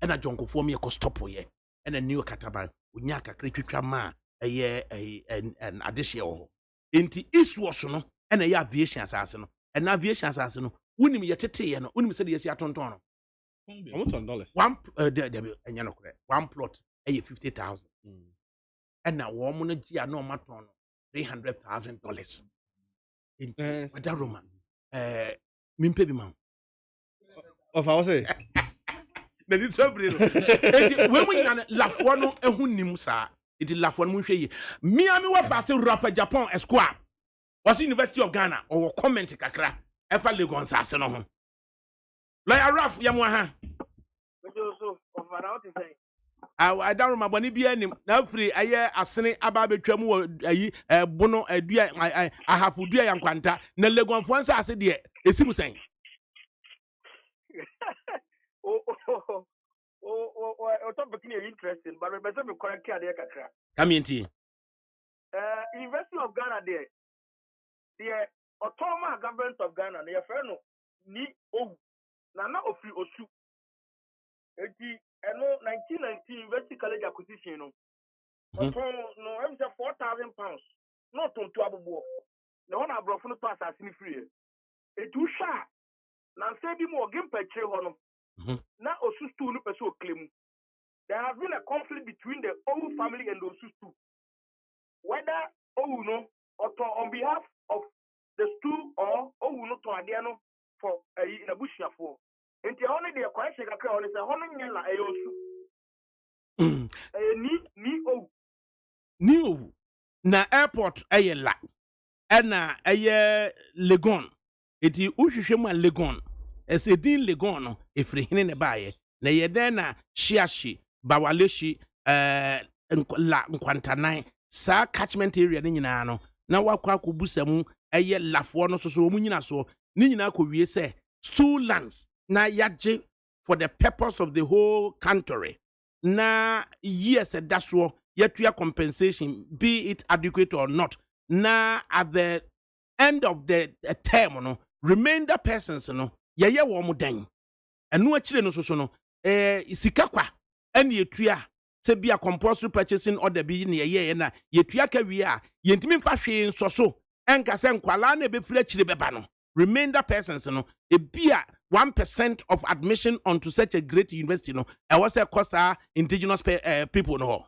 and a Jonko for me a costopo ye, and a new Cataban, Unyaka, Critrama, a year, an addition. Into East Wassono, and a aviation assassin, an aviation assassin. Unim yetete and unim said yes yatontono. $1 one plot $50,000. And now woman gia no maton $300,000. In Madaroma. Mimpebi man. Of our say. Then it's so brilliant. When we Lafuano and Hunimusa, it is Lafuan Mushe. Miami was passing Rafa Japan Esquire. Was University of Ghana or comment Kakra. Efa Legon Sassano. Like a rough Yamaha. I don't remember any be any now free a sene aba betwa mu ayi bono adua I have dua yankwanta na legonfo nsa ase de esimu sen topic is interesting, but better be correct here. come into University of Ghana there, the autonomous government of Ghana, their friend ni nana ofri osu. Eti eno 1990 University College acquisition no. No, I'm say £4,000. Not on to abubuo. The one abroad no pass as ni free. Etu sha. Na say bi mo game petre ho no. Na osu stu no person claim. There has been a conflict between the Owu family and the Osu stu. Whether Owu no or on behalf of the stu or Owu no to adiano for in a bush for. Enti only the question kakra on say hono nyela ayosu. Ni Owu. Ni Owu na airport la na Legon eti uhwehwem a Legon esedin Legon no efiri hene ne baaye na yeden na shiashi bawaleshi la nkwantanan sa catchment area ne nyina no na wakwa akobusam lafo no so mu nyina so ne nyina akɔwie sɛ stool lands na yaje for the purpose of the whole country na yes daso yetua compensation be it adequate or not na at the end of the term no remainder persons no yeye wo mo dan enu akire no so no sika kwa ene yetua se bia compulsory purchasing order bi ne yeye na yetua ka wi a yentimi mfa hwe nso so enka se nkwala na ebefira akire beba no remainder persons no ebia 1% of admission onto such a great university no e was a cost indigenous people no.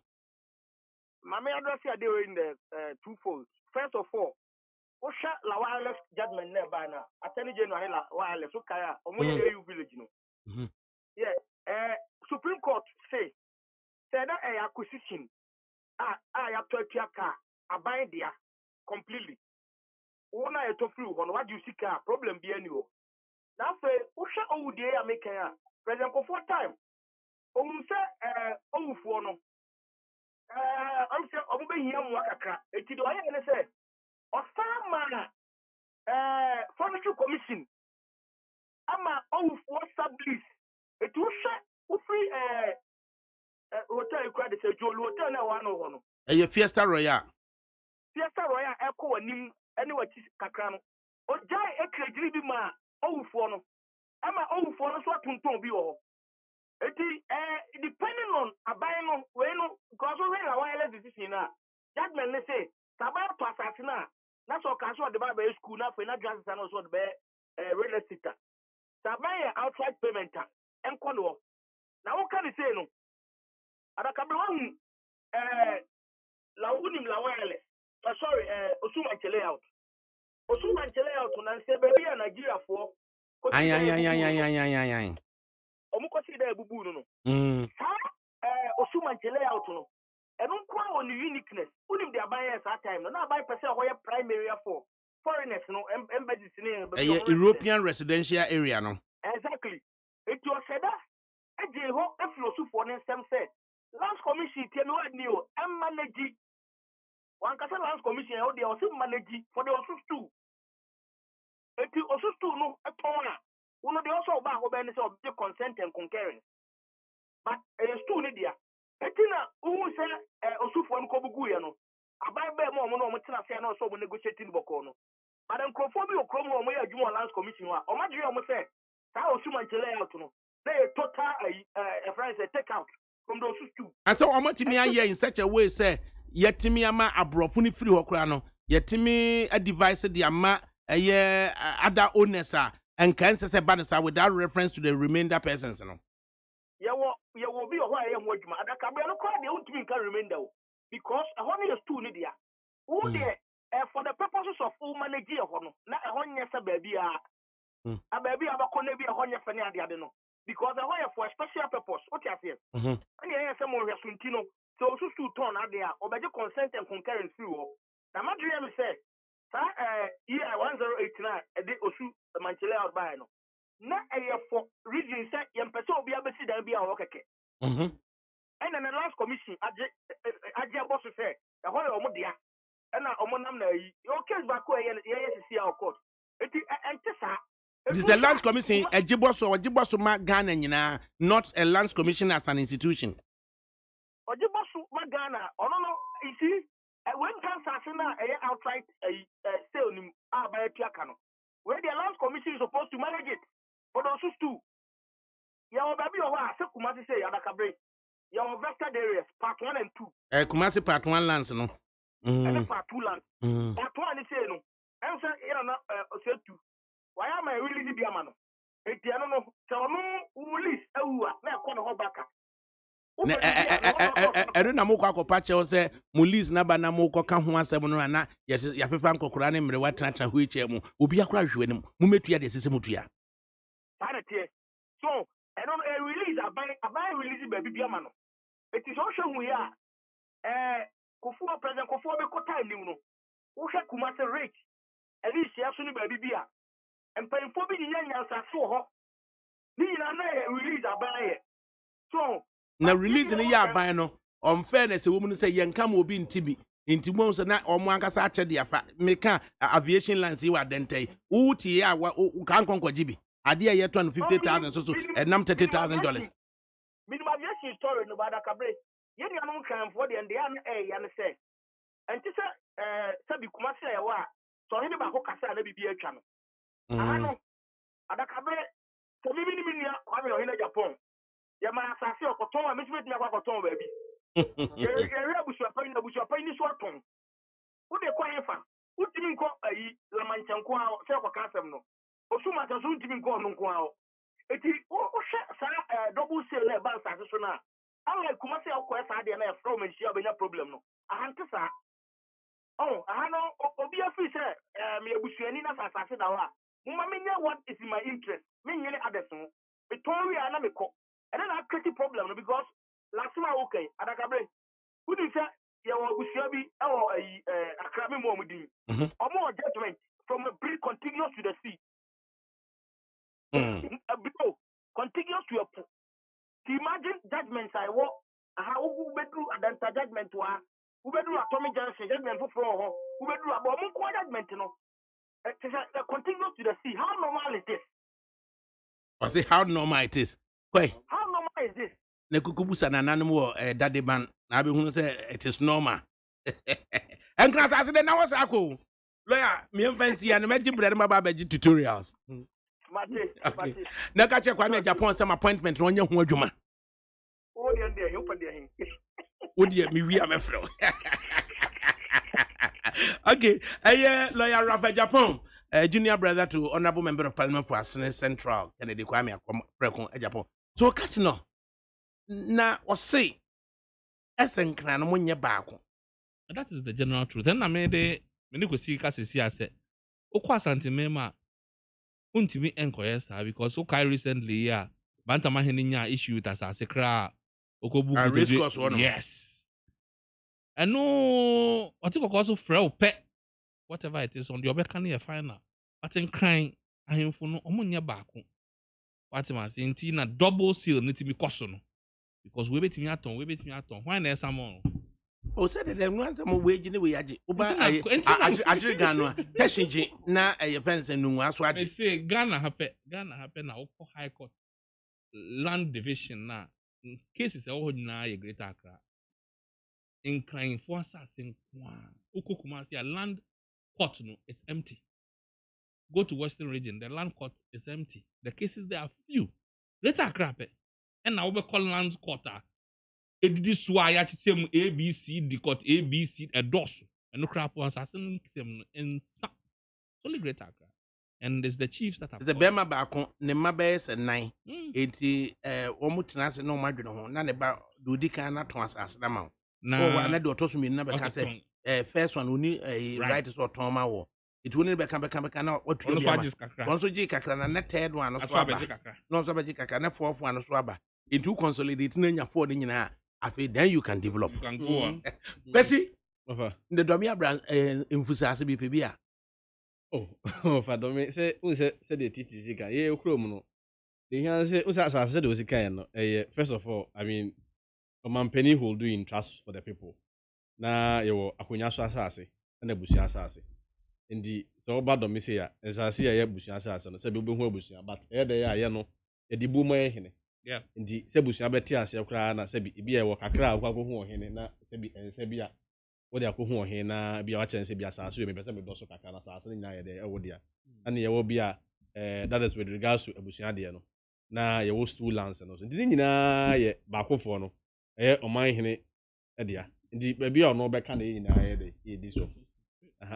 Mama address here they were in the twofold. First of all, Osha la wireless judgment nearby now. Attorney General la wireless ukaya omo AU village no. Yeah, Supreme Court say that a acquisition ya to car abind there completely. Una e to free on what you see car problem be any. Now say Osha owu dey American President for time. Omu say owu for no. I'm saying Obu here mwakaka. Eti do aye ne say Osama Furniture Commission ama owu for establish. Eti wo free hotel crowd say Jolu hotel na wa no no. Fiesta Royal. Fiesta Royal eko wanim ene wati kakra no. Ojai ekrejiri bi ma owu for no. Ama owu for no so atonton bi wo. Eti depending on abayno we no because we na wireless decision na judgment ne say sabay to assassin na so ka so de ba school na fe na gas na so de be real estate sabay outright payment enko no na wo kan say no adakabri wan la unim la wireless sorry osuma layout na say be ya Nigeria for Ay. Omukosi da ebubu no. Osuma layout no. Eno kwa on uniqueness. Unim the abaye at time no. Na abaye person who primary for foreigners no embassies ni European residential area no. Exactly. It was said that eje ho eflosu for them said Lands Commission tell no adni o manage one kasa Lands Commission how they also manage for the osu too. Eti osu too no etona. Uno they also about how many of the consent and concurrence. But still need ya. Etina who say Osufo Nkobugu ya no. Abai be mo no mo tina say na so mo negotiating boko no. But Nkrofobi okromo mo ya adwuma Lands Commission wa. O madwe mo say sa Osuma layout no. They total a friend say take out from those two. And so omatimi aye in such a way say yetimi ama abrofo ni free hokra no. Yetimi a device the ama other owners and can say banisa without reference to the remainder persons no. Ya wo bi o ho aye mo adwuma ADAKABRI no kwa de untimi kan remainder because a ho na stu ni dia. Who there for the purposes of manage e ho no na e ho nya se baabi a baabi abakọ na bi e ho nya fe ne ade no because e ho for a special purpose what you say and e say mo hwesunti no so so stu turn ade a obeje consent and concurrence free wo na madwe me say year 1089 ede osu manchele out by no na for region say yempese obi abesi dan bi a wo keke And then the last commission, Aja boss say, the whole Omodia, and Omonam, your case back where you see our court. It is a lands commission, a Jiboso or Jiboso Ghana, not a lands commission as an institution. Or Jiboso Ghana, or no, you see, when Kansasina outright sale by a Piacano, where the lands commission is supposed to manage it for those two. Your baby or what? Kumasi say ADAKABRI. Your vested areas, part 1 and 2. Kumasi part 1 lands, no. And part 2 lands. Part 1 is no. Answer say 2. Why am I really the Diamano? If you don't know, tell no release a now corner hold back. I don't know what patch or say Mulis Nabana Moko Kahuan 7 na yes, Yafanko Kurani Mrewatra which will be a crash when Mumetia de Simutia. So, I don't release a buy release baby Diamano. It is also we are Kufua President Kufua Bekota Nuno. Usha Kumasa rich. At least she actually baby beer. And paying for being young as I saw her. Release a buy. So, now release in a year by no. On fairness, a woman say young come will be in Tibi. In Timons and or Manca the Meka aviation lines you are dente. Uti ya can't conquer Jibi. Idea yet 250,000 so and num $30,000. Minimum yes story no ADAKABRI. You don't come for the and the say. And this Sabi Kumasi wa so any about Hokasa and be a channel. I know ADAKABRI for me I'm in Japan. Yamana Sasi or Koton, Miss Whitney Koton, baby. You're a bush of this one. Who they quite fan? Who didn't call a Lamantan Quao, Self Casamo? Osuma doesn't even go on Quao. It is double sale about Sasona. I like Kumasi or Quest idea from and she have no problem. I have to say, oh, I know, Obia Fisher, me a Bushanina Sasana. Mumma, what is in my interest? Many others. Victoria and Amico. And then I create a problem because last time okay, ADAKABRI. Who did say you will be a crabby mommy or more judgment from a bridge contiguous to the sea? A blow contiguous to a pool. Imagine judgments I walk. How who bedroom and judgment to her? Who bedroom atomic judgment for who bedroom a bomb judgment? Contiguous to the sea. How normal is this? I say how normal it is. Wait. How normal is this? Nekukubusa na nanu daddy man na be hunu say it is normal. And class as the now sako. Lawyer, me fancy and me bread ma ba beji tutorials. Okay. Na ka che kwa me Japan some appointment ronye ho adwuma. O de ndie you pade hin. O de me wi am frɛ. Okay, lawyer Rafa Japan. Junior brother to honorable member of parliament for Asene Central Kennedy Kwame Akwam Japan. So Katino na say esenkra no monye baako. That is the general truth. Then I made me go see kasisi ase. Okwa santimema untimi enkoyesa because okay recently bantama heninya issue with asase kra okobu. Yes. And no I think also frau pet whatever it is on the obeka na final. But in crying ahemfo no omonye baako. What am I saying? Na double seal need to be caution because we betimi aton. Why na some o said them want some wage ni we age. Uba agri Ghana teshinji na fence nungu aso age. I say Ghana happen na Oko High Court land division na cases e ho nyina ye Greater Accra. In crying for assassin kwa. Oko Kumasi land court no it's empty. Go to Western region, the land court is empty. The cases there are few. Greater Accra and now we call land court. This why I tell ABC, the court ABC, a doss, and no crap on assassin in only Greater Accra. And there's the chiefs that have the Bema Bako, Nemabes and 9. 80 Omutinasi no margin on none about Dudika not to us as the amount. No, I do toss me never can say first one who need a right or Toma war. It will never come back what to be. Also, Jika and that third one of Swabba. No Sabajika and a fourth one of Swabba. In two consolidating in your 4 in I feel then you can develop. You can go on. Bessie, the Domia brand in Fusasi BPBA. Oh, Fadome say, who said the Titi Zika, ye, Chromo. The here say usa said was kind no. First of all, I mean, Omampeni will do in trust for the people. Na yewo akonya so asase na busua asase. Ndi so oba do me say ya, asase ya busua asase no se be hu abusua but dey ya no edibu mo ehene. Yeah. Ndi se busua beti ase kra na se bi ibi e wo kakra akwa hu ohene na se bi ense bi a wo de akohu ohene na bi a wa chense bi asase me pese me do so kakra na asase nya ye de e wo dia. Ana ye wo bi a that is with regards to abusua de no. Na ye wo stool lands no so ndi nyina ye baakofo no oman hene dia. Ndi baby a no beka na nyina ye de ye di so.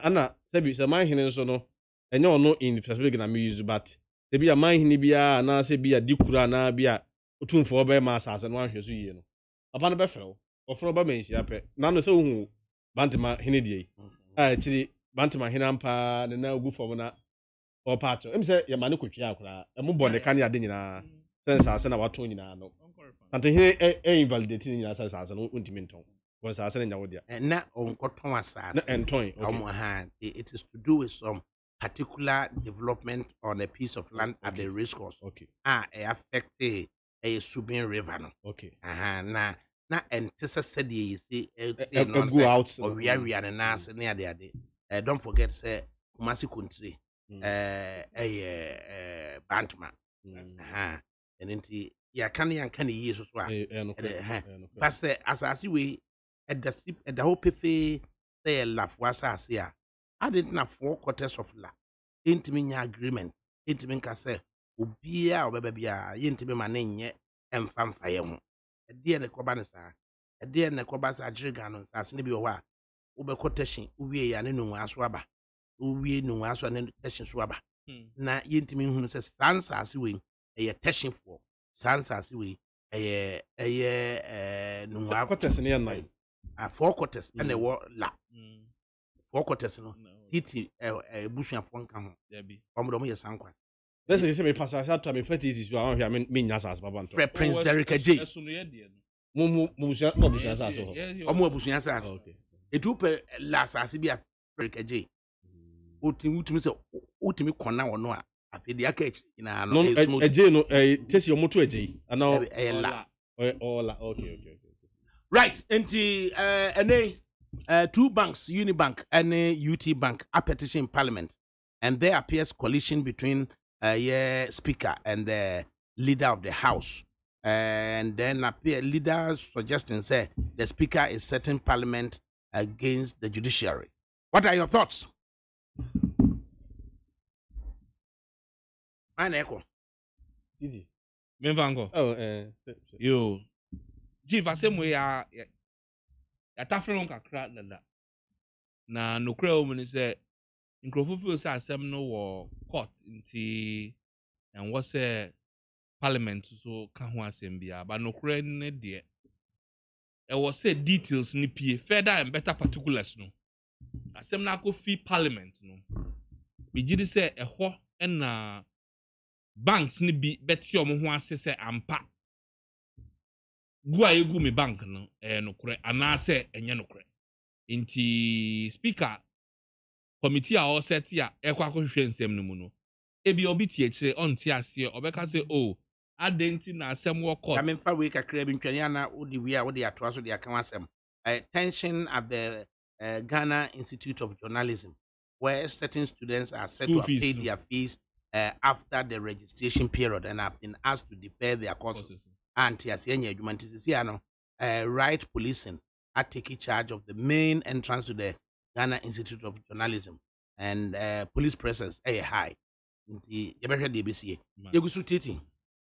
Ana sebi se man hene nso no enye ono in specific na me use but sebi a man hene bia na sebi a dikura na bia otumfo be ma asase no ahwe so yie no papa no be frɛ ofro ba mensia pɛ na no se ohu bantima hene die a chiri bantima hene ampa ne na ogu fom na o pato em se ye ma ne kotwa akora emo bɔ ne kan ya de nyina sense asase na wato nyina no sante hene invalidate nyina asase no untimi nton was asase nya wo dia na onkoton asase na enton it is to do with some particular development on a piece of land at the race course. Okay. Affect a Subin River. No. Okay. Na antisa said you see go out or we are and nas near the other. Don't forget say Kumasi country. Bantama. And into ya can years as well. But say as I see we at the whole piffy say laugh was as here. I didn't have 4 quarters of la. Intimate agreement. Intimate can say, Ubia or baby, intimate my name yet, and fanfire. A dear the Cobanasa, a dear the Cobasa Driganos, as Nibby wa, Uber quotation, Uwe and no swabber. Uwe no answer and testing swabber. Na intimate who says, Sans as we a testing for, Sans as we a no quarters near 9. 4 quarters and a war la. 4 quarters no titi busuafo nka ho omodo mo yesankwa let's say me pass out to me 30 is you are here me nya sas baba nto Prince Derrick J mo busua sas ho omo busua sas okay etu pe la sas bi a Derrick J utimi se utimi kona wono a afedi aka echi na no J no tesi omoto J ana la okay right enti ene 2 banks, Unibank and UT Bank, a petition in Parliament, and there appears collision between Speaker and the Leader of the House, and then appear leaders suggesting say the Speaker is setting Parliament against the judiciary. What are your thoughts? Mine echo. Didi. Memvango. Yo. Chief asemo ya tafron kakra dada na nokra o mu say nkrofo feel say asem no wo court nti and what say parliament so ka ho asem bia ba nokra ne de e was say details ni pie further and better particulars no asem na ko fi parliament no be gidi say eho na banks ni bi beti o mo ho ase say ampa gua egu me bank no nokre anase enye nokre nti speaker committee a o set ya ekwa kohwe nsem no mu no ebi obi tie kire onti ase obeka say oh adenti na asem wo court I fa we kakra bi ntwani ana odi wi a odi ato aso de aka asem tension at the Ghana Institute of Journalism where certain students are set to pay their fees after the registration period and have been asked to defer their courses. Anti-as yenye adwumantisi right policing are taking charge of the main entrance to the Ghana Institute of Journalism and police presence high. Nti yebehwe de besie. Yegusu titi.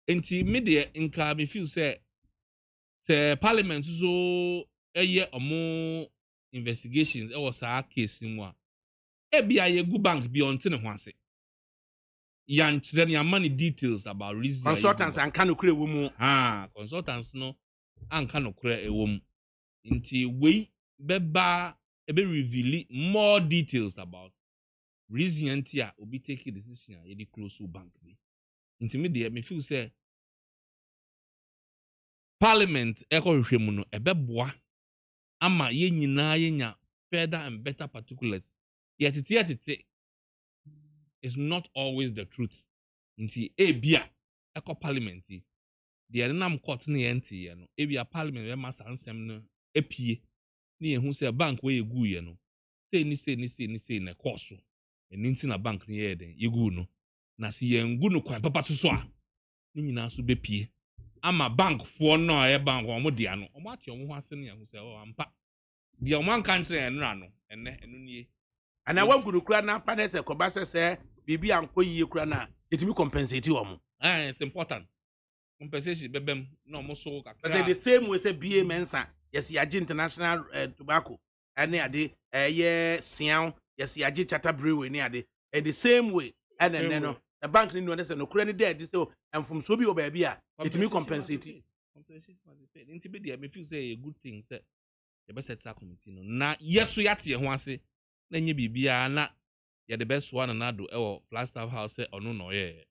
Nti media nka me feel say parliament so omo investigations was a case mu a bia yegu bank bi onte ne ho ase. Yan chire ne amani details about reason consultants and kan okure wo mu consultants no anka no kure ewo mu nti we beba ebe reveal more details about reason anti a obi take a decision a dey close to bank bi nti me feel say parliament hwehwe mu no ebeboa ama ye nyina yenya further and better particulars yet is not always the truth. Nti ebia ɛkɔ parliament yi deɛ ɛnam court ne yɛn ti yɛ no ebi a parliament yɛ ma saa nsɛm no epie ne yɛn ho sɛ bank wɔ yɛ gu yɛ no sei na ɛkɔɔ so ɛne nti na bank no yɛ den yɛgu no na si yɛn gu no kwan papa so a ne nyinaa so bɛpie ama bankfoɔ no a ɛyɛ bank wɔn dea no wɔn ate wɔn ho ase ne yɛn ho sɛ ampa deɛ wɔn anka nkyerɛ yɛn nora no ɛnɛ ɛno nie. ana wa guru kura na fa sɛ kɔba sɛ biribi ankɔ yie kura na ɛtumi compensate wɔn. It's important compensation bɛbɛm na wɔn so kakra. Sɛ the same way sɛ BA Mensa yɛsi agye international tobacco ɛne ade ɛyɛ siaw yɛsi agye chata brewery ne ade the same way ɛna ɛnɛ no the bank ni no sɛ no kura ni dɛ ɛde sɛ mfomso bi wɔ baabi a ɛtumi compensate. Nti bɛ deɛ me feel say a good thing sɛ yɛbɛsɛ tsa committee no na yɛso yɛate yɛn ho ase na nye biribiara na yɛde bɛsoa na nado ɛwɔ Flagstaff House sɛ ɔno na ɔyɛ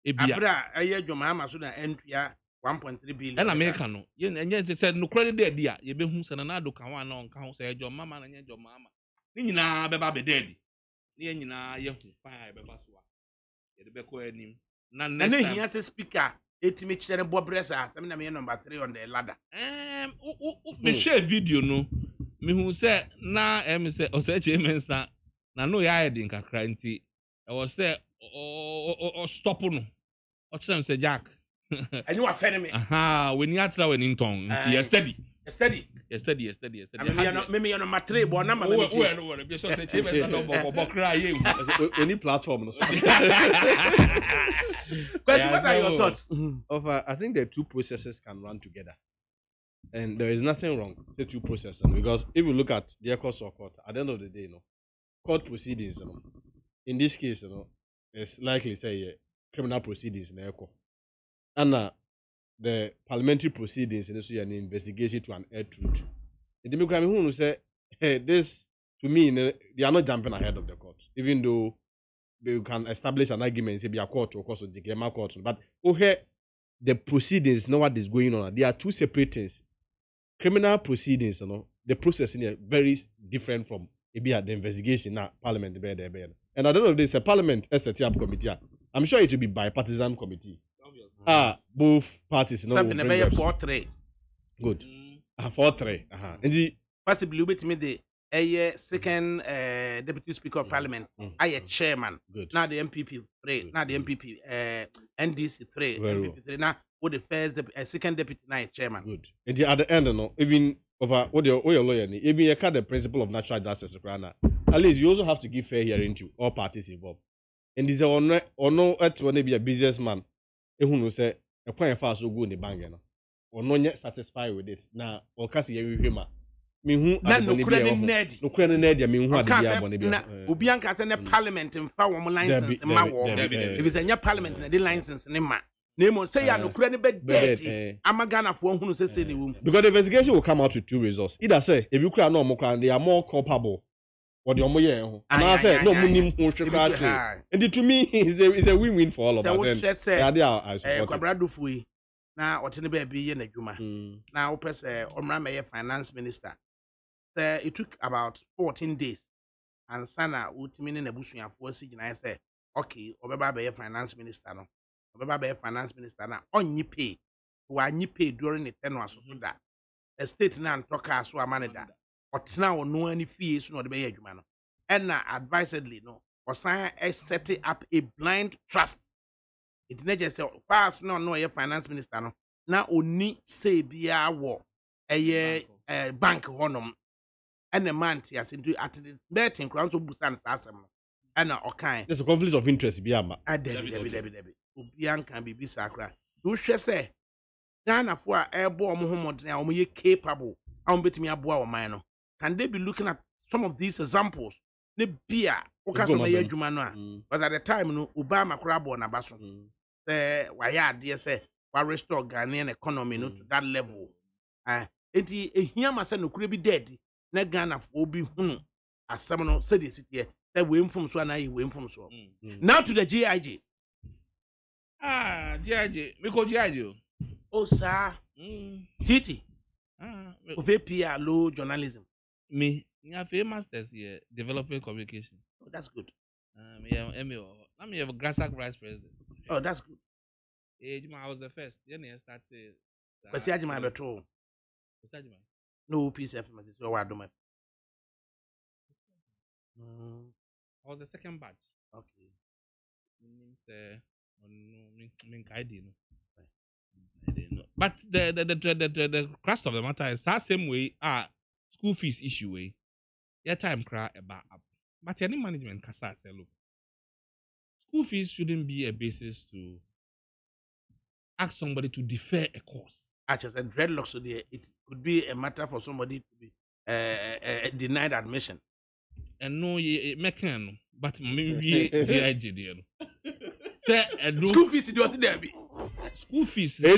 ebia abra ɛyɛ dwoma ama so na ɛntua 1.3 billion ɛna meka no yɛn ɛnyɛ sɛ nokora ne de adi a yɛbɛhu sɛ na nado ka ho ana ɔnka ho sɛ ɛdwom mama na nyɛ dwom mama ne nyinaa bɛba bɛda adi ne yɛn nyinaa yɛhu fan a yɛbɛba so a yɛde bɛkɔ anim na next time ɛna hia sɛ speaker etimi kyerɛ ne bɔbrɛ sa asɛm na meyɛ number 3 on the ladder. Me share video no me hu sɛ na sɛ ɔsɛkye mensa na no yɛ ayɛ den kakra nti ɛwɔ sɛ ɔ stop no ɔkyerɛ sɛ Jack ɛnyɛ wa fɛ ne me w'ani atra w'ani ntɔn nti yɛ steady me yɛ number 3 bɔ number me ti wo bi so ɔsɛkye mensa no bɔ kra yɛ any platform no. Question, what are your thoughts? I think the two processes can run together. And there is nothing wrong with the two processes because if you look at the course of court, at the end of the day, court proceedings, in this case, it's likely say criminal proceedings in echo. And the parliamentary proceedings in an investigation to an air truth. The Democrat who say, hey, this to me, they are not jumping ahead of the court, even though they can establish an argument, say be a court or course of the Gema court. But okay, the proceedings, know what is going on. They are two separate things. Criminal proceedings, the process is very different from the investigation now parliament. And at the end of this, a parliament STF committee. I'm sure it will be bipartisan committee. Both parties. Something about 4-3. Good. 4-3. And the possibly with me the second deputy speaker of parliament. I a chairman. Good. Now the MPP 3. Now the MPP NDC 3. MPP 3. Now with the first second deputy now chairman. Good. And at the end, even over what your lawyer, even you the principle of natural justice, at least you also have to give fair hearing to all parties involved. And this is or no at when be a businessman, who say a point fast so good in the bank, or not yet satisfied with it. Now, or Cassie, you him. No credit ned. No credit ned. I mean, what Ubianca send a parliament and found one license in my war. If it's a new parliament and the license in my name, say I no credit bed. I'm a Ghana for who says the womb. Because the investigation will come out with two results. Either say, if you cry no more, they are more culpable. Or the Omoye. And I say, no money, and to me, it's a win-win for all of us. Now, what's in the baby in a Juma? Now, Omra finance minister. It took about 14 days. And Sana would mean in a bush and force and I said, okay, Obaba finance minister. No, Obaba finance minister now on ye pay. Who are ye paid during the 10 hours of that? A state now talk us who are managed. Or now no any fees no the bay man. And now advisedly no, or sign a setting up a blind trust. It's not just fast no a finance minister no. Now only say be a war a bank honum and a man as into at the betting grounds of Busan Sassam and okay. There's a conflict of interest beyond Debbie. Ubian can be bisacra. You shall say Ghana for airborne Muhammad now we capable. I'll bet me a boy minor. Can they be looking at some of these examples? The beer, Okaso Jumana, but at the time, no Obama crab on a bason. Why, dear say, why restore Ghanaian economy no to that level? Here must no could be dead. Ne Ghana for be as someone said this here. That we from so and I win from so. Now to the GIG. GIG, because GIG. Oh, sir. Titi. Of APR low journalism. Me, you have a master's here, developing communication. Oh, that's good. I'm a Grassack vice president. Oh, that's good. I was the first. Then I started. But see, I'm a true. No peace FM. So what do my? I was the second batch. Okay. I didn't know. But the crust of the matter is that same way. School fees issue way. Your time cry about up. But any management can start say, look, school fees shouldn't be a basis to ask somebody to defer a course. As I said, dreadlocks, so it could be a matter for somebody to be denied admission. And no, mechan, but maybe GIG. School fees, you see there be. School fees. School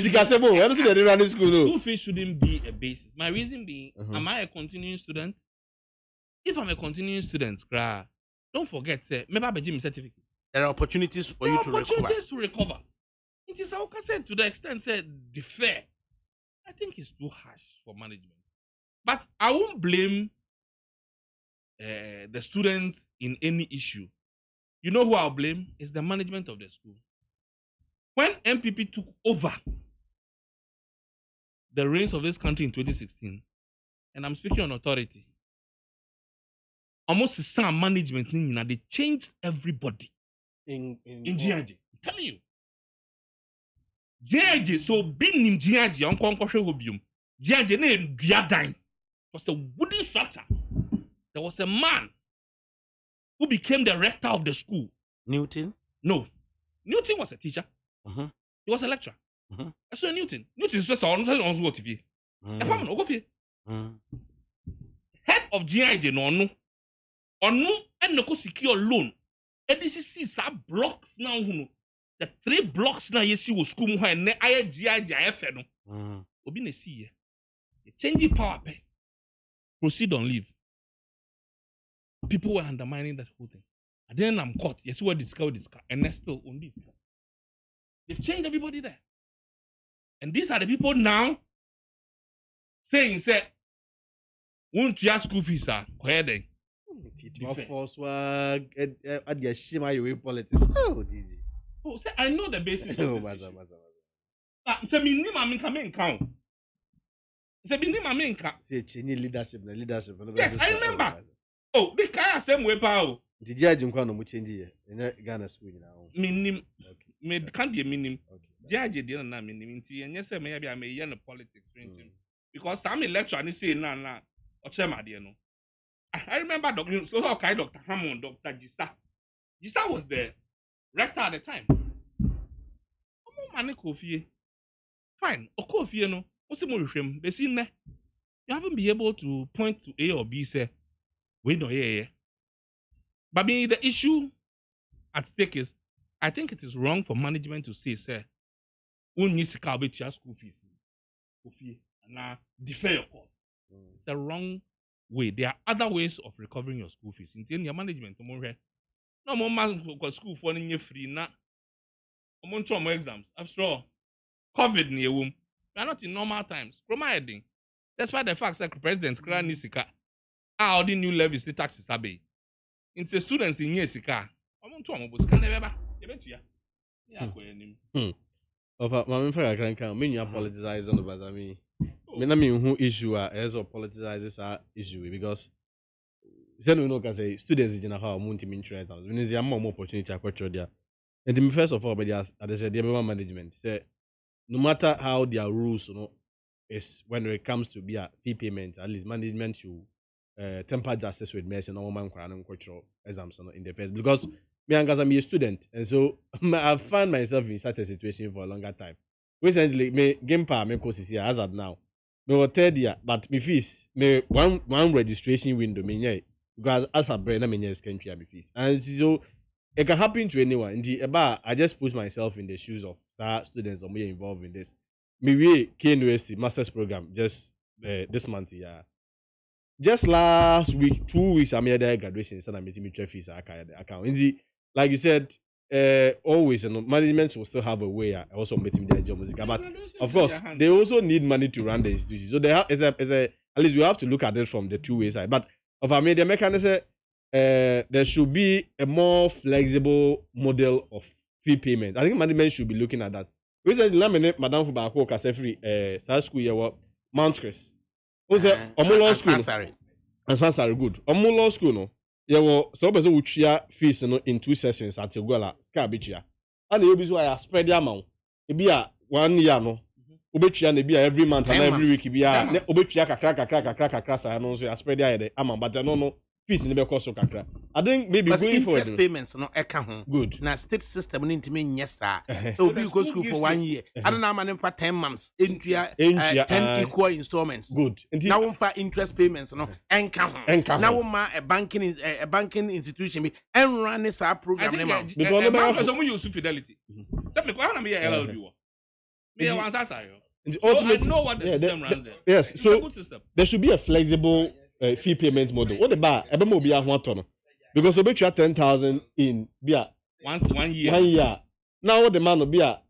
fees shouldn't be a basis. My reason being, am I a continuing student? If I'm a continuing student, don't forget, maybe I have a gym certificate. There are opportunities for you to recover. It is how I said to the extent said defer. I think it's too harsh for management. But I won't blame the students in any issue. You know who I'll blame? It's the management of the school. When MPP took over the reins of this country in 2016, and I'm speaking on authority, almost the same management, they changed everybody in GIG. I'm telling you. GIG, so being in GIG, GIG was a wooden structure. There was a man who became the rector of the school. Newton? No. Newton was a teacher. He was a lecturer. So Newton is just on TV. Head of GIG no and no secure loan. And this is blocks now. The 3 blocks now you see was school and I GIG IFN. Obi ne see ye. Change power pay. Proceed on leave. People were undermining that whole thing. And then I'm caught. You see what this car, and they're still on this. They've changed everybody there. And these are the people now saying, won't you ask school fees, sir? Go ahead then. Politics. Oh, Didi. Oh, say I know the basis. Say me name come count. Say me name count. Say leadership. Yes, I remember. Oh, this guy same way power. Did you ajin kwano mu change here? In Ghana school now. Minim. Me can't be a minim. Judge dey na minim nti enye say me bia me yen politics because some lecture ni say na o chema dey no. I remember Dr. Dr. Hammond, Dr. Gisa. Gisa was the rector at the time. Mani Kofi. Fine. O Kofi no. O se mo hwehwem. Be sin ne. You haven't been able to point to A or B say we no here. But the issue at stake is I think it is wrong for management to say, sir, we need to cover your school fees. And defer your cost. It's a wrong way. There are other ways of recovering your school fees. In your management, no more man school for any free now. I'm on more exams. After all, COVID near womb. We are not in normal times. Providing. Despite the fact that President Kran Nisika, all the new levies, the taxes are paid. It's the students in Yesika. I'm on to a scan ever. Of my friend can mean you politicize on the Bazami. I mean, who issue as or politicizes our issue because then we know can say students in how multi interest when is there more opportunity across there. And first of all, but as I said, the management say no matter how their rules, is when it comes to be a fee payment, at least management should temper justice with me and normal man and cultural exams in the first because me and I'm a student and so I find myself in such a situation for a longer time. Recently, me game power me course is here as of now. Me was 3rd year, but me fees me one registration window me because as a brain me yes can me fees and so it can happen to anyone. Indeed, I just put myself in the shoes of students or me involved in this. Me we KNUST master's program just this month yeah. Just last week, 2 weeks, I made a graduation, so I'm meeting me fees account. Indeed, like you said, always management will still have a way. I also meeting their job, but of course, they also need money to run the institution. So they have, at least we have to look at it from the two-way side. But of our media mechanism, there should be a more flexible model of fee payment. I think management should be looking at that. recently na me madam fu ba ko ka se free sa school ye wo Mount Chris o se omo law school Ansari good omo law school no ye wo so be so wutria fees no in 2 sessions at Gola ska bitua ana ye bi so ya spread amount e bi a 1 year no obetua na bi a every month and every week bi a na obetua kakra sa no so ya spread ya de amount but no fees ni be cost so kakra I think maybe but going forward interest payments no eka ho good na state system no ntime nyesa obi go school for 1 year ana na man for 10 months entua 10 equal installments good na won for interest payments no enka ho na won ma a banking institution bi enrun sa program ne ma because no use fidelity that me kwa na me LLB wo me wan sasa yo ultimately I know what the system runs there. Yes, so there should be a flexible fee payment model. What the bar? Ebe mo bi ahun ato no. Because obe twa 10,000 in bia once 1 year. 1 year. Now what the man obi a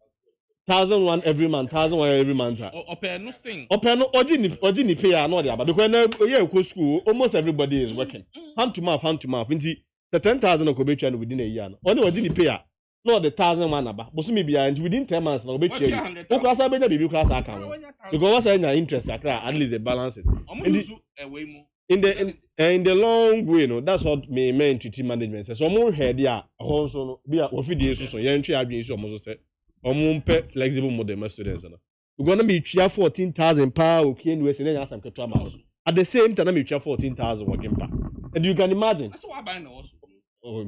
1,001 every month, 1,001 every month. Ope no sing. Ope no oji ni pay no dey aba because na ye go school almost everybody is working. Hand to mouth. Nti the 10,000 obe twa within a year no. Only oji ni pay no the 1,001 aba. Bosu me bia and within 10 months na obe twa you. O class be na bibi class account. Because once any interest akra at least a balance it. In the long way, no, that's what me meant to team management says. So more head ya also no be a ofidi so ye ntwe adwen so mo so say omo mpe flexible model my students no. We gonna be 14,000 per okay anyway say na asam keto ama. At the same time na me 14,000 working per. And you can imagine. That's what buy na also. Oh,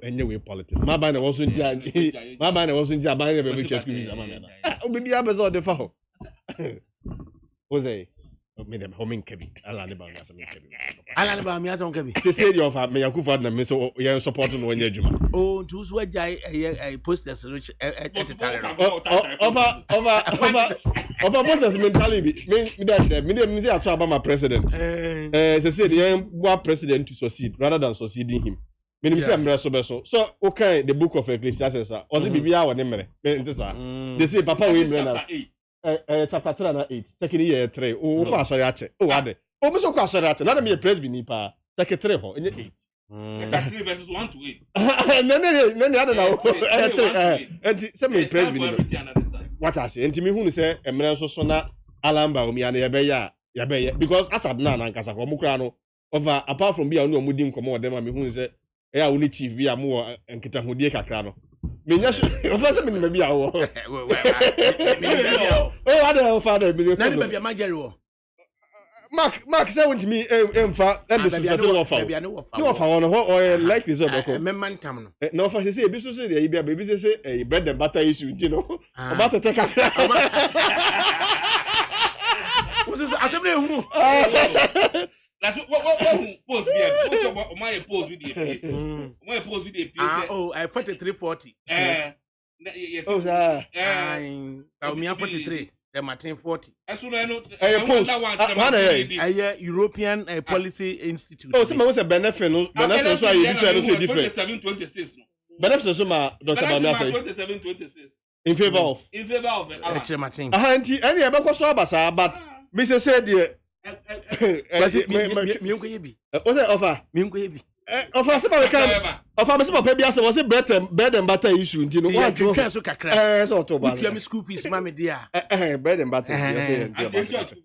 any way politics. My buy na also ntia. My buy na also ntia buy na be school visa ma na. Obi bia be so de fa ho. Jose me dem homing kebi ala ne ba na so me kebi ala ne ba mi aso kebi se say you of me yakufa na me so you support no wanya adwuma oh to so agya posters rich etitare over posters mentally be me dem say ato about my president se say the president to succeed rather than succeeding him me dem say amre so okay the book of Ecclesiastes o se bibia wo ne mere me ntisa they say papa we mere na chapter 3 and 8 second year 3 o ko asori ache o wade o me so ko asori ache na me praise bi ni pa secretary ho enye 8 3 verses 1 to 8 no ada na o enti se me praise bi ni what I say enti me hu ni se emre nso so na alamba o mi ana ye be because asad na nkasa ko mo kra no over apart from bia no mo di nkomo dem me hu ni se ya wo ni chief bia mo nkita hodie kakra no menya so ofasa me bia wo oh ada father me na ni bia majeri wo mark say want me emfa and this is better wo fa no wo fa wo no like this obeko memantam no no fa say ebi so dey bia baby say bread and butter issue you know about to take kakra wo so asem hu that's what post be post about my post with the my post with the oh I 4340 yes oh sir I me 43 the Martin 40 as soon as no post European Policy Institute oh some say benefit so are you so different 27-26 no benefit so ma Dr. Bamia say 27-26 in favor of Martin anti any e be ko so abasa but me say there mi nko yebi o say offer mi nko yebi offer se ba kan offer me se ba bia se wo se bread and butter issue nti no wa twa so kakra so to ba twa me school fees ma me dia bread and butter yes say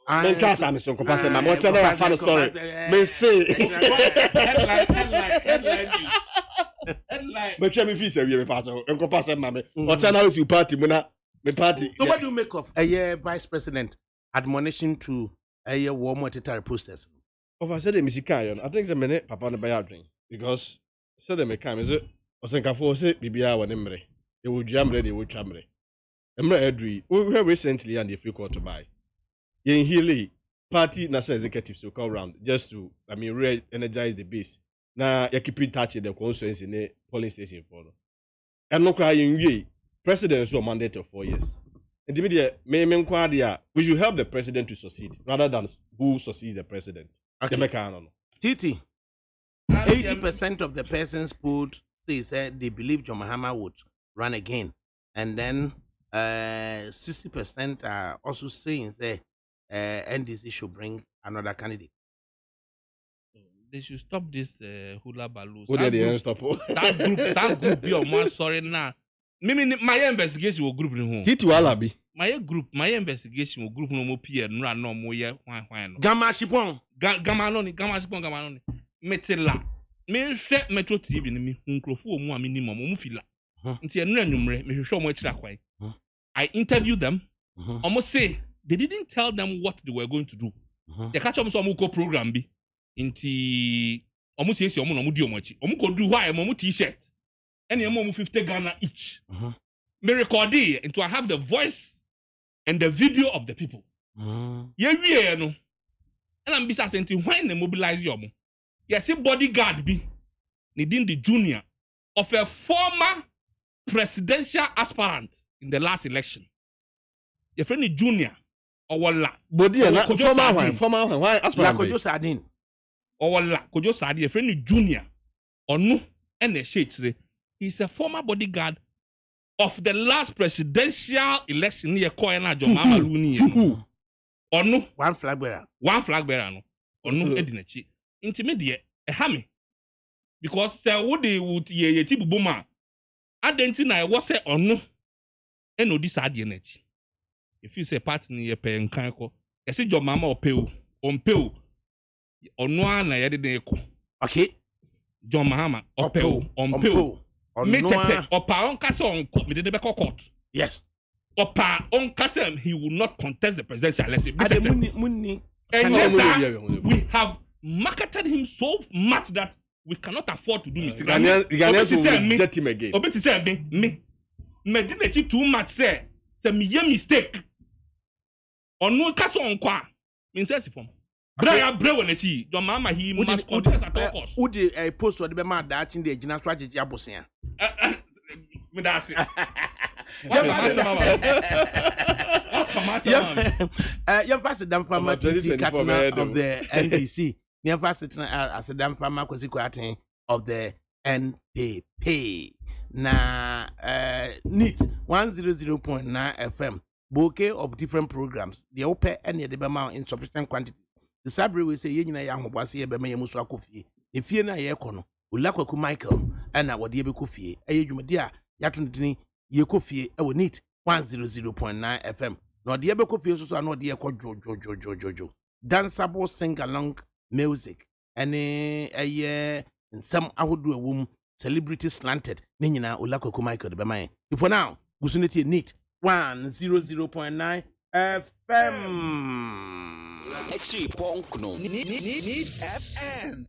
men ka sa me so ko pass ma mo tell na fan story me say headline but tell me fees we me part ko pass ma me o tell na you party mo na me party so what do you make of vice president admonition to war monetary posters over said the misika I think the minute papa no buy drink because said the meka is osenkafo say bibia wo ne mre e wo dwamre de wo twamre emre adri we recently and the free court to buy yen healy party national executives will come around just to re-energize the base na ya keep in touch the constituency ne polling station for no and no cry yen wie president so mandate of 4 years. And we should help the president to succeed rather than who succeeds the president. Okay. Titi, 80% of the persons polled said they believe John Mahama would run again. And then 60% are also saying that NDC should bring another candidate. They should stop this hula baloo. That group be on one sorry now. Mimi my investigation will group ni ho. Titi wala bi. My investigation will group no mo pie no no mo ye hwan no. Gama shipon. Gama no ni. Metela. Me hwɛ Metro TV ni me nkrofo omu a minimum omu fila. Nti enu anwumre me hwehwɛ omu akira kwan. I interviewed them. Almost say they didn't tell them what they were going to do. They catch them so omu ko program bi. Nti omu say omu no omu di omu achi. Omu ko do why omu t-shirt. And omu 50 Ghana each. Me record it and to have the voice and the video of the people. Yeah, no. And I'm bisa saying when they mobilize you. Yes, a bodyguard be needing the junior of a former presidential aspirant in the last election. Your friend is junior or wala. Body former why aspirant? Kojo Sardine. Or wala Kojo Sardine. Your friend is junior or no and a shade. He's a former bodyguard of the last presidential election near Koyana Jomama Luni. Or no one flag bearer. No. Or no Edinachi. Intermediate a hammy because would ye tibu boma adentina was say or no and no this energy. If you say partner ye pay and kanko, I see your mama or pale on pale or no one I added echo. Okay, John Mahama or pale on pale or no or pa on castle on court. Yes, or pa on castle he will not contest the presidential election. And we have marketed him so much that we cannot afford to do mistakes. Ghanaians will reject him again. Obeti say me did too much say me ye mistake. Ono kaso onkwa. Me say sifom. Bra when echi. Your mama he must contest at all costs. Who did a post or the man that in the Gina strategy abosia? Me da say. You're faster than farmer TT Katina of the NDC. You're faster as a damn farmer Kwasi of the NPP. Na NEAT 100.9 FM. Bouquet of different programs. The open and the Bema in sufficient quantity. The Sabri will say, Yen Yang was here by Mayamuswa Kofi. If you na Yakono, Ulakwaku Michael, and I would be Kofi, a Jumadia, Yatuni, Yekofi, I would NEAT 100.9 FM. No, the Ebe Kofi also not the Jojo. Danceable sing along music. And a and some I would do a womb celebrity slanted. Nina Ulakwaku Michael, the Bema. If for now, Gusunity NEAT 100.9 FM. Extreme Punk no. Needs FM.